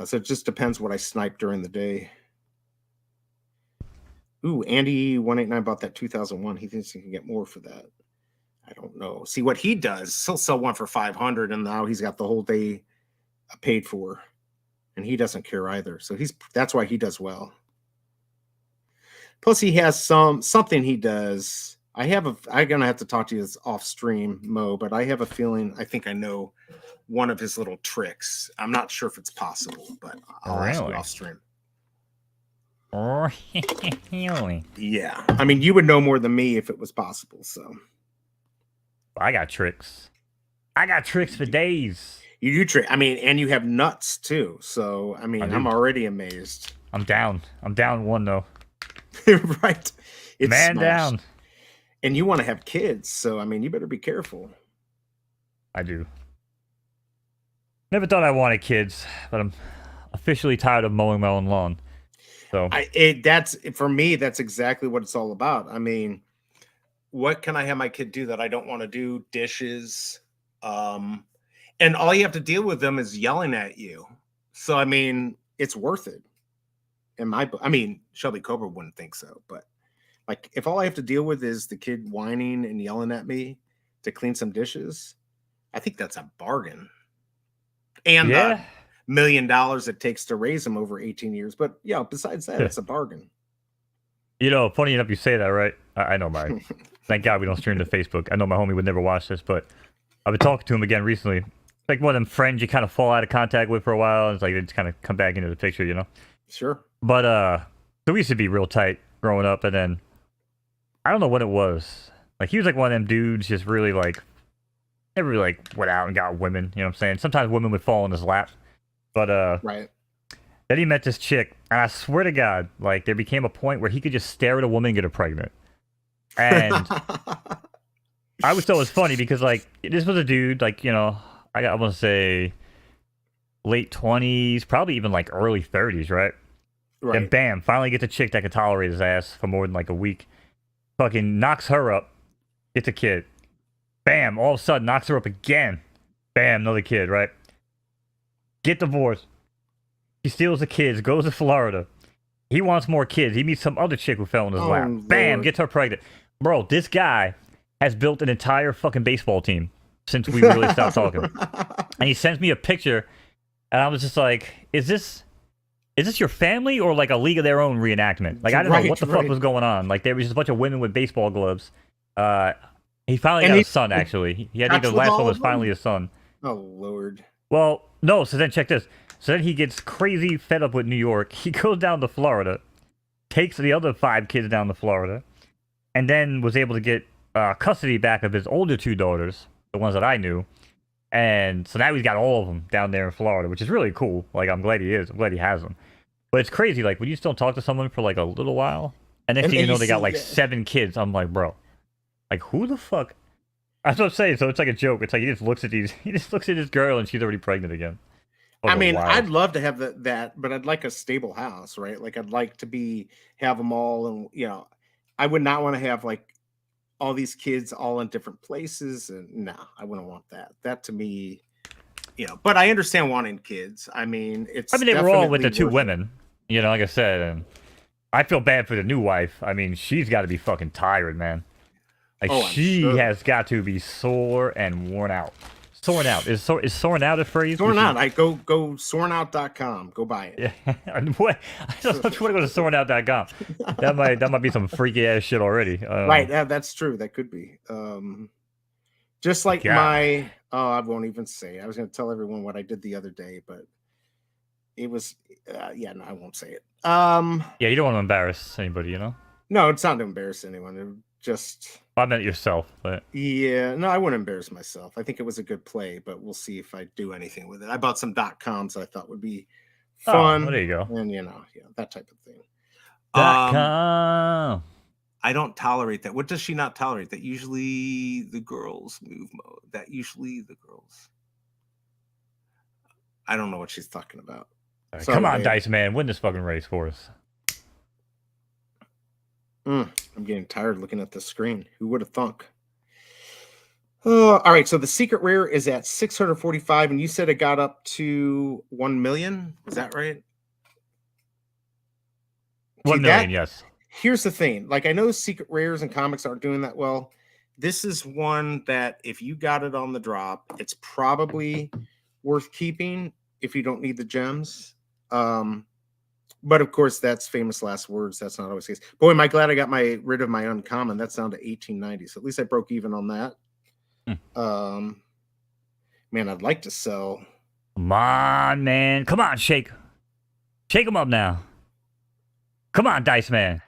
Speaker 2: So it just depends what I snipe during the day. Ooh, Andy 189 bought that 2001. He thinks he can get more for that. I don't know. See what he does. He'll sell one for 500, and now he's got the whole day paid for, and he doesn't care either. So that's why he does well. Plus, he has something he does. I'm gonna have to talk to you off stream, Mo, but I have a feeling I think I know one of his little tricks. I'm not sure if it's possible, but I'll ask you off stream.
Speaker 1: Really?
Speaker 2: Yeah. I mean, you would know more than me if it was possible, so.
Speaker 1: I got tricks. I got tricks for days.
Speaker 2: You do trick. I mean, and you have nuts too. So, I mean, I'm already amazed.
Speaker 1: I'm down. I'm down one though.
Speaker 2: Right.
Speaker 1: It's man smashed. Down.
Speaker 2: And you want to have kids, so I mean, you better be careful.
Speaker 1: I do. Never thought I wanted kids, but I'm officially tired of mowing my own lawn. So
Speaker 2: that's for me. That's exactly what it's all about. I mean, what can I have my kid do that I don't want to do? Dishes, and all you have to deal with them is yelling at you. So I mean, it's worth it. I mean, Shelby Cobra wouldn't think so, but like if all I have to deal with is the kid whining and yelling at me to clean some dishes, I think that's a bargain. And $1 million it takes to raise them over 18 years. But yeah, besides that, it's a bargain.
Speaker 1: You know, funny enough, you say that, right? I know my. Thank God we don't stream to Facebook. I know my homie would never watch this, but I've been talking to him again recently. Like one of them friends you kind of fall out of contact with for a while. And it's like they just kind of come back into the picture, you know?
Speaker 2: Sure.
Speaker 1: But so we used to be real tight growing up, and then I don't know what it was. Like he was like one of them dudes, just really like never really like went out and got women. You know what I'm saying? Sometimes women would fall in his lap, but
Speaker 2: right.
Speaker 1: Then he met this chick, and I swear to God, like there became a point where he could just stare at a woman and get her pregnant. And I always thought it was funny because like this was a dude, like you know, I want to say late 20s, probably even like early 30s, right?
Speaker 2: Right.
Speaker 1: And bam, finally gets a chick that could tolerate his ass for more than like a week. Fucking knocks her up, gets a kid. Bam, all of a sudden knocks her up again. Bam, another kid, right? Get divorced. She steals the kids, goes to Florida. He wants more kids. He meets some other chick who fell in his lap.
Speaker 2: Lord.
Speaker 1: Bam, gets her pregnant. Bro, this guy has built an entire fucking baseball team since we really stopped talking. And he sends me a picture, and I was just like, is this your family or like a League of Their Own reenactment? Like, I don't know what the fuck was going on. Like, there was just a bunch of women with baseball gloves. He finally got a son, actually. He had the last one was finally a son.
Speaker 2: Oh, Lord.
Speaker 1: Well, no, so then check this. So then he gets crazy fed up with New York. He goes down to Florida, takes the other 5 kids down to Florida, and then was able to get custody back of his older 2 daughters, the ones that I knew. And so now he's got all of them down there in Florida, which is really cool. Like, I'm glad he is. I'm glad he has them. But it's crazy. Like, when you still talk to someone for, like, a little while, and next thing you know, they got, like, 7 kids. I'm like, bro, like, who the fuck? That's what I'm saying. So it's like a joke. It's like he just looks at this girl, and she's already pregnant again.
Speaker 2: I mean, I'd love to have that, but I'd like a stable house, right? Like, I'd like to have them all, and, you know, I would not want to have, like, all these kids all in different places, and no, I wouldn't want that. That to me, you know, but I understand wanting kids. I mean,
Speaker 1: they were all with the 2 women, you know, like I said, and I feel bad for the new wife. I mean, she's got to be fucking tired, man. Like, she has got to be sore and worn out. Soren out. Is soren out a phrase?
Speaker 2: Soren out. I go sorenout.com. Go buy it.
Speaker 1: Yeah. What? I don't want to go to sorenout.com. That might be some freaky ass shit already.
Speaker 2: Right. Yeah, that's true. That could be. Just like I won't even say. I was going to tell everyone what I did the other day, but it was no, I won't say it.
Speaker 1: Yeah, you don't want to embarrass anybody, you know?
Speaker 2: No, it's not to embarrass anyone. It just
Speaker 1: I meant yourself, but
Speaker 2: yeah, no, I wouldn't embarrass myself. I think it was a good play, but we'll see if I do anything with it. I bought some .coms I thought would be fun.
Speaker 1: Oh, there you go.
Speaker 2: And you know, yeah, that type of thing.
Speaker 1: .com.
Speaker 2: I don't tolerate that. What does she not tolerate? That usually the girls move mode. That usually the girls. I don't know what she's talking about.
Speaker 1: Right, come on, Dice Man, win this fucking race for us.
Speaker 2: I'm getting tired looking at the screen. Who would have thunk? All right, so the secret rare is at 645, and you said it got up to 1 million. Is that right?
Speaker 1: 1 million, yes.
Speaker 2: Here's the thing. Like, I know secret rares and comics aren't doing that well. This is one that if you got it on the drop, it's probably worth keeping if you don't need the gems. But of course, that's famous last words. That's not always the case. Boy, am I glad I got rid of my uncommon. That's down to 1890. So at least I broke even on that. Man, I'd like to sell.
Speaker 1: Come on, man. Come on, Shake. Shake him up now. Come on, Dice Man.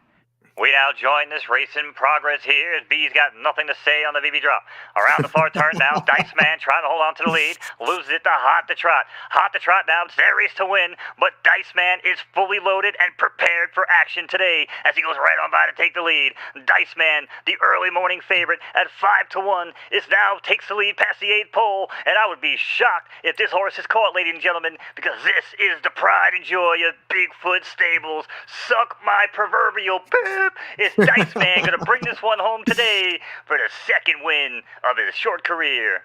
Speaker 1: We now join this race in progress here as B's got nothing to say on the VB drop. Around the far turn now, Dice Man trying to hold on to the lead, loses it to Hot to Trot. Hot to Trot now, it's their race to win, but Dice Man is fully loaded and prepared for action today as he goes right on by to take the lead. Dice Man, the early morning favorite at 5-1, is now takes the lead past the 8th pole, and I would be shocked if this horse is caught, ladies and gentlemen, because this is the pride and joy of Bigfoot Stables. Suck my proverbial poop. Is Dice Man going to bring this one home today for the second win of his short career?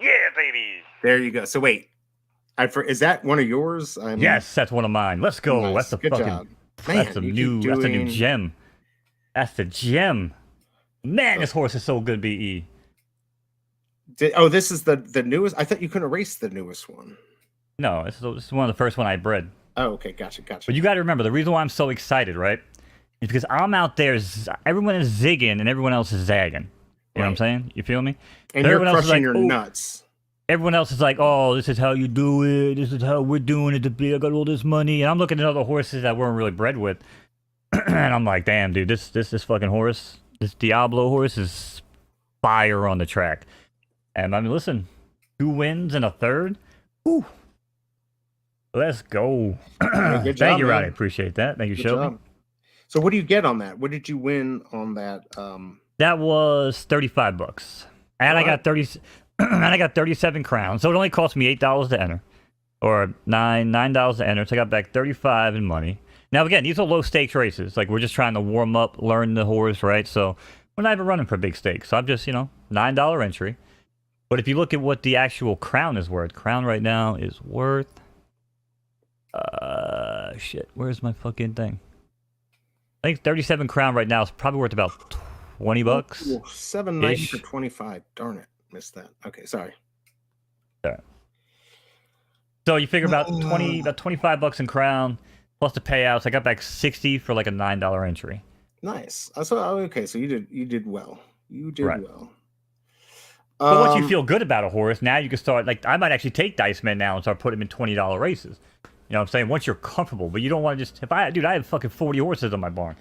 Speaker 1: Yeah, baby.
Speaker 2: There you go. So wait, is that one of yours?
Speaker 1: Yes, that's one of mine. Let's go.
Speaker 2: Nice.
Speaker 1: That's a
Speaker 2: Good
Speaker 1: fucking.
Speaker 2: Job. Man,
Speaker 1: that's a new gem. That's the gem. Man, this horse is so good. Be.
Speaker 2: This is the newest. I thought you couldn't erase the newest one.
Speaker 1: No, this is one of the first one I bred.
Speaker 2: Oh, okay, gotcha.
Speaker 1: But you got to remember the reason why I'm so excited, right? Is because I'm out there, everyone is zigging and everyone else is zagging. You know what I'm saying? You feel me?
Speaker 2: And you're crushing your nuts.
Speaker 1: Everyone else is like, oh, this is how you do it. This is how we're doing it to be. I got all this money. And I'm looking at other horses that weren't really bred with. And I'm like, damn, dude, this fucking horse, this Diablo horse is fire on the track. And I mean, listen, 2 wins and a third. Whew. Let's go.
Speaker 2: Good job,
Speaker 1: thank you,
Speaker 2: man.
Speaker 1: Roddy. Appreciate that. Thank you, Shelby.
Speaker 2: So what do you get on that? What did you win on that?
Speaker 1: That was $35, and I got 30. And I got 37 crowns. So it only cost me $8 to enter, or $9 to enter. So I got back 35 in money. Now again, these are low stakes races. Like, we're just trying to warm up, learn the horse, right? So we're not even running for big stakes. So I'm just, $9 entry. But if you look at what the actual crown is worth, crown right now is worth. Shit. Where's my fucking thing? I think 37 crown right now is probably worth about $20.
Speaker 2: Ooh, $7.90 for 25. Darn it, missed that. Okay, sorry.
Speaker 1: Yeah. So you figure about $25 in crown plus the payouts. I got back 60 for like a $9 entry.
Speaker 2: Nice. Okay, so you did well. You did well.
Speaker 1: But once you feel good about a horse, now you can start, like, I might actually take Dice Man now and start putting him in $20 races. You know what I'm saying? Once you're comfortable, but you don't want to just, I have fucking 40 horses on my barn.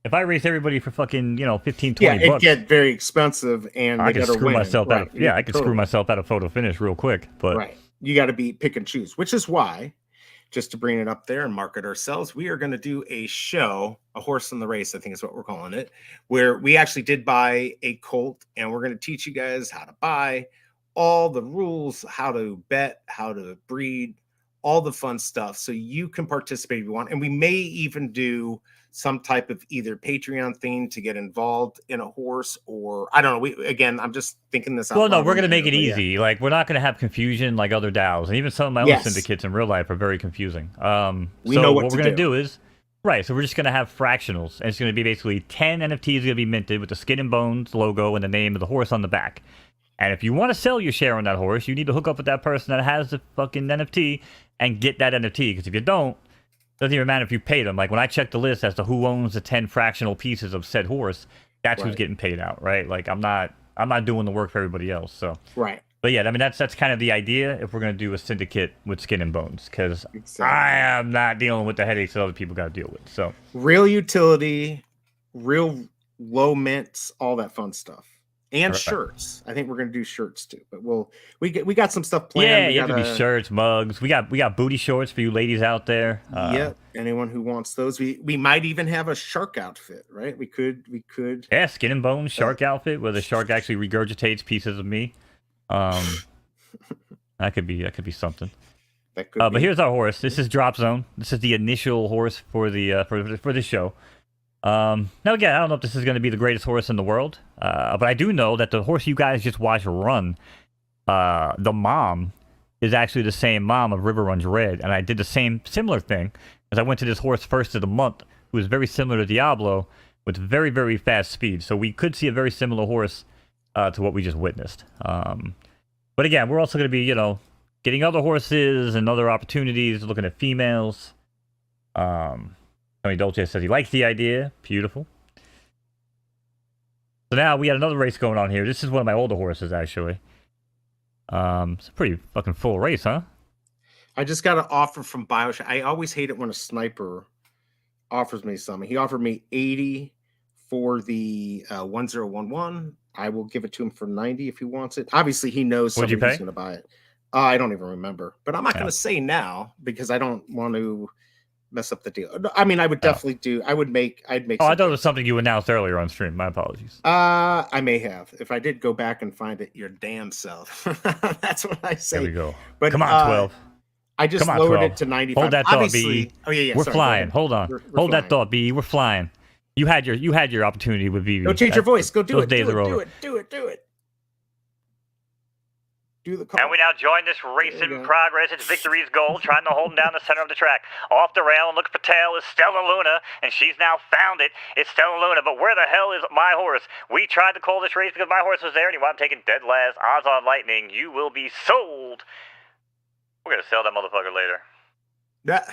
Speaker 1: If I race everybody for fucking, 15, 20
Speaker 2: bucks.
Speaker 1: It'd
Speaker 2: get very expensive, and
Speaker 1: I can screw myself
Speaker 2: out.
Speaker 1: Right. I can screw myself out of photo finish real quick. But
Speaker 2: right. You got to be pick and choose, which is why, just to bring it up there and market ourselves, we are going to do a show, a horse in the race, I think is what we're calling it, where we actually did buy a colt, and we're going to teach you guys how to buy, all the rules, how to bet, how to breed, all the fun stuff, so you can participate if you want. And we may even do some type of either Patreon thing to get involved in a horse, or I don't know. I'm just thinking this out.
Speaker 1: Well, no, we're going to make it easy. Yeah. Like, we're not going to have confusion like other DAOs. And even some of my own syndicates in real life are very confusing.
Speaker 2: We know what
Speaker 1: we're going to do is, right, so we're just going to have fractionals. And it's going to be basically 10 NFTs going to be minted with the Skin and Bones logo and the name of the horse on the back. And if you want to sell your share on that horse, you need to hook up with that person that has the fucking NFT and get that NFT. Because if you don't, it doesn't even matter if you pay them. Like, when I check the list as to who owns the 10 fractional pieces of said horse, that's who's getting paid out, right? Like, I'm not doing the work for everybody else. So
Speaker 2: right.
Speaker 1: But yeah, I mean, that's kind of the idea if we're going to do a syndicate with Skin and Bones, because I am not dealing with the headaches that other people got to deal with. So
Speaker 2: real utility, real low mints, all that fun stuff. And shirts. I think we're gonna do shirts too. But we got some stuff planned.
Speaker 1: Yeah, it could be shirts, mugs. We got booty shorts for you ladies out there.
Speaker 2: Yep. Anyone who wants those. We might even have a shark outfit, right? We could.
Speaker 1: Yeah, Skin and Bones shark outfit where the shark actually regurgitates pieces of me. That could be something.
Speaker 2: That could.
Speaker 1: But here's our horse. This is Drop Zone. This is the initial horse for the for the show. Now again, I don't know if this is going to be the greatest horse in the world, but I do know that the horse you guys just watched run, the mom is actually the same mom of River Runs Red, and I did the similar thing as I went to this horse first of the month, who is very similar to Diablo, with very, very fast speed. So we could see a very similar horse to what we just witnessed. But again, we're also going to be, you know, getting other horses and other opportunities, looking at females. Tony Dolce says he likes the idea. Beautiful. So now we got another race going on here. This is one of my older horses, actually. It's a pretty fucking full race, huh?
Speaker 2: I just got an offer from BioShock. I always hate it when a sniper offers me something. He offered me 80 for the 1011. I will give it to him for 90 if he wants it. Obviously, he knows somebody who's going to buy it. I don't even remember, but I'm not going to say now because I don't want to mess up the deal. I mean, I would definitely do. I'd make.
Speaker 1: Oh, I thought it was something you announced earlier on stream. My apologies.
Speaker 2: I may have. If I did go back and find it, your damn self. That's what I say.
Speaker 1: There we go. But come on, 12.
Speaker 2: I just lowered it to 95.
Speaker 1: Hold that thought, B. Oh yeah. We're flying. Hold on. Hold that thought, B. We're flying. You had your opportunity with Veve.
Speaker 2: Go change your voice. Go do it.
Speaker 1: Those days are over.
Speaker 2: Do it. Do the call.
Speaker 1: And we now join this race in progress. It's Victory's goal, trying to hold him down the center of the track. Off the rail and looking for tail is Stella Luna, and she's now found it. It's Stella Luna, but where the hell is my horse? We tried to call this race because my horse was there, and you want him taking dead last. Odds on Lightning, you will be sold. We're going to sell that motherfucker later.
Speaker 2: Yeah.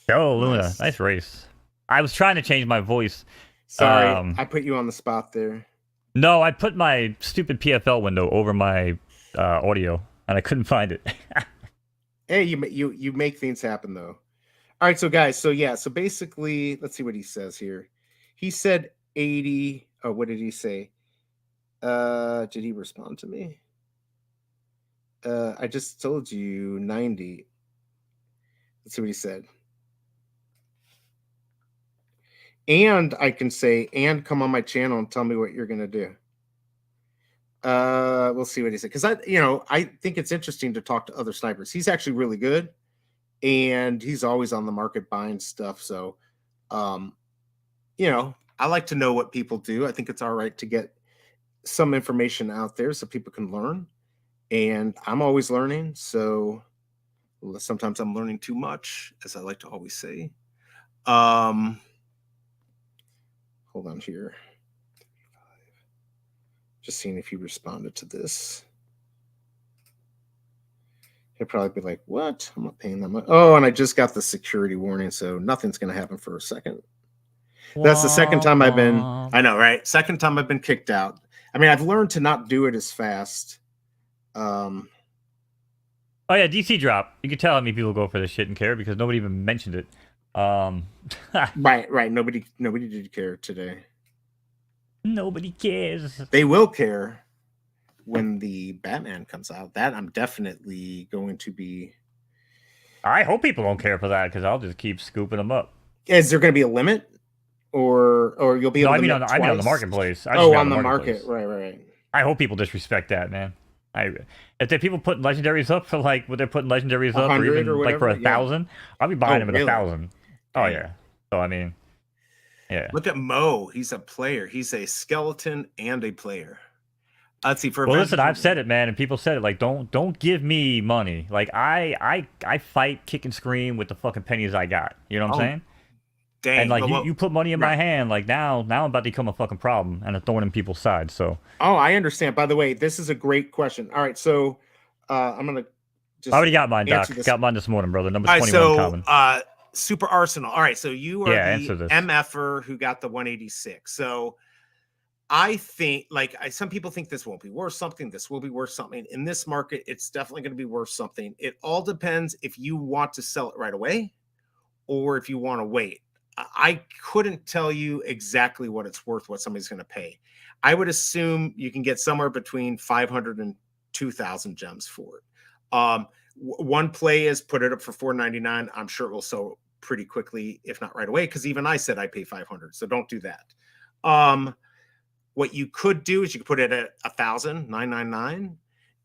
Speaker 1: Oh, Luna. Nice race. I was trying to change my voice.
Speaker 2: Sorry, I put you on the spot there.
Speaker 1: No, I put my stupid PFL window over my audio, and I couldn't find it.
Speaker 2: Hey, you make things happen, though. All right, so guys, so basically, let's see what he says here. He said 80. Oh, what did he say? Did he respond to me? I just told you 90. Let's see what he said. And I can say, and come on my channel and tell me what you're going to do. We'll see what he said. Because I think it's interesting to talk to other snipers. He's actually really good. And he's always on the market buying stuff. So, I like to know what people do. I think it's all right to get some information out there so people can learn. And I'm always learning. So sometimes I'm learning too much, as I like to always say. Hold on here. Just seeing if he responded to this. He'll probably be like, what? I'm not paying that much. Oh, and I just got the security warning, so nothing's going to happen for a second. That's the second time I've been, I know, right? Second time I've been kicked out. I mean, I've learned to not do it as fast.
Speaker 1: Oh, yeah, DC drop. You can tell how many people go for this shit and care because nobody even mentioned it.
Speaker 2: Right. Nobody did care today.
Speaker 1: Nobody cares.
Speaker 2: They will care when the Batman comes out. That I'm definitely going to be.
Speaker 1: I hope people don't care for that because I'll just keep scooping them up.
Speaker 2: Is there going to be a limit, or you'll be able?
Speaker 1: No, I mean on the marketplace.
Speaker 2: On the market. Right.
Speaker 1: I hope people disrespect that, man. If there people putting legendaries up for like what they're putting legendaries up, or even like for 1,000, I'll be buying them at 1,000. Oh yeah. So I mean, yeah.
Speaker 2: Look at Mo. He's a player. He's a skeleton and a player. Let's see.
Speaker 1: Well, listen, I've said it, man, and people said it. Like, don't give me money. Like, I fight, kick, and scream with the fucking pennies I got. You know what I'm saying?
Speaker 2: Dang.
Speaker 1: And like, you put money in my hand. Like now I'm about to become a fucking problem and a thorn in people's side. So.
Speaker 2: Oh, I understand. By the way, this is a great question. All right, so I'm gonna.
Speaker 1: I already got mine, Doc. Got mine this morning, brother. Number 21 common.
Speaker 2: Super Arsenal. All right, so you are the MFer who got the 186. So I think, some people think this won't be worth something. This will be worth something. In this market, it's definitely going to be worth something. It all depends if you want to sell it right away or if you want to wait. I couldn't tell you exactly what it's worth, what somebody's going to pay. I would assume you can get somewhere between 500 and 2,000 gems for it. One play is put it up for $4.99. I'm sure it will sell pretty quickly, if not right away, because even I said I pay 500. So don't do that. What you could do is you could put it at 1,000, $9.99,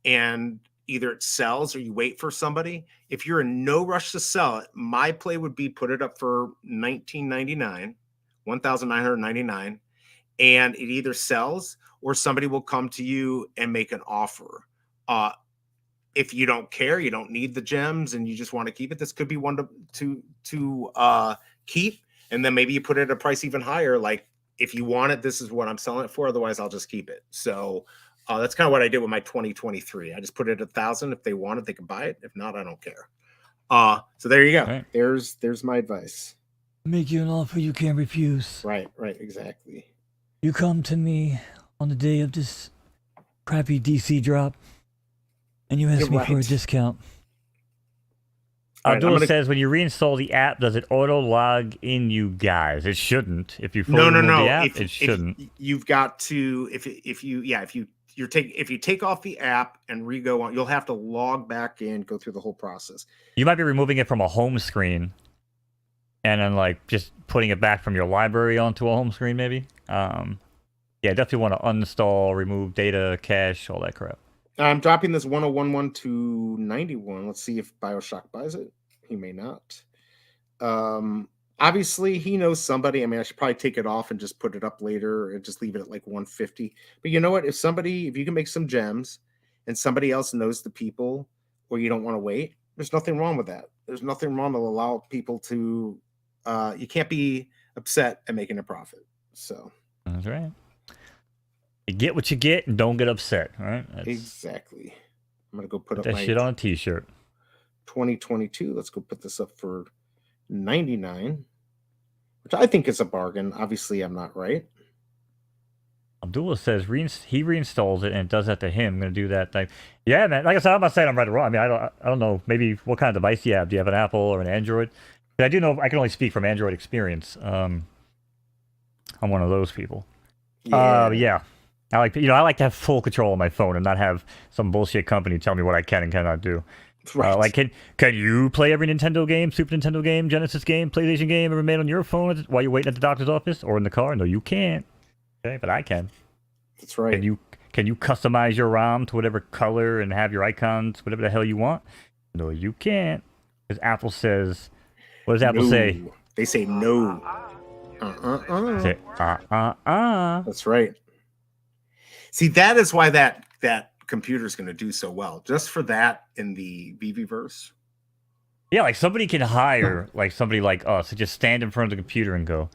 Speaker 2: and either it sells or you wait for somebody. If you're in no rush to sell it, my play would be put it up for $1,999, $1,999, and it either sells or somebody will come to you and make an offer. If you don't care, you don't need the gems, and you just want to keep it, this could be one to keep. And then maybe you put it at a price even higher. Like, if you want it, this is what I'm selling it for. Otherwise, I'll just keep it. So that's kind of what I did with my 2023. I just put it at 1,000. If they want it, they can buy it. If not, I don't care. So there you go. Right. There's my advice.
Speaker 1: Make you an offer you can't refuse.
Speaker 2: Right, exactly.
Speaker 1: You come to me on the day of this crappy DC drop, and you ask me for a discount. Abdullah says, when you reinstall the app, does it auto log in you guys? It shouldn't. If you fully remove the app, it shouldn't.
Speaker 2: You've got to if you take off the app and re-go on, you'll have to log back in, go through the whole process.
Speaker 1: You might be removing it from a home screen, and then like just putting it back from your library onto a home screen, maybe. Yeah, definitely want to uninstall, remove data, cache, all that crap.
Speaker 2: I'm dropping this 1011 to 91. Let's see if BioShock buys it. He may not. Obviously, he knows somebody. I mean, I should probably take it off and just put it up later and just leave it at like 150. But you know what? If you can make some gems and somebody else knows the people, or you don't want to wait, there's nothing wrong with that. There's nothing wrong to allow people to, you can't be upset at making a profit. So
Speaker 1: that's right. You get what you get and don't get upset, right?
Speaker 2: Exactly. I'm going to go put up
Speaker 1: that shit on a t-shirt.
Speaker 2: 2022. Let's go put this up for 99, which I think is a bargain. Obviously, I'm not right.
Speaker 1: Abdullah says he reinstalls it and it does that to him. I'm going to do that thing. Yeah, man. Like I said, I'm not saying I'm right or wrong. I mean, I don't know. Maybe what kind of device do you have? Do you have an Apple or an Android? But I do know I can only speak from Android experience. I'm one of those people. Yeah. I like to have full control of my phone and not have some bullshit company tell me what I can and cannot do. Right. Like, can you play every Nintendo game, Super Nintendo game, Genesis game, PlayStation game ever made on your phone while you're waiting at the doctor's office or in the car? No, you can't. Okay, but I can.
Speaker 2: That's right.
Speaker 1: Can you customize your ROM to whatever color and have your icons, whatever the hell you want? No, you can't. Because Apple says, what does Apple say?
Speaker 2: They say no.
Speaker 1: Say,
Speaker 2: That's right. See, that is why that computer is going to do so well. Just for that in the Veveverse.
Speaker 1: Yeah, like somebody can hire like somebody like us to just stand in front of the computer and go,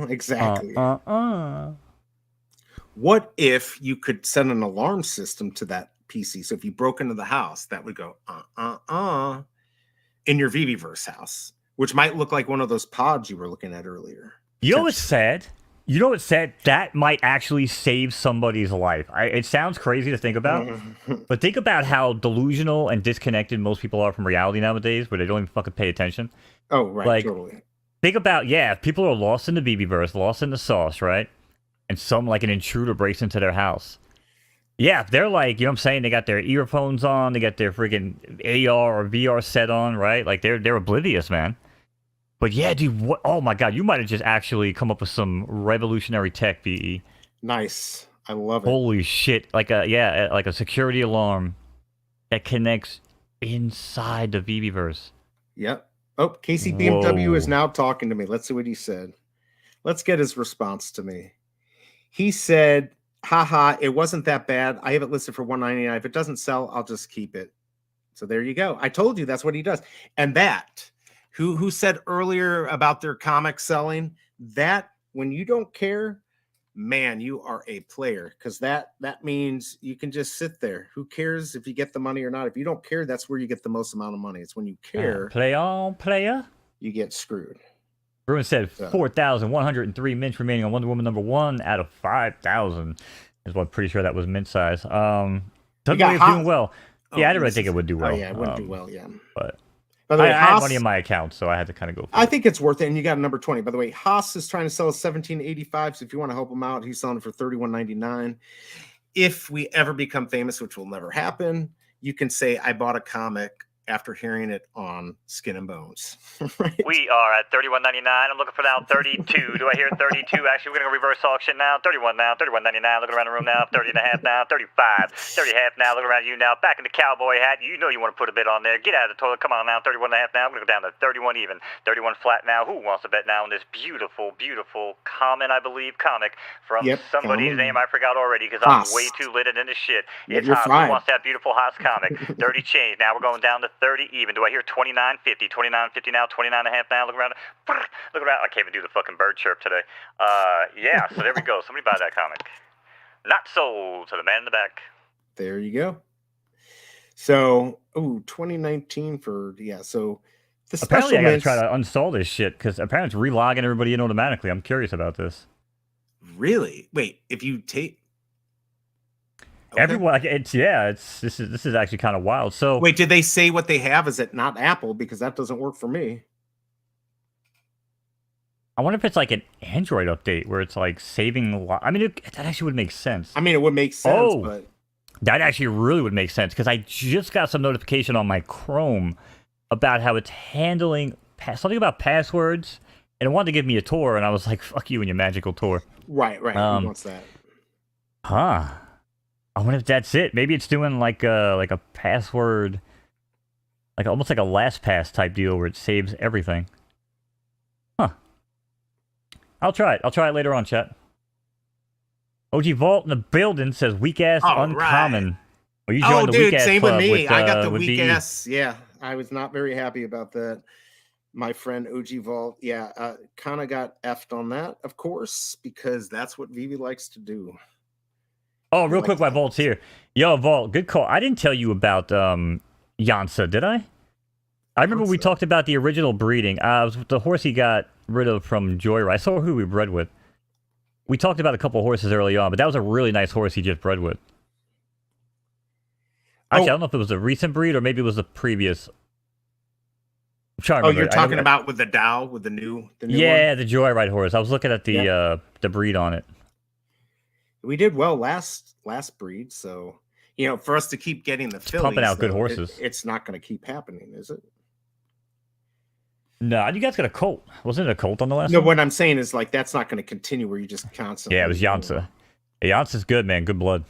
Speaker 2: exactly. What if you could set an alarm system to that PC? So if you broke into the house, that would go in your Veveverse house, which might look like one of those pods you were looking at earlier.
Speaker 1: You know what's sad? That might actually save somebody's life. It sounds crazy to think about, but think about how delusional and disconnected most people are from reality nowadays, where they don't even fucking pay attention.
Speaker 2: Oh, right, like, totally.
Speaker 1: Think about, people are lost in the Veveverse, lost in the sauce, right? And an intruder breaks into their house. Yeah, they're like, you know what I'm saying? They got their earphones on, they got their freaking AR or VR set on, right? Like, they're oblivious, man. But yeah, dude, oh my God, you might have just actually come up with some revolutionary tech, VE.
Speaker 2: Nice. I love it.
Speaker 1: Holy shit. Like a security alarm that connects inside the Veveverse.
Speaker 2: Yep. Oh, Casey BMW is now talking to me. Let's see what he said. Let's get his response to me. He said, haha, it wasn't that bad. I have it listed for $199. If it doesn't sell, I'll just keep it. So there you go. I told you that's what he does. And that... Who said earlier about their comic selling, that when you don't care, man, you are a player, because that means you can just sit there. Who cares if you get the money or not? If you don't care, that's where you get the most amount of money. It's when you care.
Speaker 1: Play on, player.
Speaker 2: You get screwed.
Speaker 1: Bruin said 4,103 mints remaining on Wonder Woman #1 out of 5,000. Is what I'm pretty sure that was mint size. Doesn't really doing well. I didn't really think it would do well.
Speaker 2: It wouldn't do well,
Speaker 1: But
Speaker 2: by the way,
Speaker 1: I had money in my account, so I had to kind of go for
Speaker 2: I think it's worth it, and you got a number 20. By the way, Haas is trying to sell a 1785, so if you want to help him out, he's selling it for $31.99. If we ever become famous, which will never happen, you can say, I bought a comic after hearing it on Skin and Bones.
Speaker 1: Right? We are at $31.99. I'm looking for now 32. Do I hear 32? Actually, we're going to go reverse auction now. 31 now, $31.99. Looking around the room now. 30 and a half now, 35. 30 and a half now. Looking around you now. Back in the cowboy hat. You know you want to put a bid on there. Get out of the toilet. Come on now. 31 and a half now. I'm going to go down to 31 even. 31 flat now. Who wants to bet now on this beautiful, beautiful common, I believe, comic from somebody's name I forgot already because I'm way too lit in this shit. It's Haas. Who wants that beautiful Haas comic? 30 change. Now we're going down to 30 even. Do I hear 29.50? 29.50 now, 29 and a half now. Look around. Look around. I can't even do the fucking bird chirp today. Yeah, so there we go. Somebody buy that comic. Not sold to the man in the back.
Speaker 2: There you go. So, 2019 for, so the
Speaker 1: apparently I gotta try to uninstall this shit because apparently it's relogging everybody in automatically. I'm curious about this.
Speaker 2: Really? Wait, if you take...
Speaker 1: Okay. Everyone, this is actually kind of wild. So
Speaker 2: wait, did they say what they have? Is it not Apple? Because that doesn't work for me.
Speaker 1: I wonder if it's like an Android update where it's like saving. I mean, that actually would make sense.
Speaker 2: I mean, it would make sense, but
Speaker 1: that actually really would make sense because I just got some notification on my Chrome about how it's handling something about passwords, and it wanted to give me a tour, and I was like, "Fuck you and your magical tour."
Speaker 2: Right. Who wants that?
Speaker 1: Huh. I wonder if that's it. Maybe it's doing like a password, like almost like a LastPass type deal where it saves everything. Huh. I'll try it. I'll try it later on, chat. OG Vault in the building says weak ass uncommon.
Speaker 2: Right.
Speaker 1: Well, you joined the weak ass
Speaker 2: same
Speaker 1: club
Speaker 2: with me. I got the
Speaker 1: weak
Speaker 2: ass. Yeah, I was not very happy about that. My friend OG Vault, kind of got effed on that, of course, because that's what Veve likes to do.
Speaker 1: Oh, real quick, while Vault's here. Yo, Vault, good call. I didn't tell you about Yansa, did I? I remember we talked about the original breeding. It was the horse he got rid of from Joyride. I saw who we bred with. We talked about a couple of horses early on, but that was a really nice horse he just bred with. Actually, I don't know if it was a recent breed or maybe it was the previous.
Speaker 2: You're talking about with the Dow, with the new one?
Speaker 1: Yeah, the Joyride horse. I was looking at the breed on it.
Speaker 2: We did well last breed, so for us to keep getting the fillies,
Speaker 1: pumping out good horses,
Speaker 2: it's not going to keep happening, is it?
Speaker 1: No, you guys got a colt. Wasn't it a colt on the last?
Speaker 2: No,
Speaker 1: one?
Speaker 2: What I'm saying is like that's not going to continue where you just constantly.
Speaker 1: Yeah, it was Yansa. Yansa's good, man. Good blood.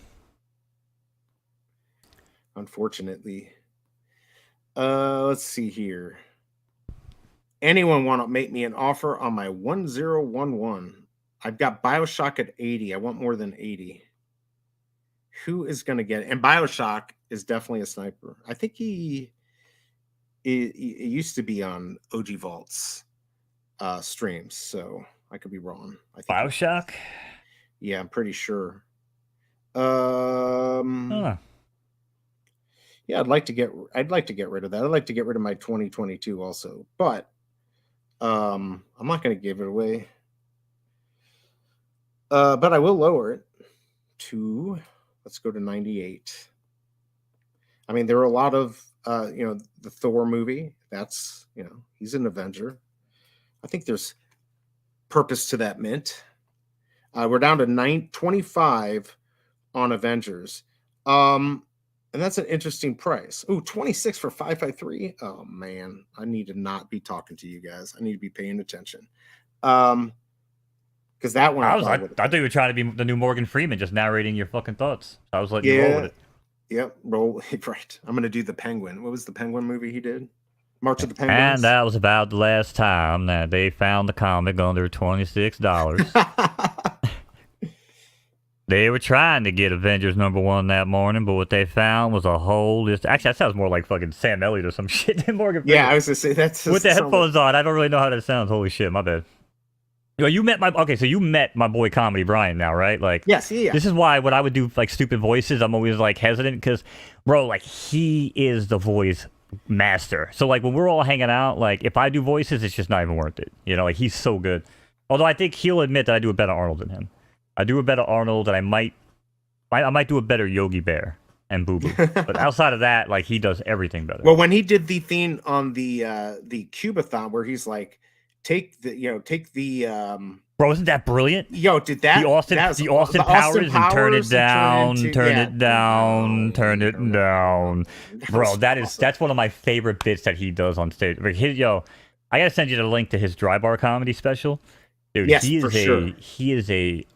Speaker 2: Unfortunately, let's see here. Anyone want to make me an offer on my 1011? I've got BioShock at 80. I want more than 80. Who is going to get it? And BioShock is definitely a sniper. I think he used to be on OG Vault's streams, so I could be wrong. I think
Speaker 1: BioShock?
Speaker 2: Yeah, I'm pretty sure. Yeah, I'd like to get rid of that. I'd like to get rid of my 2022 also, but I'm not going to give it away. But I will lower it to, let's go to 98. I mean, there are a lot of, the Thor movie. That's, he's an Avenger. I think there's purpose to that mint. We're down to 25 on Avengers. And that's an interesting price. Ooh, 26 for 553. Oh man, I need to not be talking to you guys. I need to be paying attention. Because that one,
Speaker 1: I thought you were trying to be the new Morgan Freeman, just narrating your fucking thoughts. I was letting you roll with it.
Speaker 2: Yep, roll right. I'm gonna do the Penguin. What was the Penguin movie he did? March of the Penguins.
Speaker 1: And that was about the last time that they found the comic under $26. They were trying to get Avengers #1 that morning, but what they found was a whole list. Actually, that sounds more like fucking Sam Elliott or some shit than Morgan Freeman.
Speaker 2: Yeah, I was gonna say that's
Speaker 1: with the headphones on. I don't really know how that sounds. Holy shit, my bad. You met my boy Comedy Brian now, right? Like,
Speaker 2: yes, yeah.
Speaker 1: This is why when I would do like stupid voices, I'm always like hesitant because, bro, like he is the voice master. So like when we're all hanging out, like if I do voices, it's just not even worth it. Like he's so good. Although I think he'll admit that I do a better Arnold than him. I do a better Arnold, and I might do a better Yogi Bear and Boo Boo. But outside of that, like he does everything better.
Speaker 2: Well, when he did the theme on the Cubathon, where he's like take the
Speaker 1: Bro, isn't that brilliant?
Speaker 2: Yo, did that
Speaker 1: the Austin Powers and turn it down, turn it down. Bro, that's one of my favorite bits that he does on stage. Like I gotta send you the link to his dry bar comedy special. Dude,
Speaker 2: yes,
Speaker 1: he is a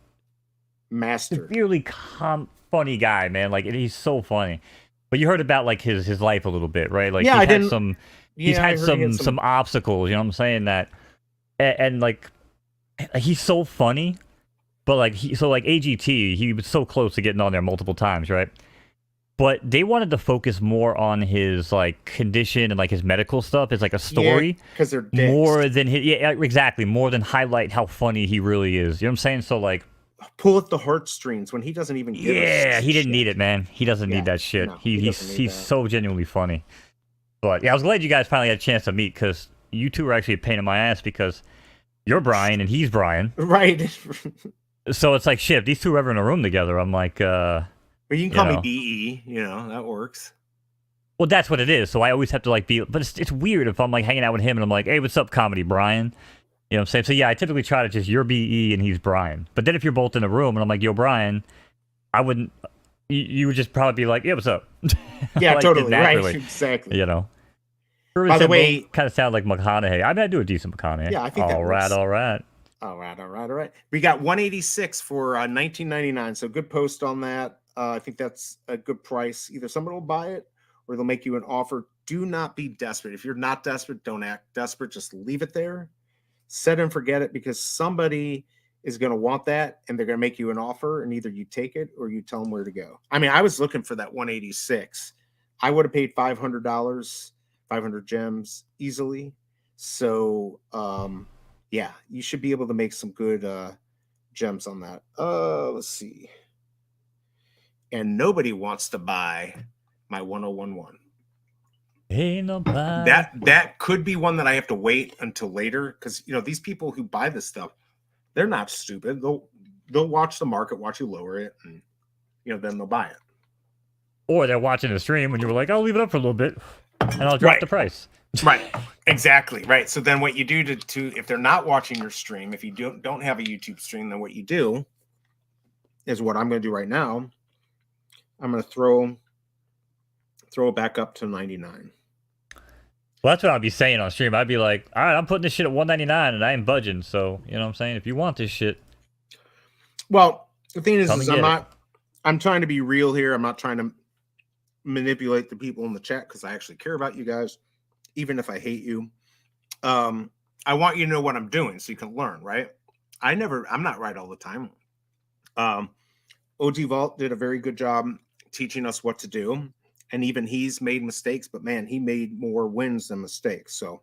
Speaker 2: master.
Speaker 1: Severely funny guy, man. Like he's so funny. But you heard about like his life a little bit, right? Like he's had some obstacles, you know what I'm saying? That and like he's so funny, but like AGT, he was so close to getting on there multiple times, right? But they wanted to focus more on his like condition and like his medical stuff as like a story,
Speaker 2: because they're dicks.
Speaker 1: More than exactly, more than highlight how funny he really is. You know what I'm saying? So like,
Speaker 2: pull at the heartstrings when he doesn't even give
Speaker 1: he didn't need it, man. He doesn't need that shit. No, he's so genuinely funny. But yeah, I was glad you guys finally had a chance to meet, because you two were actually a pain in my ass, because you're Brian and he's Brian.
Speaker 2: Right.
Speaker 1: So it's like, shit, if these two are ever in a room together, I'm like,
Speaker 2: But you can call me BE, that works.
Speaker 1: Well, that's what it is. So I always have to like be, but it's weird if I'm like hanging out with him and I'm like, hey, what's up, Comedy Brian? You know what I'm saying? So yeah, I typically try to just, you're BE and he's Brian. But then if you're both in a room and I'm like, yo, Brian, I wouldn't, you would just probably be like, yeah, what's up?
Speaker 2: Yeah,
Speaker 1: like,
Speaker 2: totally. Right, exactly.
Speaker 1: By the way, kind of sound like McConaughey. I mean, I do a decent McConaughey.
Speaker 2: Yeah, I think
Speaker 1: all right.
Speaker 2: We got 186 for 1999. So good post on that. I think that's a good price. Either someone will buy it or they'll make you an offer. Do not be desperate. If you're not desperate, don't act desperate. Just leave it there. Set and forget it, because somebody is going to want that and they're going to make you an offer, and either you take it or you tell them where to go. I mean, I was looking for that 186. I would have paid $500, 500 gems easily. So, yeah, you should be able to make some good gems on that. Let's see. And nobody wants to buy my 1011.
Speaker 1: Ain't nobody.
Speaker 2: That could be one that I have to wait until later, because these people who buy this stuff, they're not stupid. They'll watch the market, watch you lower it, and then they'll buy it. Or
Speaker 1: they're watching the stream and you were like, I'll leave it up for a little bit and I'll drop the price.
Speaker 2: Right. Exactly. Right. So then what you do to if they're not watching your stream, if you don't have a YouTube stream, then what you do is what I'm going to do right now. I'm going to throw it back up to 99.
Speaker 1: Well, that's what I'd be saying on stream. I'd be like, all right, I'm putting this shit at 199 and I ain't budging. So, you know what I'm saying? If you want this shit.
Speaker 2: Well, the thing is I'm trying to be real here. I'm not trying to manipulate the people in the chat, because I actually care about you guys, even if I hate you. I want you to know what I'm doing so you can learn, right? I'm not right all the time. OG Vault did a very good job teaching us what to do. And even he's made mistakes, but man, he made more wins than mistakes. So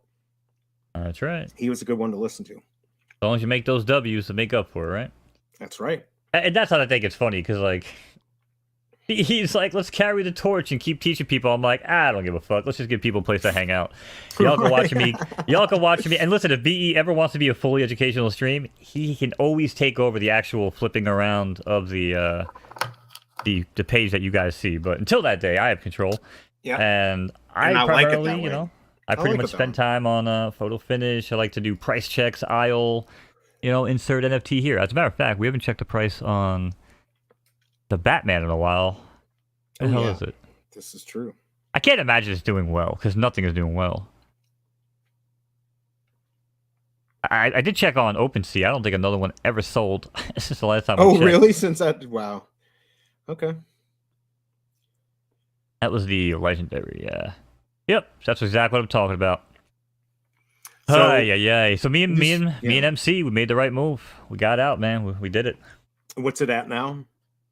Speaker 1: that's right.
Speaker 2: He was a good one to listen to.
Speaker 1: As long as you make those W's to make up for it, right?
Speaker 2: That's right.
Speaker 1: And that's how I think it's funny, because like he's like, let's carry the torch and keep teaching people. I'm like, I don't give a fuck. Let's just give people a place to hang out. Y'all can watch me. Y'all can watch me. And listen, if BE ever wants to be a fully educational stream, he can always take over the actual flipping around of the page that you guys see. But until that day, I have control. Yeah. And I primarily, I pretty much spend time on photo finish. I like to do price checks, aisle, insert NFT here. As a matter of fact, we haven't checked the price on the Batman in a while. What the hell is it?
Speaker 2: This is true.
Speaker 1: I can't imagine it's doing well, because nothing is doing well. I did check on OpenSea. I don't think another one ever sold. This is the last time.
Speaker 2: Oh, really? Since that? Wow. Okay.
Speaker 1: That was the legendary. Yep. That's exactly what I'm talking about. So, So me and MC, we made the right move. We got out, man. We did it.
Speaker 2: What's it at now?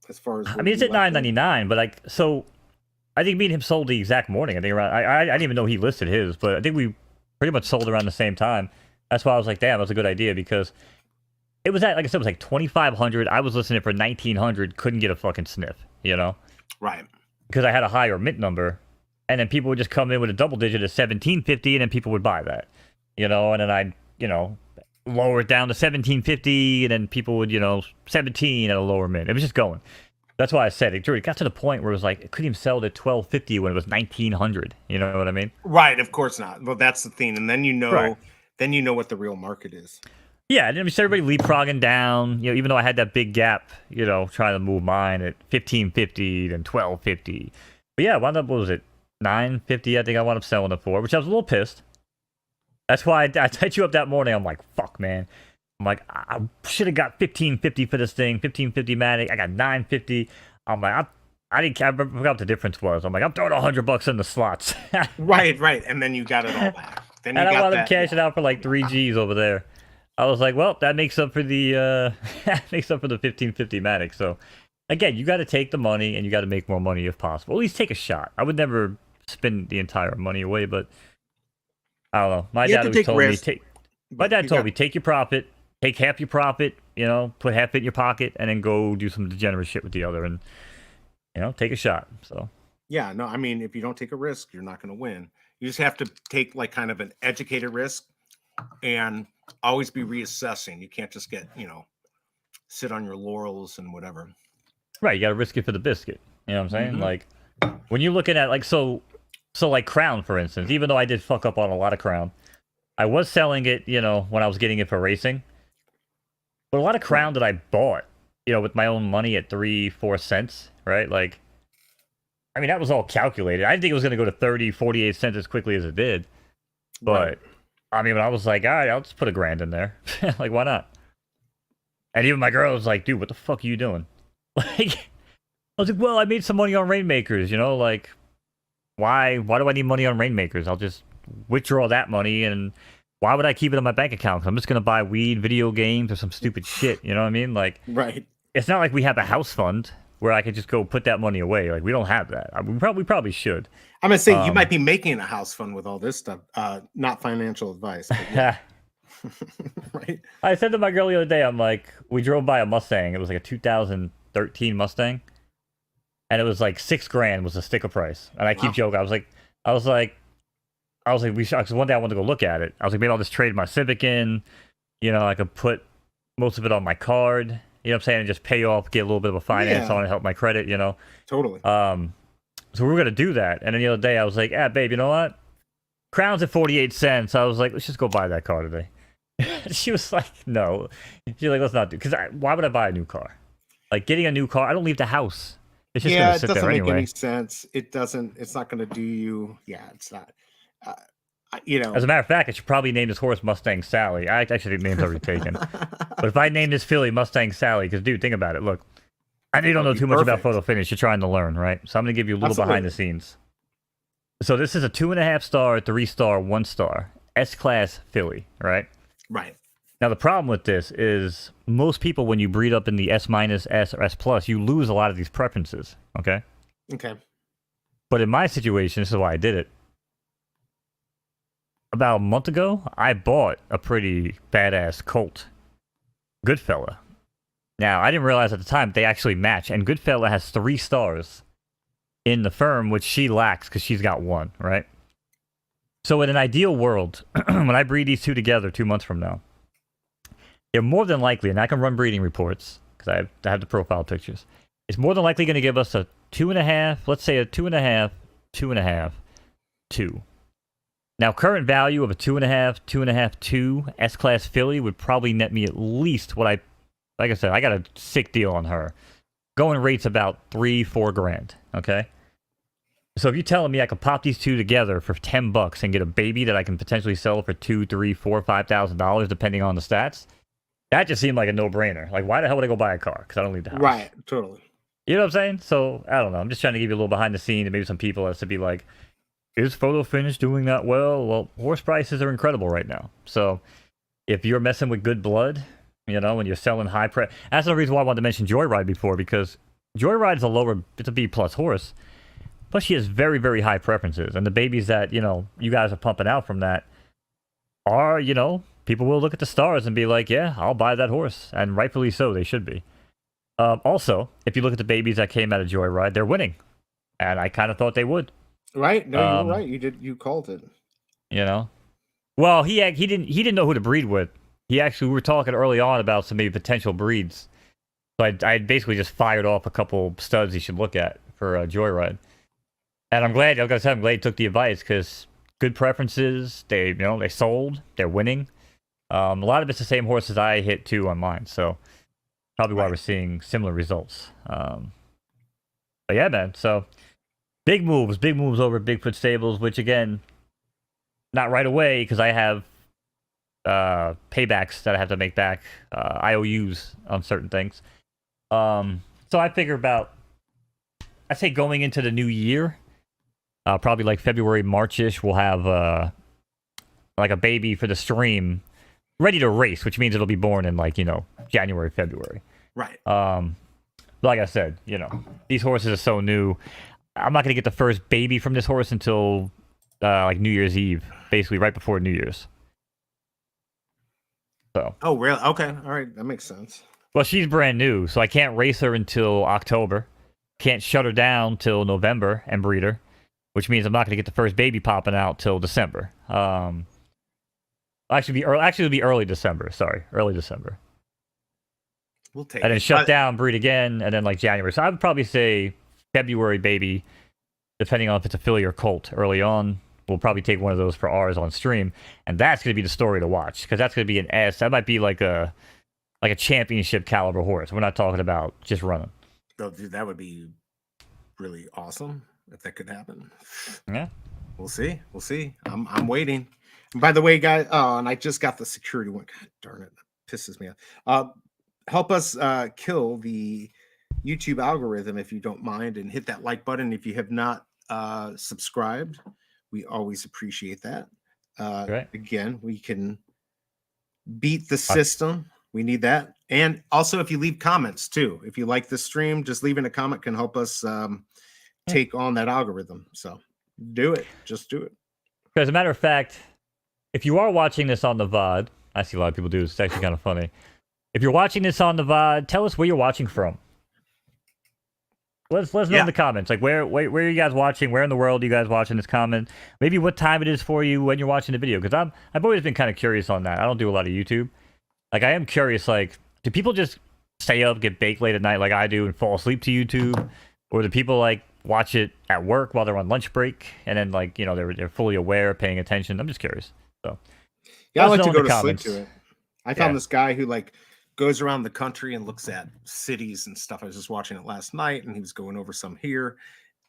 Speaker 2: As far as
Speaker 1: it's at $9.99, but I think me and him sold the exact morning. I think around. I didn't even know he listed his, but I think we pretty much sold around the same time. That's why I was like, damn, that's a good idea, because it was at, like I said, it was like 2,500. I was listening for 1,900. Couldn't get a fucking sniff,
Speaker 2: Right.
Speaker 1: Because I had a higher mint number, and then people would just come in with a double digit at 1,750, and then people would buy that, and then I'd, lower it down to 1,750, and then people would, 17 at a lower mint. It was just going. That's why I said it. It got to the point where it was like, it couldn't even sell at 1,250 when it was 1,900. You know what I mean?
Speaker 2: Right. Of course not. Well, that's the thing. And then then you know what the real market is.
Speaker 1: Yeah, and I mean, so everybody leapfrogging down. You know, even though I had that big gap, you know, trying to move mine at 1550, then 1250. But yeah, I wound up, what was it, 950? I think I wound up selling it for, which I was a little pissed. That's why I hit you up that morning. I'm like, fuck, man. I'm like, I should have got 1550 for this thing, 1550 Matic. I got 950. I'm like, I didn't care. I forgot what the difference was. I'm like, I'm throwing $100 in the slots.
Speaker 2: right. And then you got it all back. Then you
Speaker 1: and I wound up
Speaker 2: cashing
Speaker 1: out for like 3 G's over there. I was like, well, that makes up for the that makes up for the 1550 Matic. So again, you got to take the money and you got to make more money if possible. At least take a shot. I would never spend the entire money away, but I don't know. My dad always told me take your profit, take half your profit, you know, put half it in your pocket, and then go do some degenerate shit with the other, and you know, take a shot. So
Speaker 2: yeah, no, I mean, if you don't take a risk, you're not going to win. You just have to take like kind of an educated risk and always be reassessing. You can't just get, you know, sit on your laurels and whatever.
Speaker 1: Right, you got to risk it for the biscuit. You know what I'm saying? Mm-hmm. Like when you're looking at like so like Crown, for instance. Even though I did fuck up on a lot of Crown, I was selling it, you know, when I was getting it for racing. But a lot of Crown that I bought, you know, with my own money at 3-4 cents, right? Like, I mean, that was all calculated. I didn't think it was going to go to 30-48 cents as quickly as it did. But right. I mean, when I was like, all right, I'll just put $1,000 in there. Like, why not? And even my girl was like, dude, what the fuck are you doing? Like, I was like, well, I made some money on Rainmakers, you know, like, why do I need money on Rainmakers? I'll just withdraw that money, and why would I keep it in my bank account? 'Cause I'm just going to buy weed, video games, or some stupid shit, you know what I mean? Like,
Speaker 2: right.
Speaker 1: It's not like we have a house fund where I could just go put that money away. Like, we don't have that. We probably should.
Speaker 2: I'm going to say, you might be making a house fund with all this stuff. Not financial advice. But yeah. Right.
Speaker 1: I said to my girl the other day, I'm like, we drove by a Mustang. It was like a 2013 Mustang. And it was like $6,000 was the sticker price. And I keep joking. I was like, because one day I wanted to go look at it. I was like, maybe I'll just trade my Civic in. You know, I could put most of it on my card. You know what I'm saying? And just pay off, get a little bit of a finance on it, help my credit, you know?
Speaker 2: Totally.
Speaker 1: So we were going to do that. And then the other day I was like, babe, you know what? Crown's at 48 cents. I was like, let's just go buy that car today. She was like, no. She's like, let's not do it. Because why would I buy a new car? Like, getting a new car, I don't leave the house. It's just going to sit there anyway.
Speaker 2: It doesn't make any sense. It doesn't. It's not going to do you. Yeah, it's not. You know.
Speaker 1: As a matter of fact, I should probably name this horse Mustang Sally. I actually think the name's already taken. But if I name this filly Mustang Sally, because dude, think about it. Look, I know you don't know too much about photo finish. You're trying to learn, right? So I'm going to give you a little behind the scenes. So this is a 2.5 star, 3 star, 1 star S-class filly, right?
Speaker 2: Right.
Speaker 1: Now the problem with this is most people, when you breed up in the S-, S, or S+, you lose a lot of these preferences. Okay.
Speaker 2: Okay.
Speaker 1: But in my situation, this is why I did it. About a month ago, I bought a pretty badass colt, Goodfella. Now, I didn't realize at the time they actually match, and Goodfella has 3 stars in the firm, which she lacks because she's got 1, right? So in an ideal world, when I breed these two together 2 months from now, they're more than likely, and I can run breeding reports because I have the profile pictures, it's more than likely going to give us a 2.5, let's say a 2.5, 2.5, 2. Now, current value of a 2.5, 2.5, 2 S-class filly would probably net me at least what like I said, I got a sick deal on her. Going rate's about $3-4 grand, okay? So if you're telling me I could pop these two together for $10 and get a baby that I can potentially sell for $2,000, $3,000, $4,000, $5,000, depending on the stats, that just seemed like a no-brainer. Like, why the hell would I go buy a car? Because I don't leave the house.
Speaker 2: Right, totally.
Speaker 1: You know what I'm saying? So, I don't know. I'm just trying to give you a little behind the scenes, and maybe some people as to be like, is photo finish doing that well? Well, horse prices are incredible right now. So, if you're messing with good blood, you know, when you're selling high price, that's the reason why I wanted to mention Joyride before, because Joyride's it's a B+ horse, but she has very, very high preferences, and the babies that, you know, you guys are pumping out from that are, you know, people will look at the stars and be like, yeah, I'll buy that horse, and rightfully so, they should be. Also, if you look at the babies that came out of Joyride, they're winning, and I kind of thought they would.
Speaker 2: Right? No, you're right. You called it.
Speaker 1: You know, well, he didn't know who to breed with. We were talking early on about some maybe potential breeds. So I basically just fired off a couple studs he should look at for Joyride. And I'm glad he took the advice, because good preferences. They they sold. They're winning. A lot of it's the same horses I hit too on mine. So probably why we're seeing similar results. But yeah, man. So big moves over Bigfoot Stables, which again, not right away because I have paybacks that I have to make back, IOUs on certain things. So I figure I say going into the new year, probably like February, March-ish, we'll have like a baby for the stream ready to race, which means it'll be born in like, January, February.
Speaker 2: Right.
Speaker 1: Like I said, these horses are so new. I'm not going to get the first baby from this horse until like New Year's Eve, basically right before New Year's. So.
Speaker 2: Oh, really? Okay. All right. That makes sense.
Speaker 1: Well, she's brand new, so I can't race her until October. Can't shut her down till November and breed her, which means I'm not going to get the first baby popping out till December. Actually, it'll be early December. Sorry, early December.
Speaker 2: We'll take
Speaker 1: and then shut down, breed again, and then like January. So I would probably say February baby, depending on if it's a filly or colt. Early on, we'll probably take one of those for ours on stream, and that's going to be the story to watch because that's going to be an S. That might be like a championship caliber horse. We're not talking about just running.
Speaker 2: Oh, dude, that would be really awesome if that could happen.
Speaker 1: Yeah,
Speaker 2: we'll see. We'll see. I'm waiting. And by the way, guys, and I just got the security one. God darn it, that pisses me off. Help us kill the YouTube algorithm if you don't mind, and hit that like button if you have not subscribed. We always appreciate that.
Speaker 1: Right.
Speaker 2: Again, we can beat the system. We need that. And also, if you leave comments too, if you like the stream, just leaving a comment can help us take on that algorithm. So do it. Just do it.
Speaker 1: As a matter of fact, if you are watching this on the VOD, I see a lot of people do this. It's actually kind of funny. If you're watching this on the VOD, tell us where you're watching from. Let us know in the comments. Like, where are you guys watching? Where in the world are you guys watching this comment? Maybe what time it is for you when you're watching the video. Because I've always been kind of curious on that. I don't do a lot of YouTube. Like, I am curious, like, do people just stay up, get baked late at night like I do, and fall asleep to YouTube? Or do people, like, watch it at work while they're on lunch break? And then, like, they're fully aware, paying attention? I'm just curious. So,
Speaker 2: yeah, I like to go to sleep to it. I found this guy who, like, goes around the country and looks at cities and stuff. I was just watching it last night, and he was going over some here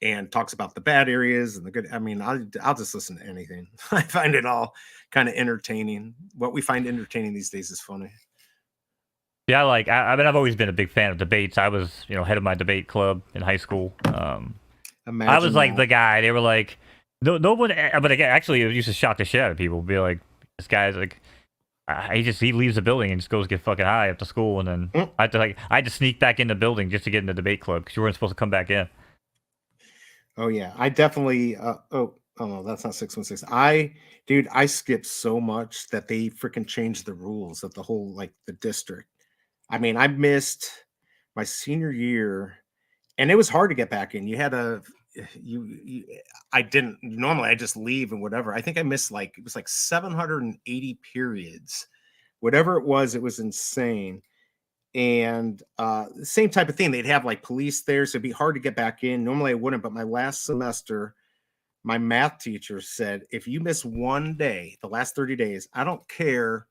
Speaker 2: and talks about the bad areas and the good. I mean, I'll just listen to anything. I find it all kind of entertaining. What we find entertaining these days is funny.
Speaker 1: Yeah, like I mean, I've always been a big fan of debates. I was, head of my debate club in high school. I was like the guy. They were like, no one. But again, actually, it used to shock the shit out of people. Be like, this guy's like, he leaves the building and just goes get fucking high after school, and then I had to sneak back in the building just to get in the debate club because you weren't supposed to come back in.
Speaker 2: Oh yeah, I definitely. Oh no, that's not 616. I skipped so much that they freaking changed the rules of the whole the district. I mean, I missed my senior year, and it was hard to get back in. You had to. I didn't normally. I just leave and whatever. I think I missed it was 780 periods, whatever it was. It was insane. And the same type of thing. They'd have police there, so it'd be hard to get back in. Normally I wouldn't, but my last semester, my math teacher said, if you miss one day, the last 30 days, I don't care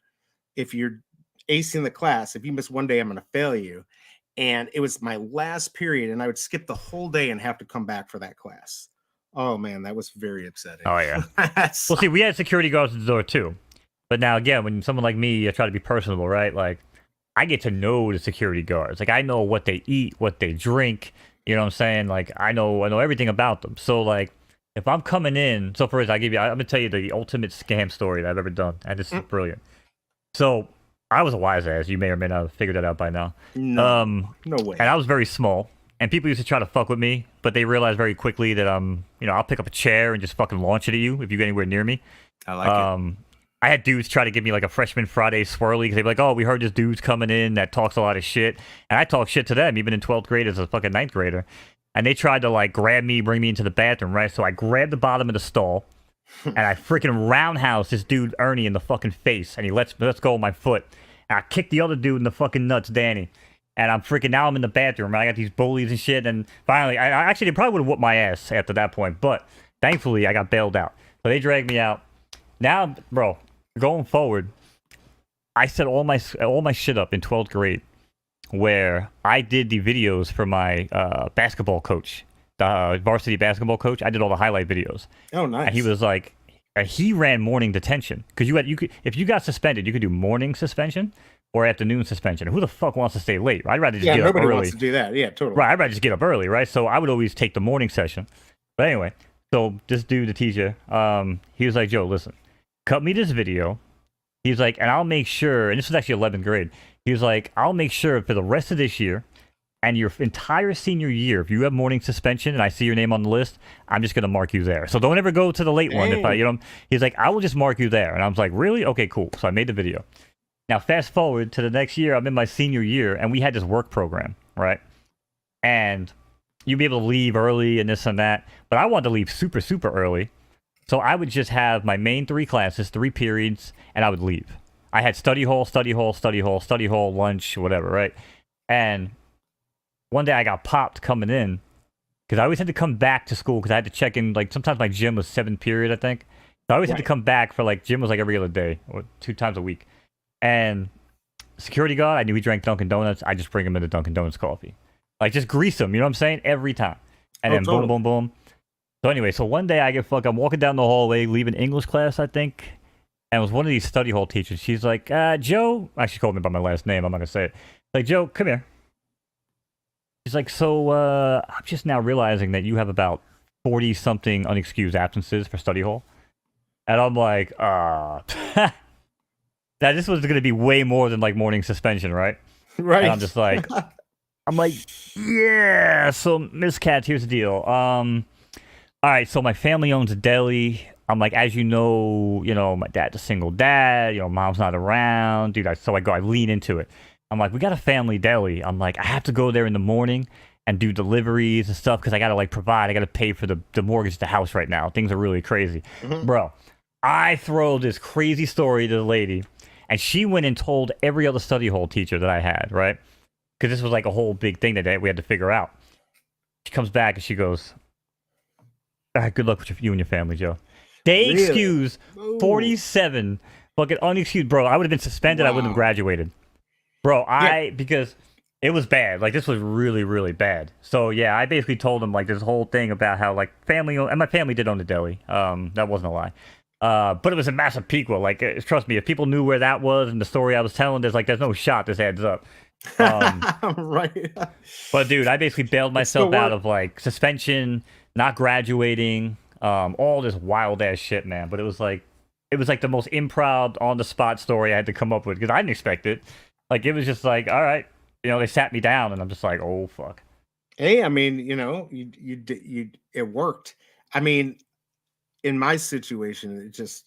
Speaker 2: if you're acing the class. If you miss one day, I'm going to fail you. And it was my last period, and I would skip the whole day and have to come back for that class. Oh man, that was very upsetting.
Speaker 1: Oh yeah. Well, see, we had security guards at the door too. But now again, when someone like me, I try to be personable, right? Like, I get to know the security guards. Like, I know what they eat, what they drink. You know what I'm saying? Like, I know everything about them. So like, if I'm coming in, so for instance, I'm gonna tell you the ultimate scam story that I've ever done, and this is brilliant. So I was a wise ass. You may or may not have figured that out by now.
Speaker 2: No, no way.
Speaker 1: And I was very small, and people used to try to fuck with me, but they realized very quickly that I'll pick up a chair and just fucking launch it at you if you get anywhere near me.
Speaker 2: I like it.
Speaker 1: I had dudes try to give me a freshman Friday swirly because they'd be like, oh, we heard this dude's coming in that talks a lot of shit. And I talk shit to them, even in 12th grade as a fucking 9th grader. And they tried to grab me, bring me into the bathroom, right? So I grabbed the bottom of the stall and I freaking roundhouse this dude Ernie in the fucking face, and he lets go of my foot. And I kicked the other dude in the fucking nuts, Danny. And now I'm in the bathroom, and I got these bullies and shit. And finally, they probably would have whooped my ass after that point. But thankfully, I got bailed out. So they dragged me out. Now, bro, going forward, I set all my shit up in 12th grade, where I did the videos for my basketball coach, the varsity basketball coach. I did all the highlight videos.
Speaker 2: Oh, nice.
Speaker 1: And he was like, he ran morning detention because you could, if you got suspended, you could do morning suspension or afternoon suspension. Who the fuck wants to stay late? I'd rather just get up early.
Speaker 2: Nobody wants to do that. Yeah, totally.
Speaker 1: Right, I'd rather just get up early, right? So I would always take the morning session. But anyway, so this dude, the teacher, he was like, Joe, listen, cut me this video. He's like, and I'll make sure, and this was actually 11th grade. He was like, I'll make sure for the rest of this year and your entire senior year, if you have morning suspension and I see your name on the list, I'm just going to mark you there. So don't ever go to the late one. If I, he's like, I will just mark you there. And I was like, really? Okay, cool. So I made the video. Now, fast forward to the next year, I'm in my senior year, and we had this work program, right? And you'd be able to leave early and this and that. But I wanted to leave super, super early. So I would just have my main 3 classes, 3 periods, and I would leave. I had study hall, study hall, study hall, study hall, lunch, whatever, right? And one day I got popped coming in because I always had to come back to school because I had to check in. Like, sometimes my gym was 7th period, I think. So I always had to come back for, like, gym was like every other day or 2 times a week. And security guard, I knew he drank Dunkin' Donuts. I just bring him into Dunkin' Donuts coffee. Like, just grease him, you know what I'm saying? Every time. And then boom, boom, boom. So anyway, so one day I'm walking down the hallway, leaving English class, I think. And it was one of these study hall teachers. She's like, Joe, she called me by my last name. I'm not going to say it. Like, Joe, come here. She's like, so I'm just now realizing that you have about 40-something unexcused absences for study hall. And I'm like, now, this was going to be way more than, like, morning suspension, right?
Speaker 2: Right.
Speaker 1: And I'm just like, yeah. So, Miss Katz, here's the deal. All right, so my family owns a deli. I'm like, as you know, my dad's a single dad. Mom's not around. Dude, I lean into it. I'm like, we got a family deli. I'm like, I have to go there in the morning and do deliveries and stuff because I got to, like, provide. I got to pay for the mortgage of the house right now. Things are really crazy. Mm-hmm. Bro, I throw this crazy story to the lady. And she went and told every other study hall teacher that I had, right? Because this was like a whole big thing that we had to figure out. She comes back and she goes, good luck with you and your family, Joe. They excuse 47 fucking unexcused. Bro, I would have been suspended. Wow. I wouldn't have graduated. Bro, because it was bad. Like, this was really, really bad. So, yeah, I basically told them, like, this whole thing about how, like, and my family did own the deli. That wasn't a lie. But it was in Massapequa. Like, trust me, if people knew where that was and the story I was telling, there's no shot this adds up.
Speaker 2: Right.
Speaker 1: But dude, I basically bailed myself out of, like, suspension, not graduating, all this wild ass shit, man. But it was like the most improv on the spot story I had to come up with because I didn't expect it. Like, it was just like, all right, they sat me down and I'm just like, oh fuck.
Speaker 2: Hey, I mean, it worked. I mean, in my situation, it just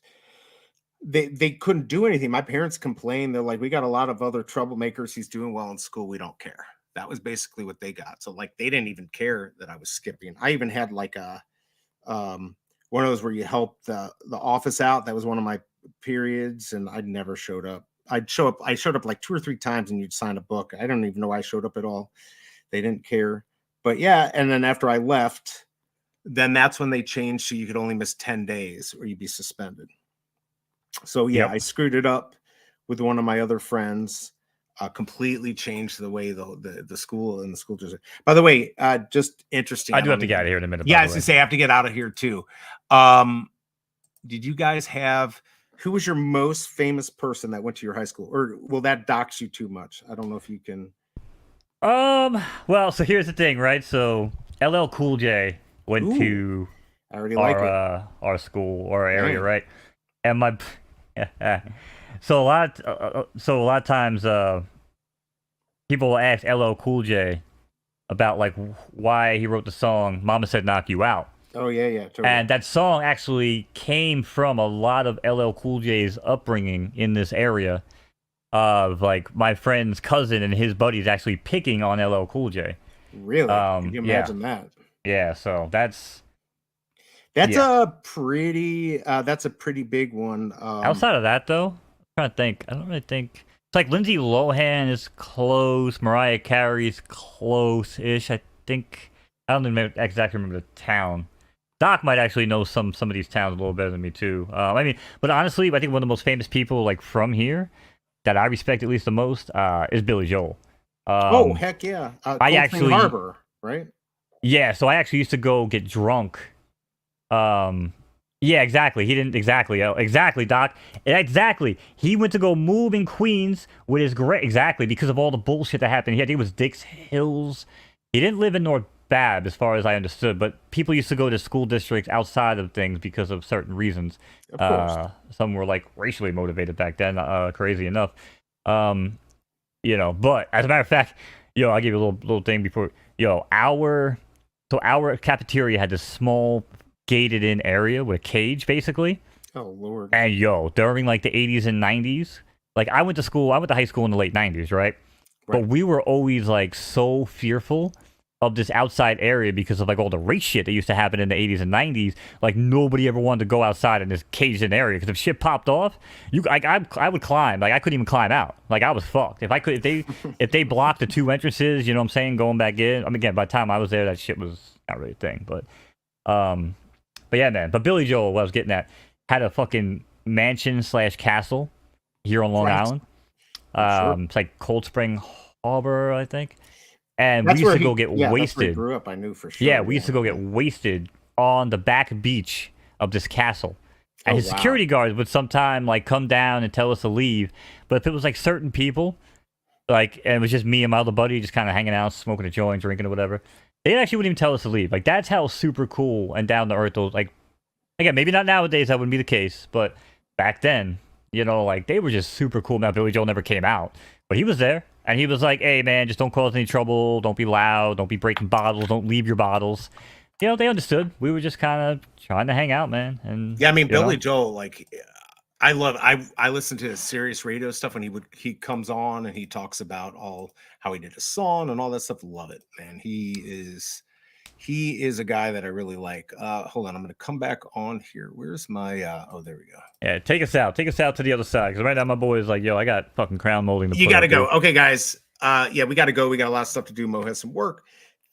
Speaker 2: they couldn't do anything. My parents complained. They're like, we got a lot of other troublemakers. He's doing well in school. We don't care. That was basically what they got. So, like, they didn't even care that I was skipping. I even had, like, a one of those where you help the office out. That was one of my periods, and I never showed up. I showed up like 2 or 3 times, and you'd sign a book. I don't even know why I showed up at all. They didn't care. But yeah, and then after I left, then that's when they changed so you could only miss 10 days or you'd be suspended. So yeah, I screwed it up with one of my other friends, completely changed the way the school and the school district. By the way, just interesting.
Speaker 1: I do have to get out of here in a minute.
Speaker 2: Yeah, I was gonna say I have to get out of here too. Did you guys who was your most famous person that went to your high school? Or will that dox you too much? I don't know if you can.
Speaker 1: Well, so here's the thing, right? So LL Cool J went to our school or our area, right? And my so a lot of times people will ask LL Cool J about, like, why he wrote the song Mama Said Knock You Out.
Speaker 2: Oh yeah, totally.
Speaker 1: And that song actually came from a lot of LL Cool J's upbringing in this area. Of, like, my friend's cousin and his buddies actually picking on LL Cool J.
Speaker 2: Really? Can you imagine that?
Speaker 1: Yeah, so that's
Speaker 2: a pretty big one.
Speaker 1: Outside of that, though, I'm trying to think. I don't really think it's like Lindsay Lohan is close, Mariah Carey's close-ish. I think I don't even exactly remember the town. Doc might actually know some of these towns a little better than me too. I mean, but honestly, I think one of the most famous people like from here that I respect at least the most is Billy Joel.
Speaker 2: Oh heck yeah!
Speaker 1: I actually
Speaker 2: Harbor, right?
Speaker 1: Yeah, so I actually used to go get drunk. Yeah, exactly. He didn't exactly, Doc. Exactly. He went to go move in Queens with his exactly because of all the bullshit that happened. He, I think it was Dix Hills. He didn't live in North Bab, as far as I understood, but people used to go to school districts outside of things because of certain reasons.
Speaker 2: Of course.
Speaker 1: Some were like racially motivated back then. Crazy enough. You know, but as a matter of fact, I'll give you a little thing before. Our cafeteria had this small gated in area with a cage basically.
Speaker 2: Oh Lord.
Speaker 1: And during like the 80s and 90s, like I went to high school in the late 90s, right? But we were always like so fearful of this outside area because of like all the race shit that used to happen in the 80s and 90s. Like nobody ever wanted to go outside in this caged in area because if shit popped off, I would climb. Like I couldn't even climb out. Like I was fucked. If they blocked the two entrances, you know what I'm saying, going back in. I mean, again, by the time I was there, that shit was not really a thing. But yeah, man. But Billy Joel, what I was getting at, had a fucking mansion / castle here on Long Island. Sure. It's like Cold Spring Harbor, I think. And we used to go get wasted. That's where he
Speaker 2: grew up, I knew for sure.
Speaker 1: Yeah, we used to go get wasted on the back beach of this castle. And his security guards would sometime like come down and tell us to leave. But if it was like certain people, like, and it was just me and my other buddy just kind of hanging out, smoking a joint, drinking or whatever, they actually wouldn't even tell us to leave. Like, that's how super cool and down to earth those, like, again, maybe not nowadays, that wouldn't be the case, but back then, like, they were just super cool. Now, Billy Joel never came out, but he was there, and he was like, hey, man, just don't cause any trouble, don't be loud, don't be breaking bottles, don't leave your bottles. They understood. We were just kind of trying to hang out, man. And
Speaker 2: yeah, I mean, Billy Joel, like, I listen to his Sirius radio stuff when he comes on and he talks about how he did a song and all that stuff. Love it, man. He is a guy that I really like. Hold on, I'm gonna come back on here. Where's my oh, there we go.
Speaker 1: Yeah, take us out to the other side, because right now my boy is like, I got fucking crown molding to
Speaker 2: you gotta go. Okay, guys, yeah, we gotta go. We got a lot of stuff to do. Mo has some work.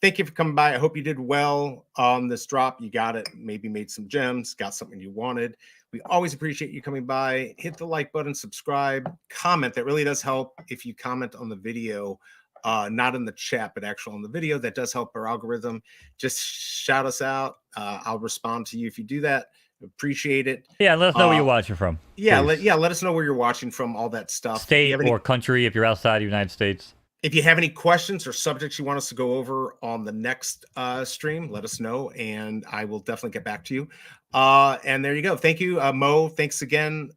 Speaker 2: Thank you for coming by. I hope you did well on this drop. You got it. Maybe made some gems, got something you wanted. We always appreciate you coming by. Hit the like button, subscribe, comment. That really does help if you comment on the video, not in the chat, but actually on the video. That does help our algorithm. Just shout us out. I'll respond to you if you do that. Appreciate it.
Speaker 1: Yeah, let us know where you're watching from.
Speaker 2: Yeah, let us know where you're watching from, all that stuff.
Speaker 1: State or country if you're outside the United States.
Speaker 2: If you have any questions or subjects you want us to go over on the next stream, let us know, and I will definitely get back to you. And there you go. Thank you, Mo. Thanks again.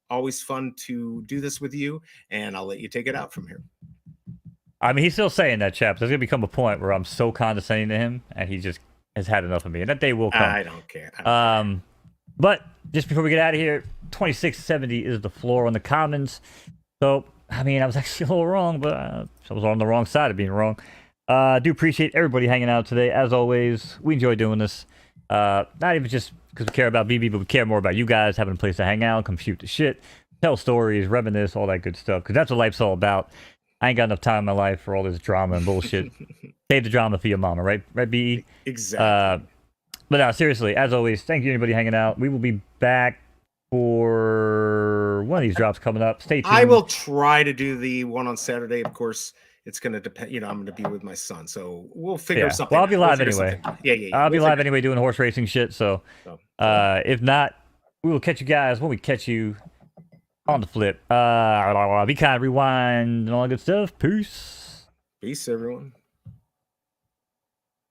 Speaker 2: Always fun to do this with you, and I'll let you take it out from here.
Speaker 1: I mean, he's still saying that, chaps. There's going to become a point where I'm so condescending to him, and he just has had enough of me, and that day will come.
Speaker 2: I don't care.
Speaker 1: But just before we get out of here, 2670 is the floor on the Commons. So, I mean, I was actually a little wrong, but I was on the wrong side of being wrong. I do appreciate everybody hanging out today. As always, we enjoy doing this. Not even just because we care about BB, but we care more about you guys having a place to hang out, come shoot the shit, tell stories, reminisce, all that good stuff. Because that's what life's all about. I ain't got enough time in my life for all this drama and bullshit. Save the drama for your mama, right? Right, BE?
Speaker 2: Exactly.
Speaker 1: But no, seriously, as always, thank you anybody hanging out. We will be back for one of these drops coming up. Stay tuned.
Speaker 2: I will try to do the one on Saturday. Of course, it's going to depend. I'm going to be with my son, so we'll figure something.
Speaker 1: Well, I'll be live anyway.
Speaker 2: Yeah.
Speaker 1: I'll be live anyway doing horse racing shit. So, if not, we will catch you guys when we catch you on the flip. Be kind, rewind, and all that good stuff. Peace.
Speaker 2: Peace, everyone.